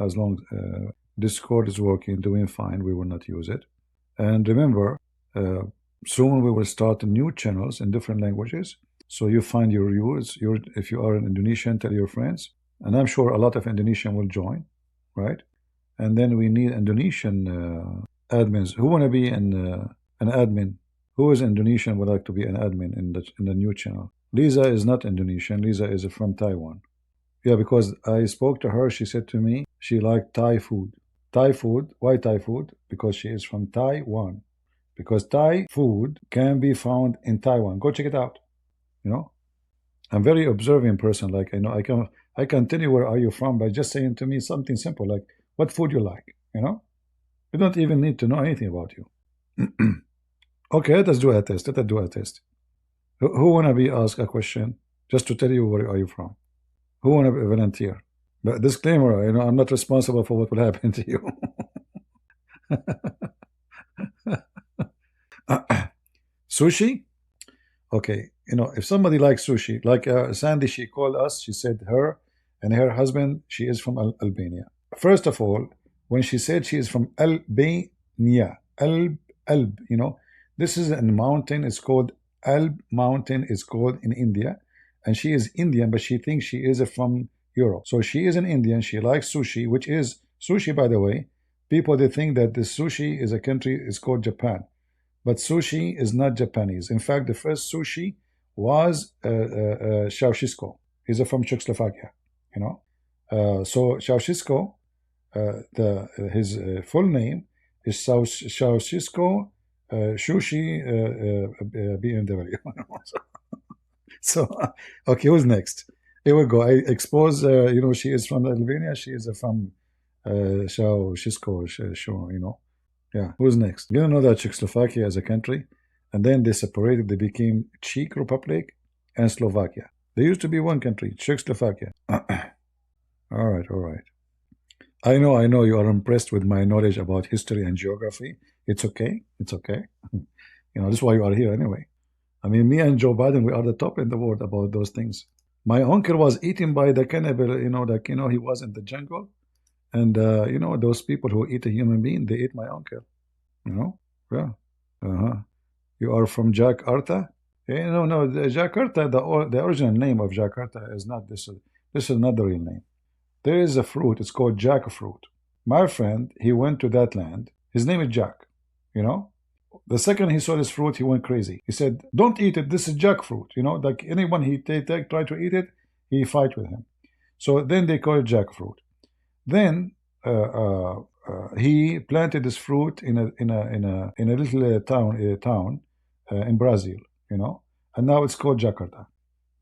Speaker 1: as long as Discord is working, doing fine, we will not use it. And remember, soon we will start new channels in different languages. So you find your viewers. If you are an Indonesian, tell your friends. And I'm sure a lot of Indonesian will join, right? And then we need Indonesian admins. Who want to be an admin? Who is Indonesian would like to be an admin in the new channel? Lisa is not Indonesian. Lisa is from Taiwan. Yeah, because I spoke to her. She said to me she liked Thai food. Thai food. Why Thai food? Because she is from Taiwan. Because Thai food can be found in Taiwan. Go check it out. I'm very observing person. Like I can tell you where are you from by just saying to me something simple like what food you like. You don't even need to know anything about you. Okay, let us do a test. Who wanna be asked a question just to tell you where are you from? Who wanna be a volunteer? But disclaimer, I'm not responsible for what will happen to you. Sushi? Okay, if somebody likes sushi, like Sandy, she called us, she said her and her husband, she is from Albania. First of all, when she said she is from Albania. Alb, you know. This is a mountain, it's called Alb Mountain, it's called in India. And she is Indian, but she thinks she is from Europe. So she is an Indian, she likes sushi, which is, sushi by the way, people they think that the sushi is a country, is called Japan. But sushi is not Japanese. In fact, the first sushi was Ceausescu. He's from Czechoslovakia, you know. So Ceausescu, his full name is Ceausescu Sushi BMW. So, okay, who's next? Here we go. I expose, you know, she is from Albania. She is from Ceausescu, you know. Yeah, who's next? You know that Czechoslovakia as a country, and then they separated, they became Czech Republic and Slovakia. There used to be one country, Czechoslovakia. All right, all right. I know you are impressed with my knowledge about history and geography. It's okay, it's okay. You know, this is why you are here anyway. I mean, me and Joe Biden, we are the top in the world about those things. My uncle was eaten by the cannibal, you know, like, you know, he was in the jungle. And, you know, those people who eat a human being, they eat my uncle. You know? Yeah. Uh-huh. You are from Jakarta? Yeah, no, Jakarta, the original name of Jakarta is not this. This is not the real name. There is a fruit, it's called jackfruit. My friend, he went to that land. His name is Jack, you know? The second he saw this fruit, he went crazy. He said, don't eat it, this is jackfruit. You know, like anyone he try to eat it, he fight with him. So then they call it jackfruit. Then he planted this fruit in a little town in Brazil, you know, and now it's called Jakarta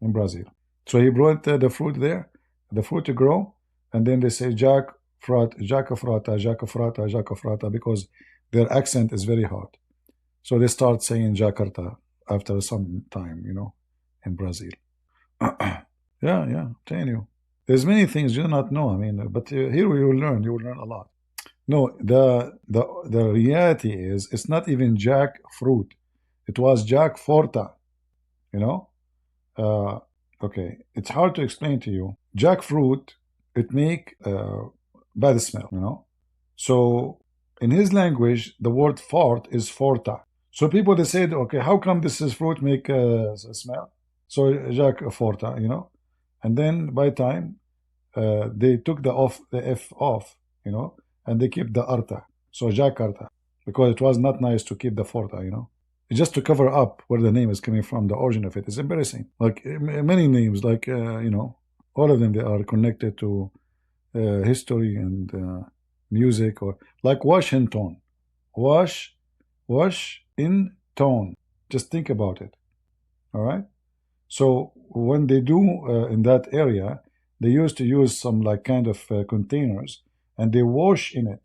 Speaker 1: in Brazil. So he brought the fruit there, the fruit to grow, and then they say jackfruta, because their accent is very hard. So they start saying Jakarta after some time, you know, in Brazil. Yeah, I'm telling you. There's many things you do not know. I mean, but here you will learn a lot. No, the reality is it's not even jackfruit. It was jackfruta, you know? Okay, it's hard to explain to you. Jackfruit, it make bad smell, you know? So in his language, the word fart is forta. So people, they said, okay, how come this is fruit make a smell? So jackfruta, you know? And then by time, they took the F off, you know, and they keep the arta. So Jakarta, because it was not nice to keep the forta, you know. Just to cover up where the name is coming from, the origin of it is embarrassing. Like many names, like, you know, all of them, they are connected to history and music, or like Washington. Wash in tone. Just think about it. All right. So when they do in that area, they used to use some like kind of containers, and they wash in,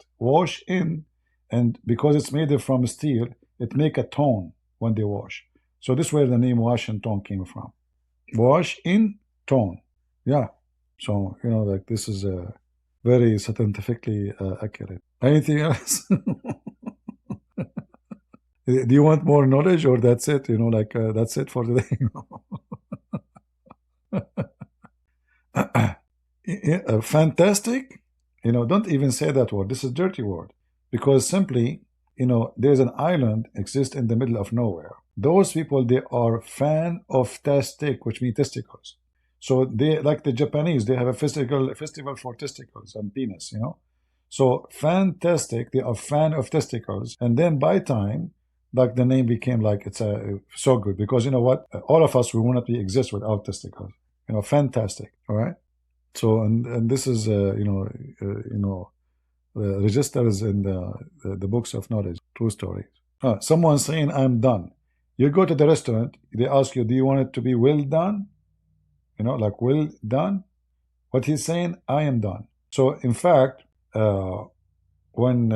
Speaker 1: and because it's made from steel, it make a tone when they wash. So this is where the name Washington came from. Wash in tone. Yeah. So, you know, like this is very scientifically accurate. Anything else? Do you want more knowledge, or that's it? You know, like that's it for today. Fantastic, you know, don't even say that word. This is a dirty word, because simply, you know, there's an island exists in the middle of nowhere. Those people, they are fan of tastic, which means testicles. So they, like the Japanese, they have a festival for testicles and penis, you know. So fantastic, they are fan of testicles. And then by time, like the name became like, it's so good, because you know what, all of us, we will not exist without testicles. You know, fantastic. All right. So and this is registers in the books of knowledge. True story. Someone saying I'm done. You go to the restaurant. They ask you, do you want it to be well done? You know, like well done. What he's saying, I am done. So in fact, when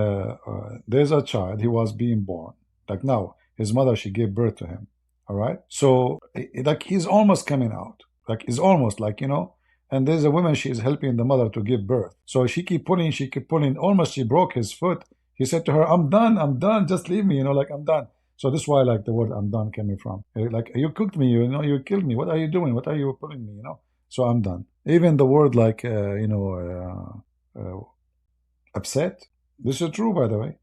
Speaker 1: there's a child, he was being born. Like now, his mother, she gave birth to him. All right. So like he's almost coming out. Like it's almost like, you know, and there's a woman, she is helping the mother to give birth. So she keep pulling, almost she broke his foot. He said to her, I'm done, just leave me, you know, like I'm done. So this is why like the word I'm done coming from. Like you cooked me, you know, you killed me. What are you doing? What are you pulling me, you know? So I'm done. Even the word like, upset. This is true, by the way.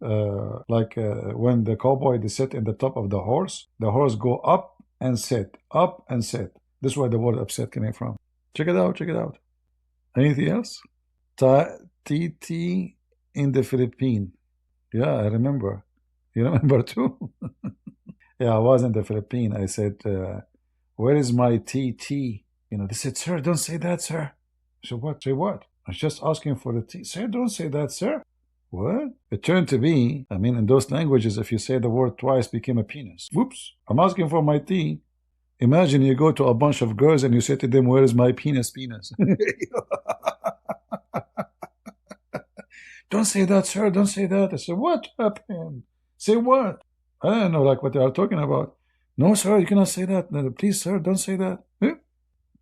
Speaker 1: when the cowboy they sit in the top of the horse go up and sit, up and sit. This is where the word upset came from. Check it out, check it out. Anything else? TT in the Philippines. Yeah, I remember. You remember too? Yeah, I was in the Philippines. I said, where is my TT? You know, they said, sir, don't say that, sir. I said, what? Say what? I was just asking for the T. Sir, don't say that, sir. What? It turned to be, I mean, in those languages, if you say the word twice, became a penis. Whoops. I'm asking for my T. Imagine you go to a bunch of girls and you say to them, where is my penis? Don't say that, sir. Don't say that. I said, what happened? Say what? I don't know like what they are talking about. No, sir, you cannot say that. No, please, sir, don't say that.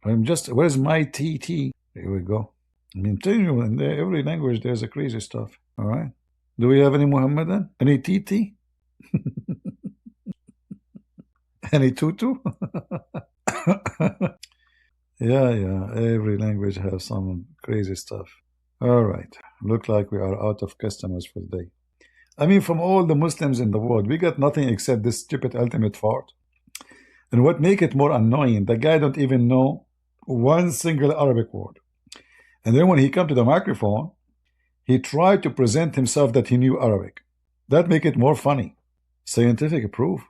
Speaker 1: I'm just, where's my TT? Here we go. I mean, telling you, in every language there's a crazy stuff. All right. Do we have any Muhammadan? Any TT? Any tutu? Yeah. Every language has some crazy stuff. All right. Look like we are out of customers for the day. I mean, from all the Muslims in the world, we got nothing except this stupid ultimate fart. And what make it more annoying, the guy don't even know one single Arabic word. And then when he come to the microphone, he tried to present himself that he knew Arabic. That make it more funny. Scientific proof.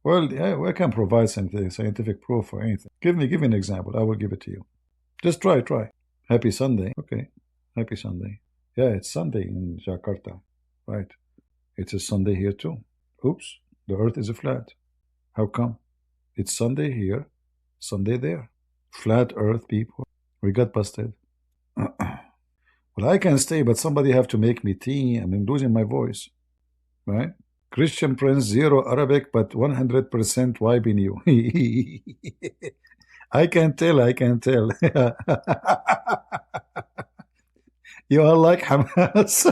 Speaker 1: Well, yeah, we can provide scientific proof for anything. Give me an example. I will give it to you. Just try. Happy Sunday. Okay. Happy Sunday. Yeah, it's Sunday in Jakarta. Right. It's a Sunday here too. Oops. The earth is flat. How come? It's Sunday here, Sunday there. Flat earth people. We got busted. Well, I can stay, but somebody have to make me tea. I'm losing my voice. Right? Christian Prince, 0 Arabic, but 100% wiping you. I can tell. You are like Hamas.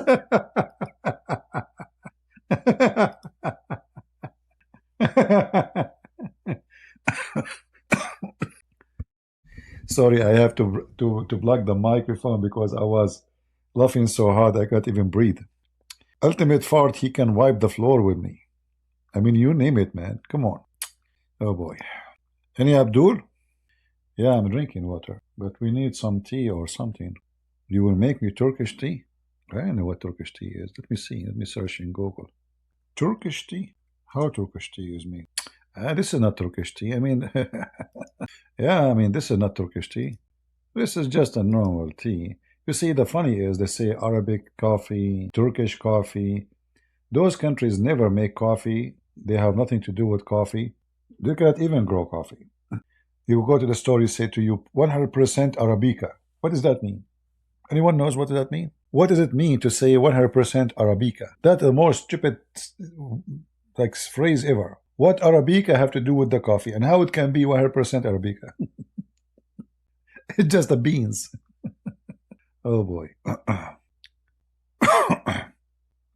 Speaker 1: Sorry, I have to plug the microphone because I was laughing so hard I can't even breathe. Ultimate fart, he can wipe the floor with me. I mean, you name it, man. Come on. Oh boy. Any Abdul? Yeah, I'm drinking water, but we need some tea or something. You will make me Turkish tea? I don't know what Turkish tea is. Let me see. Let me search in Google. Turkish tea? How Turkish tea is made? This is not Turkish tea. I mean, yeah, I mean, this is not Turkish tea. This is just a normal tea. You see, the funny is they say Arabic coffee, Turkish coffee. Those countries never make coffee. They have nothing to do with coffee. They cannot even grow coffee. You go to the store, you say to you, 100% Arabica. What does that mean? Anyone knows what does that mean? What does it mean to say 100% Arabica? That's the most stupid phrase ever. What Arabica have to do with the coffee, and how it can be 100% Arabica? It's just the beans. Oh boy.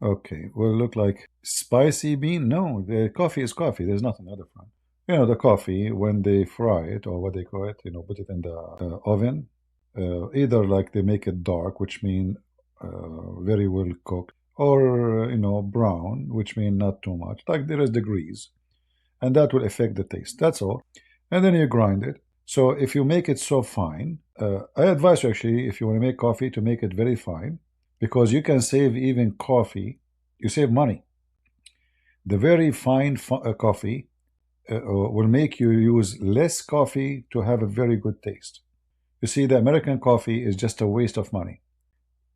Speaker 1: Okay, well, look like spicy bean. No, the coffee is coffee. There's nothing other from. You know, the coffee, when they fry it, or what they call it, put it in the oven, either like they make it dark, which mean very well cooked, or, brown, which mean not too much. Like there is degrees. And that will affect the taste. That's all. And then you grind it. So if you make it so fine, I advise you actually, if you want to make coffee, to make it very fine, because you can save even coffee. You save money. The very fine coffee will make you use less coffee to have a very good taste. You see, the American coffee is just a waste of money.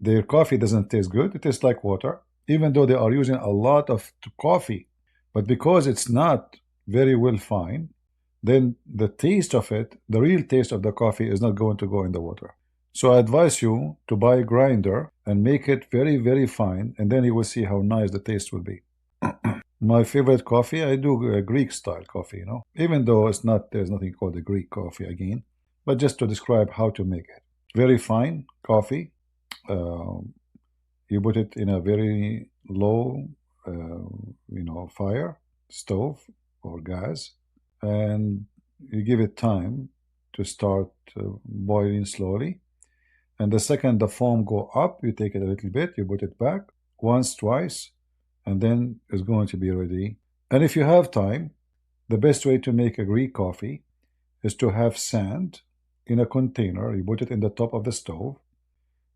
Speaker 1: Their coffee doesn't taste good. It tastes like water, even though they are using a lot of coffee. But because it's not very well fine, then the taste of it, the real taste of the coffee, is not going to go in the water. So I advise you to buy a grinder and make it very, very fine, and then you will see how nice the taste will be. My favorite coffee, I do a Greek style coffee, even though there's nothing called a Greek coffee again, but just to describe how to make it. Very fine coffee. You put it in a very low, fire, stove or gas, and you give it time to start boiling slowly. And the second the foam go up, you take it a little bit, you put it back once, twice, and then it's going to be ready. And if you have time, the best way to make a Greek coffee is to have sand in a container. You put it in the top of the stove.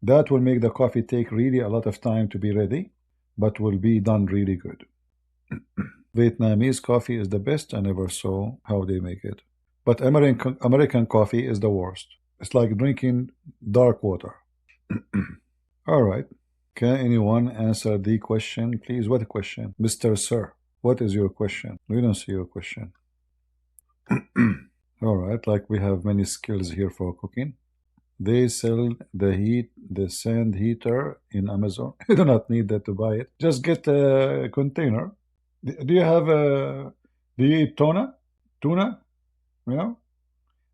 Speaker 1: That will make the coffee take really a lot of time to be ready, but will be done really good. Vietnamese coffee is the best. I never saw how they make it. But American coffee is the worst. It's like drinking dark water. All right. Can anyone answer the question, please? What question? Mr. Sir, what is your question? We don't see your question. All right, like we have many skills here for cooking. They sell the sand heater in Amazon. You do not need that to buy it. Just get a container. Do you eat tuna? Tuna? You know?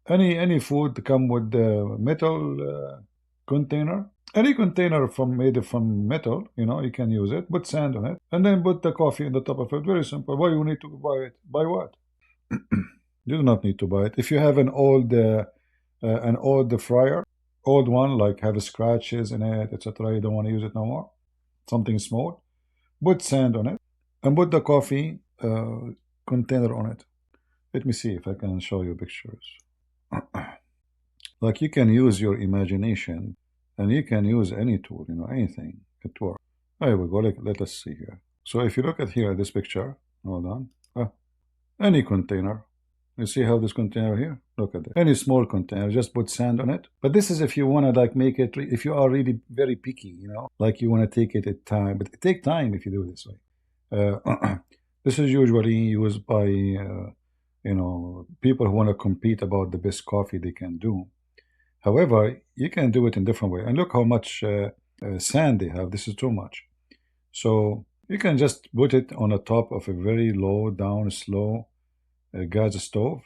Speaker 1: Any food come with the metal container. Any container made from metal, you can use it. Put sand on it, and then put the coffee on the top of it. Very simple. Why you need to buy it? Buy what? You do not need to buy it. If you have an old fryer, old one, like have scratches in it, etc., you don't want to use it no more. Something small. Put sand on it, and put the coffee container on it. Let me see if I can show you pictures. Like you can use your imagination, and you can use any tool, anything. It works. There we go. Let us see here. So if you look at here, this picture, hold on. Any container. You see how this container here? Look at it. Any small container, just put sand on it. But this is if you want to like make it, if you are really very picky, like you want to take it at time. But it take time if you do it this way. This is usually used by, people who want to compete about the best coffee they can do. However, you can do it in different way. And look how much sand they have. This is too much. So you can just put it on the top of a very low down, slow gas stove,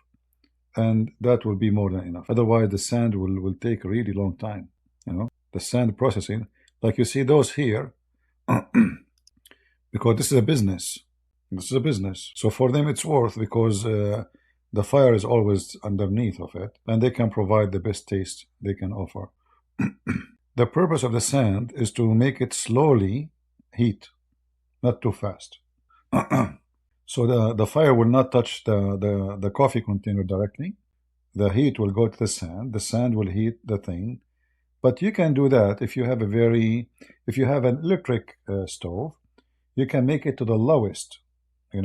Speaker 1: and that will be more than enough. Otherwise, the sand will take a really long time. The sand processing, like you see those here, because this is a business. This is a business. So for them, it's worth because the fire is always underneath of it, and they can provide the best taste they can offer. The purpose of the sand is to make it slowly heat, not too fast. So the fire will not touch the coffee container directly. The heat will go to the sand. The sand will heat the thing. But you can do that if you have if you have an electric stove, you can make it to the lowest, and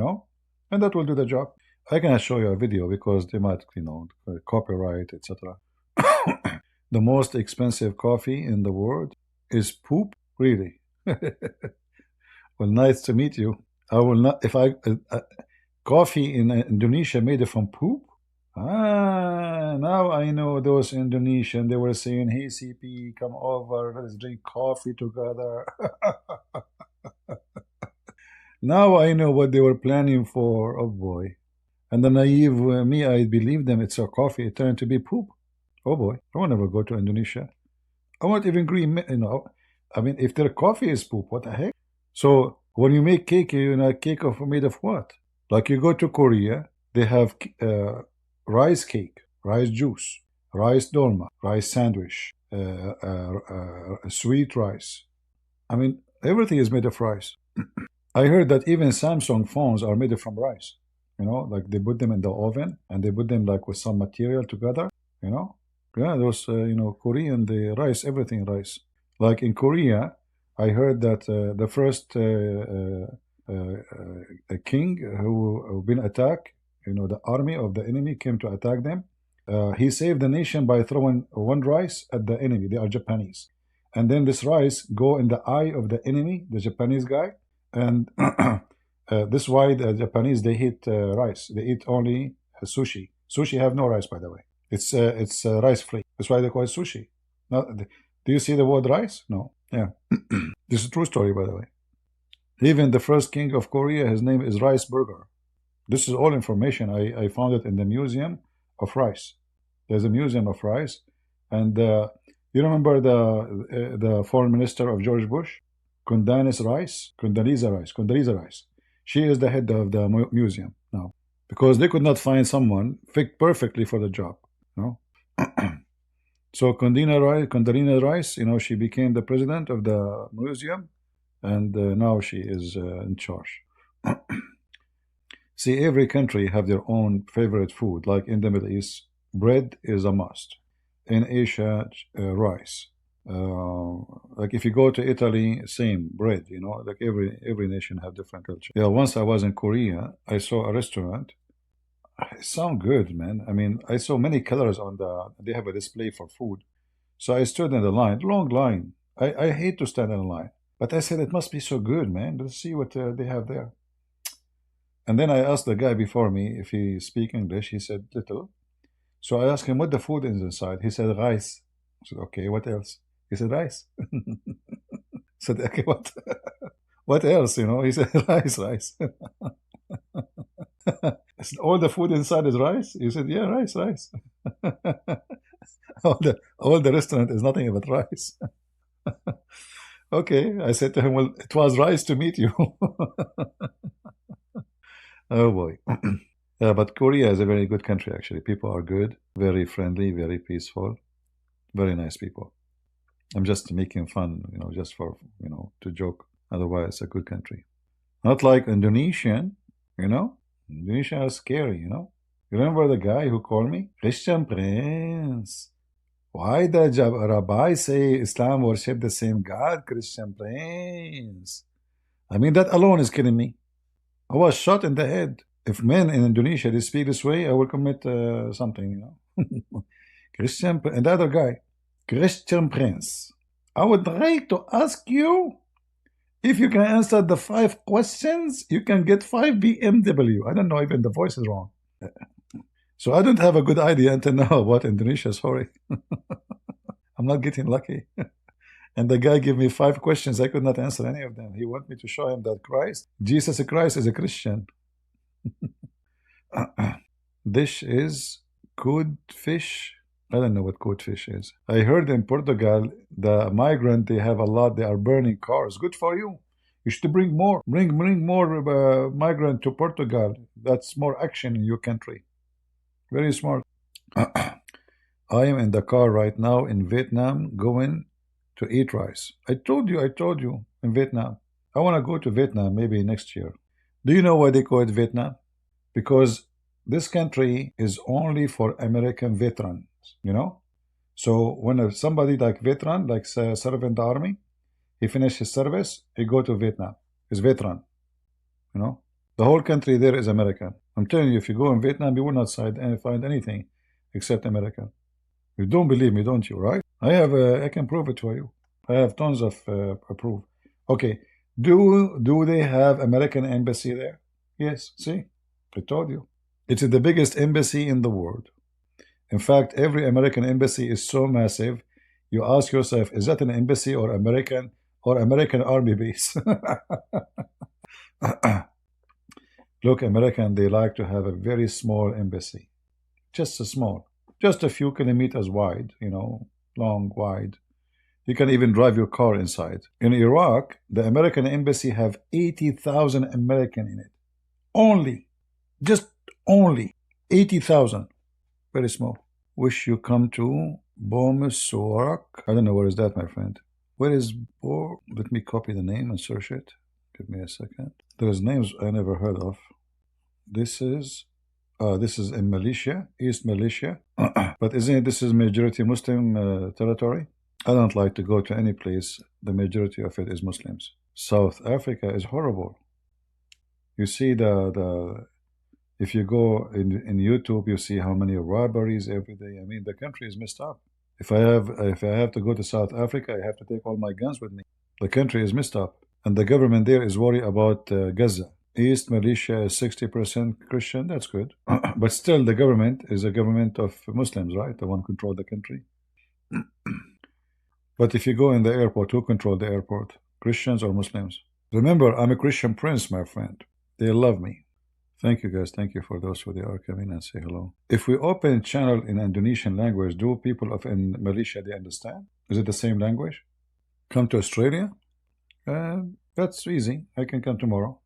Speaker 1: that will do the job. I cannot show you a video because they might, copyright, etc. The most expensive coffee in the world is poop? Really? Well, nice to meet you. I will not, if coffee in Indonesia made from poop? Now I know those Indonesian, they were saying, hey CP, come over, let's drink coffee together. Now I know what they were planning for. Oh boy. And the naive me, I believe them, it's a coffee, it turned to be poop. Oh boy, I will never go to Indonesia. I won't even agree, I mean, if their coffee is poop, what the heck? So when you make cake, cake made of what? Like you go to Korea, they have rice cake, rice juice, rice dolma, rice sandwich, sweet rice. I mean, everything is made of rice. I heard that even Samsung phones are made from rice. Like they put them in the oven and they put them like with some material together. Yeah, those Korean, the rice, everything rice. Like in Korea, I heard that the first king who been attacked, the army of the enemy came to attack them. He saved the nation by throwing one rice at the enemy. They are Japanese. And then this rice go in the eye of the enemy, the Japanese guy. And this is why the Japanese, they eat rice. They eat only sushi. Sushi have no rice, by the way. It's rice free. That's why they call it sushi. Now, do you see the word rice? No. Yeah. This is a true story, by the way. Even the first king of Korea, his name is Rice Burger. This is all information. I found it in the Museum of Rice. There's a Museum of Rice. And you remember the foreign minister of George Bush? Condoleezza Rice. She is the head of the museum now. Because they could not find someone fit perfectly for the job. So Condoleezza Rice, she became the president of the museum, and now she is in charge. See, every country have their own favorite food. Like in the Middle East, bread is a must. In Asia, rice. Like if you go to Italy, same bread. You know, like every nation have different culture. Yeah, once I was in Korea, I saw a restaurant. It sound good, man. I mean, I saw many colors on they have a display for food. So I stood in the line, long line. I hate to stand in a line, but I said it must be so good, man. Let's see what they have there. And then I asked the guy before me if he speak English. He said little. So I asked him what the food is inside. He said rice. I said, okay, what else? He said rice. I said, okay, what? What else? You know? He said rice. I said, all the food inside is rice? He said, yeah, rice. all the restaurant is nothing but rice. Okay, I said to him, well, it was rice to meet you. Oh boy. Yeah, but Korea is a very good country, actually. People are good, very friendly, very peaceful, very nice people. I'm just making fun, you know, just for, you know, to joke. Otherwise, it's a good country. Not like Indonesian, you know? Indonesia is scary, you know? You remember the guy who called me? Christian Prince. Why did Rabbi say Islam worship the same God, Christian Prince? I mean, that alone is killing me. I was shot in the head. If men in Indonesia they speak this way, I will commit something, you know. Christian, and the other guy, Christian Prince. I would like to ask you if you can answer the 5 questions, you can get 5 BMW. I don't know, even the voice is wrong. So I don't have a good idea until now about Indonesia, sorry. I'm not getting lucky. And the guy gave me 5 questions. I could not answer any of them. He wanted me to show him that Jesus Christ is a Christian. This is cod fish. I don't know what cod fish is. I heard in Portugal, the migrant, they have a lot. They are burning cars. Good for you. You should bring more. Bring more migrant to Portugal. That's more action in your country. Very smart. I am in the car right now in Vietnam going to eat rice. I told you, in Vietnam. I want to go to Vietnam maybe next year. Do you know why they call it Vietnam? Because this country is only for American veterans, you know? So when somebody like veteran, like serve in the army, he finish his service, he go to Vietnam. He's veteran, you know? The whole country there is American. I'm telling you, if you go in Vietnam, you will not find anything except American. You don't believe me, don't you, right? I can prove it for you. I have tons of proof. Okay, do they have American embassy there? Yes, see? I told you. It's the biggest embassy in the world. In fact, every American embassy is so massive, you ask yourself, is that an embassy or American army base? Look, American, they like to have a very small embassy. Just a small. Just a few kilometers wide, you know, long, wide. You can even drive your car inside. In Iraq, the American embassy have 80,000 American in it. Only. Just only. 80,000. Very small. Wish you come to Bomesorak. I don't know where is that, my friend. Where is Bo? Let me copy the name and search it. Give me a second. There's names I never heard of. This is in Malaysia, East Malaysia. But isn't this is majority Muslim territory? I don't like to go to any place. The majority of it is Muslims. South Africa is horrible. You see if you go in YouTube, you see how many robberies every day. I mean, the country is messed up. If I have to go to South Africa, I have to take all my guns with me. The country is messed up, and the government there is worried about Gaza. East Malaysia is 60% Christian. That's good, but still, the government is a government of Muslims, right? The one control the country. But if you go in the airport, who control the airport? Christians or Muslims? Remember, I'm a Christian prince, my friend. They love me. Thank you, guys. Thank you for those who they are coming and say hello. If we open channel in Indonesian language, do people in Malaysia, they understand? Is it the same language? Come to Australia? That's easy. I can come tomorrow.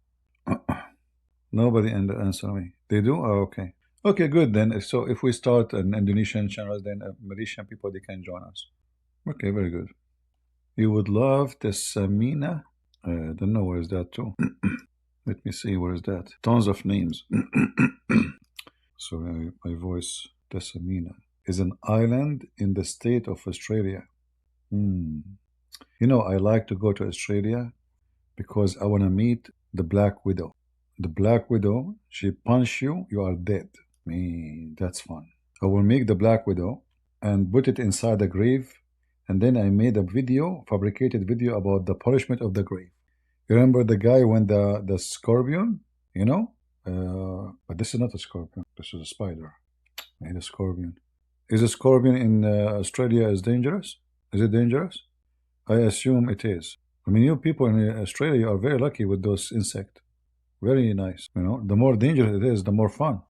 Speaker 1: Nobody answer me. They do? Oh, okay. Okay, good then. So if we start an Indonesian channel, then Malaysian people, they can join us. Okay, very good. You would love the Samina I don't know where is that too. Let me see, where is that? Tons of names. Sorry, my voice, Tassamina, is an island in the state of Australia. You know, I like to go to Australia because I want to meet the Black Widow. The Black Widow, she punch you, you are dead. That's fun. I will make the Black Widow and put it inside a grave, and then I made a video, fabricated video about the punishment of the grave. You remember the guy when the scorpion, you know? But this is not a scorpion. This is a spider. Made a scorpion. Is a scorpion in Australia is dangerous? Is it dangerous? I assume it is. I mean, you people in Australia are very lucky with those insects. Very nice. You know, the more dangerous it is, the more fun.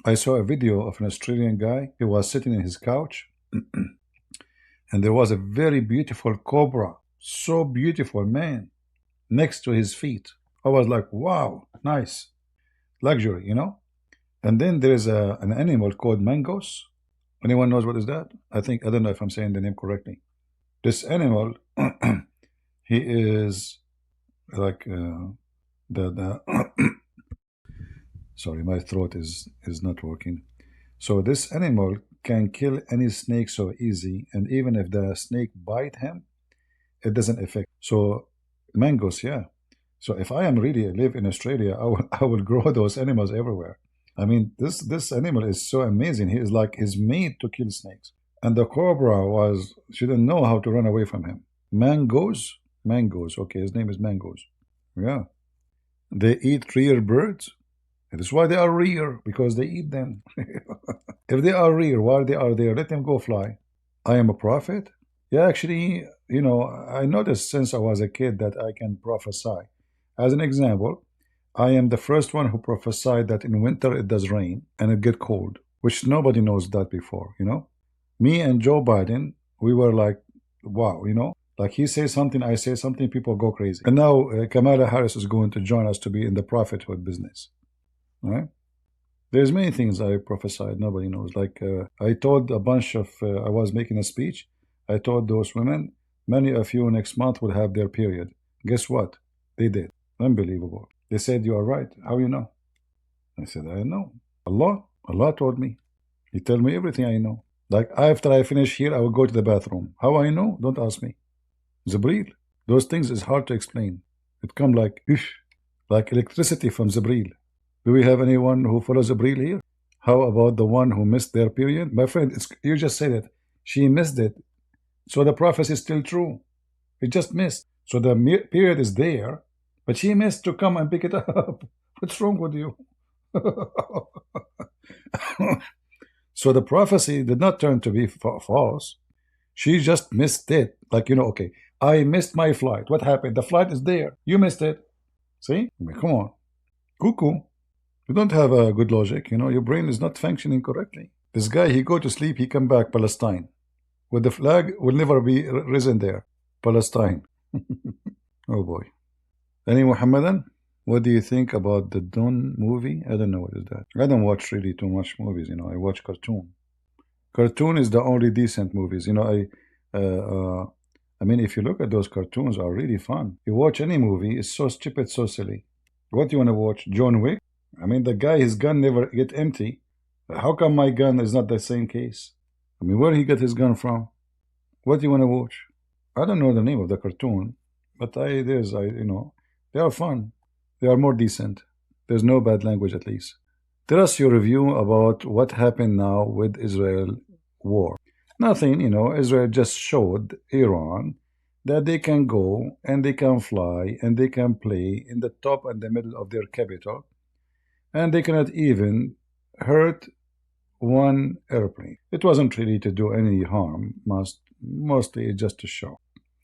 Speaker 1: I saw a video of an Australian guy. He was sitting in his couch, and there was a very beautiful cobra. So beautiful, man, next to his feet. I was like, wow, nice. Luxury, you know? And then there is an animal called mangoes. Anyone knows what is that? I don't know if I'm saying the name correctly. This animal, he is like sorry, my throat is not working. So this animal can kill any snake so easy, and even if the snake bite him, it doesn't affect. So mangoes, yeah. So if I am really live in Australia, I will grow those animals everywhere. I mean, this animal is so amazing. He is like, he's made to kill snakes. And the cobra she didn't know how to run away from him. Mangoes, okay, his name is Mangoes. Yeah. They eat rare birds. That's why they are rare, because they eat them. If they are rare, while they are there, let them go fly. I am a prophet? Yeah, actually, you know, I noticed since I was a kid that I can prophesy. As an example, I am the first one who prophesied that in winter it does rain and it get cold, which nobody knows that before, you know? Me and Joe Biden, we were like, wow, you know? Like he says something, I say something, people go crazy. And now Kamala Harris is going to join us to be in the prophethood business. Right? There's many things I prophesied, nobody knows. Like I told a bunch of, I was making a speech, I told those women, many of you next month will have their period. Guess what? They did. Unbelievable. They said, you are right. How you know? I said, I know. Allah told me. He told me everything I know. Like after I finish here, I will go to the bathroom. How I know? Don't ask me. Jibreel. Those things is hard to explain. It come like electricity from Jibreel. Do we have anyone who follows Jibreel here? How about the one who missed their period? My friend, you just said it. She missed it. So the prophecy is still true. It just missed. So the period is there, but she missed to come and pick it up. What's wrong with you? So the prophecy did not turn to be false. She just missed it. Like, you know, okay, I missed my flight. What happened? The flight is there. You missed it. See? I mean, come on. Cuckoo. You don't have a good logic. You know, your brain is not functioning correctly. This guy, he go to sleep, he come back, Palestine. With the flag will never be risen there. Palestine. Oh boy. Any Muhammadan? What do you think about the Dune movie? I don't know what is that. I don't watch really too much movies, you know. I watch cartoon. Cartoon is the only decent movies. You know, I mean, if you look at those cartoons, are really fun. You watch any movie, it's so stupid, so silly. What do you want to watch? John Wick? I mean, the guy, his gun never get empty. How come my gun is not the same case? I mean, where he got his gun from? What do you want to watch? I don't know the name of the cartoon, but you know, they are fun. They are more decent. There's no bad language, at least. Tell us your review about what happened now with Israel war. Nothing, you know, Israel just showed Iran that they can go and they can fly and they can play in the top and the middle of their capital, and they cannot even hurt one airplane. It wasn't really to do any harm, mostly just to show.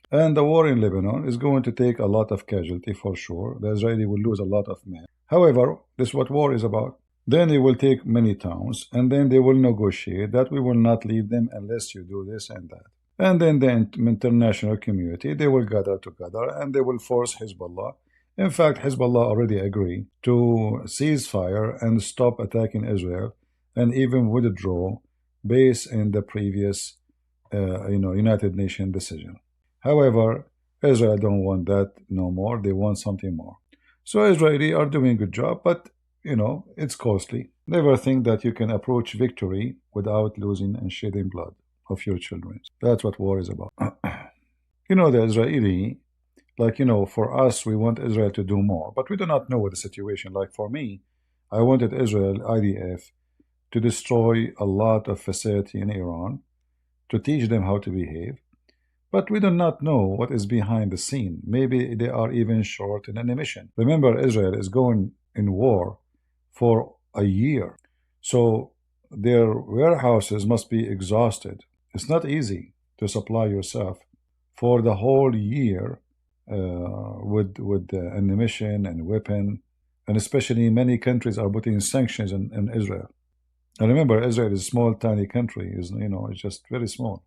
Speaker 1: And the war in Lebanon is going to take a lot of casualty for sure. The Israeli will lose a lot of men. However, this is what war is about. Then they will take many towns, and then they will negotiate that we will not leave them unless you do this and that. And then the international community, they will gather together and they will force Hezbollah. In fact, Hezbollah already agreed to cease fire and stop attacking Israel and even withdraw based in the previous United Nations decision. However, Israel don't want that no more. They want something more. So Israeli are doing a good job, but you know, it's costly. Never think that you can approach victory without losing and shedding blood of your children. That's what war is about. You know, the Israeli, like, you know, for us, we want Israel to do more, but we do not know what the situation. Like for me, I wanted Israel, IDF, to destroy a lot of facility in Iran, to teach them how to behave. But we do not know what is behind the scene. Maybe they are even short in ammunition. Remember, Israel is going in war for a year. So their warehouses must be exhausted. It's not easy to supply yourself for the whole year with ammunition and weapon. And especially many countries are putting sanctions in Israel. And remember, Israel is a small, tiny country. It's just very small.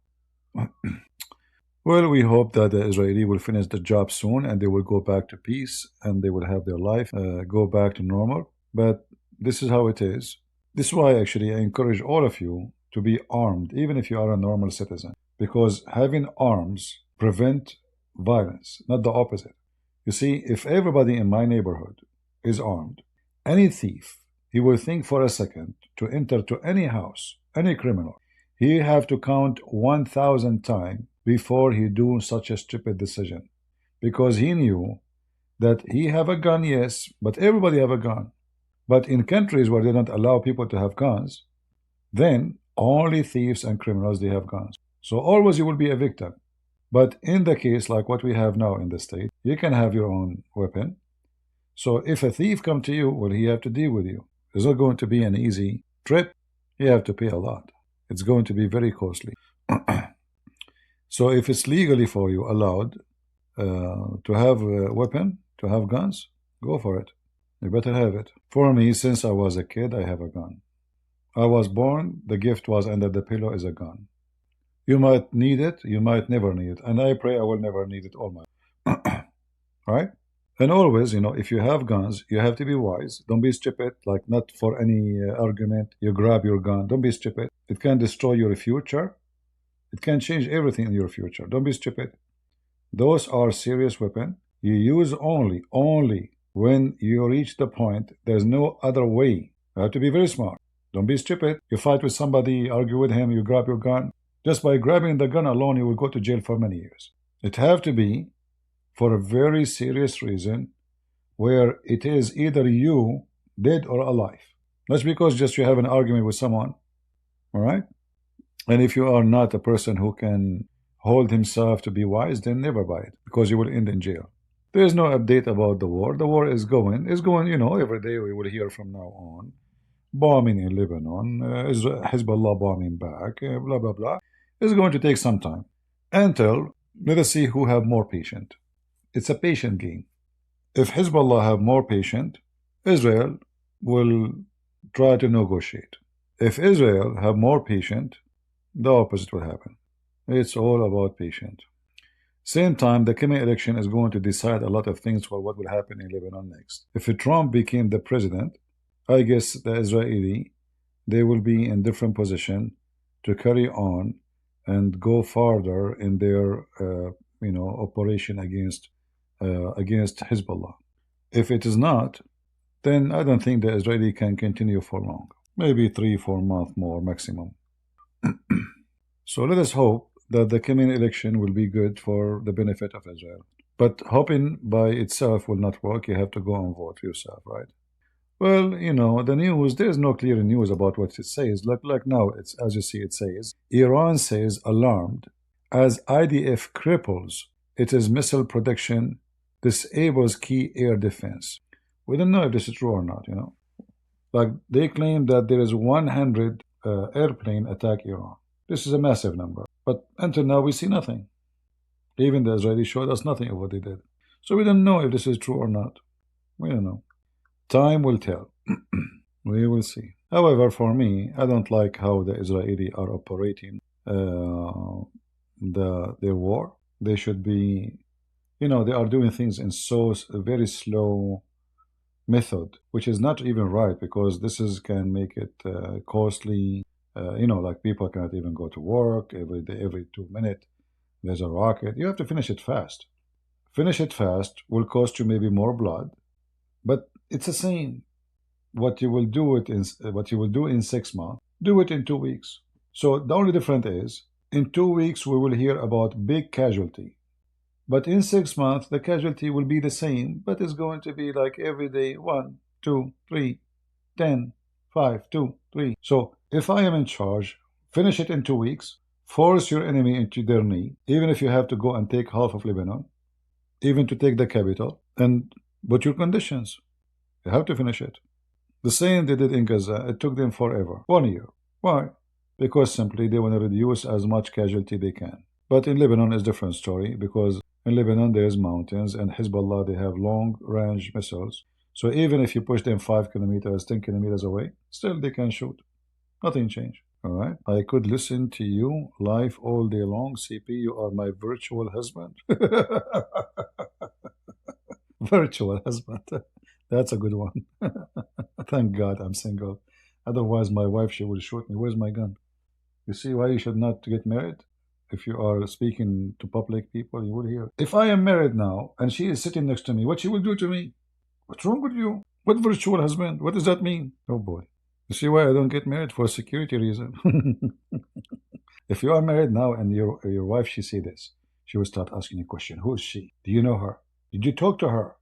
Speaker 1: Well, we hope that the Israeli will finish the job soon and they will go back to peace and they will have their life go back to normal. But this is how it is. This is why actually I encourage all of you to be armed, even if you are a normal citizen, because having arms prevent violence, not the opposite. You see, if everybody in my neighborhood is armed, any thief, he will think for a second to enter to any house, any criminal, he have to count 1,000 times before he do such a stupid decision, because he knew that he have a gun, yes, but everybody have a gun. But in countries where they don't allow people to have guns, then only thieves and criminals, they have guns. So always you will be a victim. But in the case like what we have now in the state, you can have your own weapon. So if a thief come to you, well, he have to deal with you. It's not going to be an easy trip. You have to pay a lot. It's going to be very costly. So if it's legally for you allowed to have a weapon, to have guns, go for it. You better have it. For me, since I was a kid, I have a gun. I was born, the gift was under the pillow is a gun. You might need it, you might never need it. And I pray I will never need it all my life. Right? And always, you know, if you have guns, you have to be wise. Don't be stupid, like not for any argument. You grab your gun. Don't be stupid. It can destroy your future. It can change everything in your future. Don't be stupid. Those are serious weapons. You use only when you reach the point. There's no other way. You have to be very smart. Don't be stupid. You fight with somebody, argue with him, you grab your gun. Just by grabbing the gun alone, you will go to jail for many years. It have to be for a very serious reason where it is either you dead or alive. Not because just you have an argument with someone. All right? And if you are not a person who can hold himself to be wise, then never buy it, because you will end in jail. There is no update about the war. The war is going, you know, every day we will hear from now on. Bombing in Lebanon, Hezbollah bombing back, blah, blah, blah. It's going to take some time. Until, let us see who have more patient. It's a patient game. If Hezbollah have more patient, Israel will try to negotiate. If Israel have more patient, the opposite will happen. It's all about patience. Same time, the coming election is going to decide a lot of things for what will happen in Lebanon next. If Trump became the president, I guess the Israeli, they will be in different position to carry on and go farther in their, operation against Hezbollah. If it is not, then I don't think the Israeli can continue for long. Maybe 3-4 months more maximum. So let us hope that the coming election will be good for the benefit of Israel. But hoping by itself will not work. You have to go and vote for yourself, right? Well, you know, the news, there's no clear news about what it says. Like now, it's as you see, it says, Iran says alarmed as IDF cripples its missile production, disables key air defense. We don't know if this is true or not, you know. Like they claim that there is 100 airplane attack Iran. This is a massive number. But until now, we see nothing. Even the Israelis showed us nothing of what they did. So we don't know if this is true or not. We don't know. Time will tell. We will see. However, for me, I don't like how the Israelis are operating their war. They should be, you know, they are doing things in a very slow method, which is not even right, because this can make it costly. Like people cannot even go to work every day, every 2 minutes. There's a rocket. You have to finish it fast. Finish it fast will cost you maybe more blood, but it's the same. What you will do in 6 months, do it in 2 weeks. So the only difference is, in 2 weeks we will hear about big casualty, but in 6 months the casualty will be the same, but it's going to be like every day 1, 2, 3, 10, 5, 2, 3. So if I am in charge, finish it in 2 weeks, force your enemy into their knee, even if you have to go and take half of Lebanon, even to take the capital, and put your conditions. You have to finish it. The same they did in Gaza. It took them forever, 1 year. Why? Because simply they want to reduce as much casualty they can. But in Lebanon is a different story, because in Lebanon there's mountains, and Hezbollah, they have long-range missiles. So even if you push them 5 kilometers, 10 kilometers away, still they can shoot. Nothing changed. All right. I could listen to you live all day long. CP, you are my virtual husband. Virtual husband. That's a good one. Thank God I'm single. Otherwise, my wife, she will shoot me. Where's my gun? You see why you should not get married? If you are speaking to public people, you will hear. If I am married now and she is sitting next to me, what she will do to me? What's wrong with you? What virtual husband? What does that mean? Oh boy. You see why I don't get married? For security reason. If you are married now and your wife, she see this, she will start asking you a question. Who is she? Do you know her? Did you talk to her?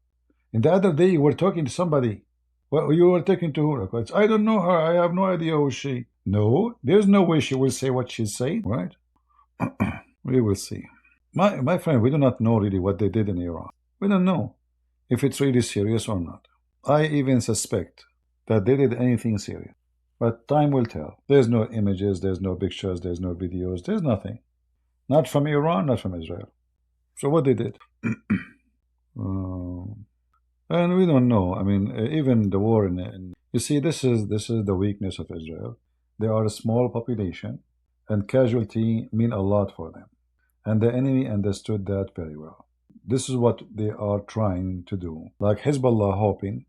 Speaker 1: And the other day you were talking to somebody. Well, you were talking to her. I don't know her. I have no idea who is she. No, there's no way she will say what she's saying, right? We will see. My friend, we do not know really what they did in Iran. We don't know if it's really serious or not. I even suspect that they did anything serious. But time will tell. There's no images, there's no pictures, there's no videos, there's nothing. Not from Iran, not from Israel. So what they did? And we don't know. I mean, even the war in you see, this is the weakness of Israel. They are a small population, and casualty mean a lot for them. And the enemy understood that very well. This is what they are trying to do. Like Hezbollah hoping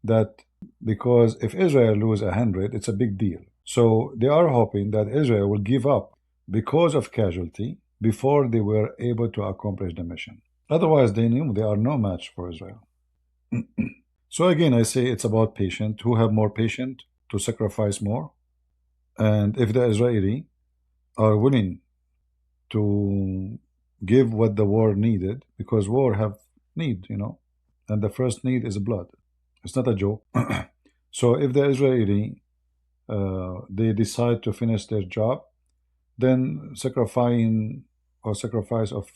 Speaker 1: that, because if Israel lose 100, it's a big deal. So they are hoping that Israel will give up because of casualty before they were able to accomplish the mission. Otherwise, they knew they are no match for Israel. So again, I say it's about patience. Who have more patience to sacrifice more? And if the Israeli are willing to give what the war needed, because war have need, and the first need is blood. It's not a joke. So if the Israeli they decide to finish their job, then sacrifice of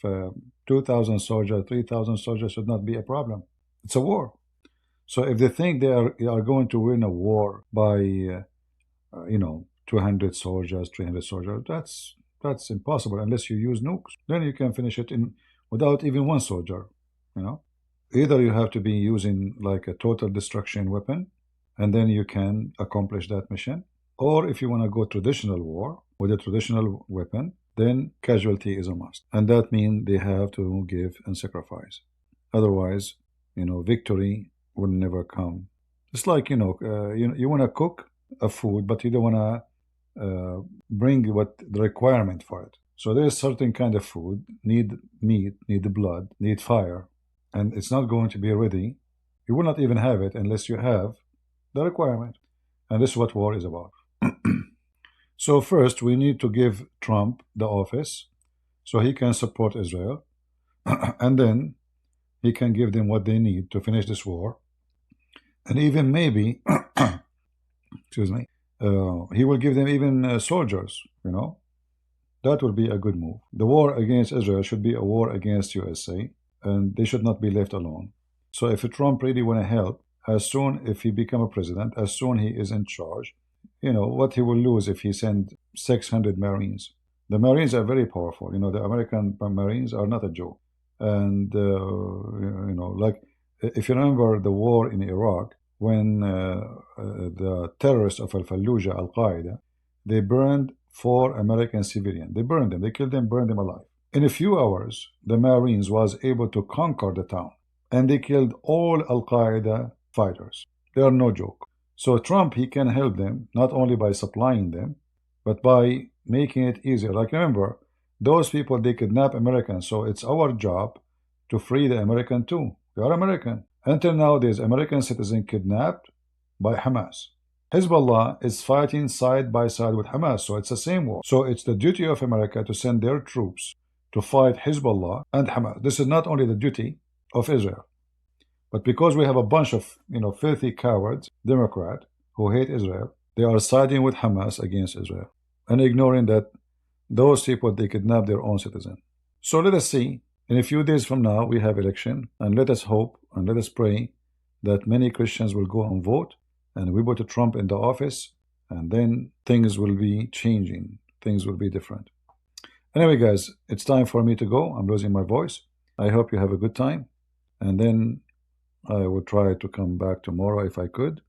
Speaker 1: 2,000 soldiers, 3,000 soldiers should not be a problem. It's a war. So if they think they are going to win a war by 200 soldiers, 300 soldiers, that's impossible unless you use nukes. Then you can finish it without even one soldier. Either you have to be using like a total destruction weapon, and then you can accomplish that mission. Or if you want to go traditional war with a traditional weapon, then casualty is a must. And that means they have to give and sacrifice. Otherwise, victory will never come. It's like, you want to cook a food, but you don't want to bring the requirement for it. So there's certain kind of food, need meat, need blood, need fire, and it's not going to be ready. You will not even have it unless you have the requirement. And this is what war is about. So first, we need to give Trump the office so he can support Israel. And then he can give them what they need to finish this war. And even maybe, excuse me, he will give them even soldiers, That would be a good move. The war against Israel should be a war against USA, and they should not be left alone. So if Trump really want to help, if he become a president, as soon he is in charge, what he will lose if he send 600 Marines. The Marines are very powerful. The American Marines are not a joke. And, like, if you remember the war in Iraq, when the terrorists of Al-Fallujah, Al-Qaeda, they burned 4 American civilians. They burned them. They killed them, burned them alive. In a few hours, the Marines was able to conquer the town. And they killed all Al-Qaeda fighters. They are no joke. So Trump, he can help them, not only by supplying them, but by making it easier. Like, remember, those people, they kidnap Americans. So it's our job to free the American too. They are American. Until now, there's American citizen kidnapped by Hamas. Hezbollah is fighting side by side with Hamas, so it's the same war. So it's the duty of America to send their troops to fight Hezbollah and Hamas. This is not only the duty of Israel, but because we have a bunch of filthy cowards, Democrat, who hate Israel, they are siding with Hamas against Israel and ignoring that those people, they kidnap their own citizen. So let us see. In a few days from now, we have election, and let us hope and let us pray that many Christians will go and vote, and we put Trump in the office, and then things will be changing. Things will be different. Anyway, guys, it's time for me to go. I'm losing my voice. I hope you have a good time, and then I will try to come back tomorrow if I could.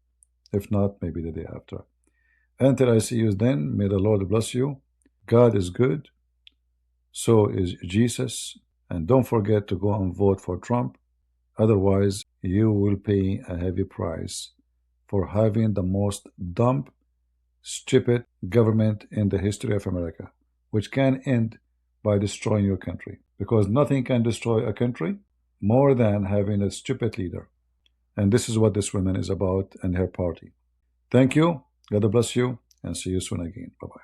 Speaker 1: If not, maybe the day after. Until I see you then, may the Lord bless you. God is good. So is Jesus. And don't forget to go and vote for Trump. Otherwise, you will pay a heavy price for having the most dumb, stupid government in the history of America, which can end by destroying your country. Because nothing can destroy a country more than having a stupid leader. And this is what this woman is about and her party. Thank you. God bless you. And see you soon again. Bye-bye.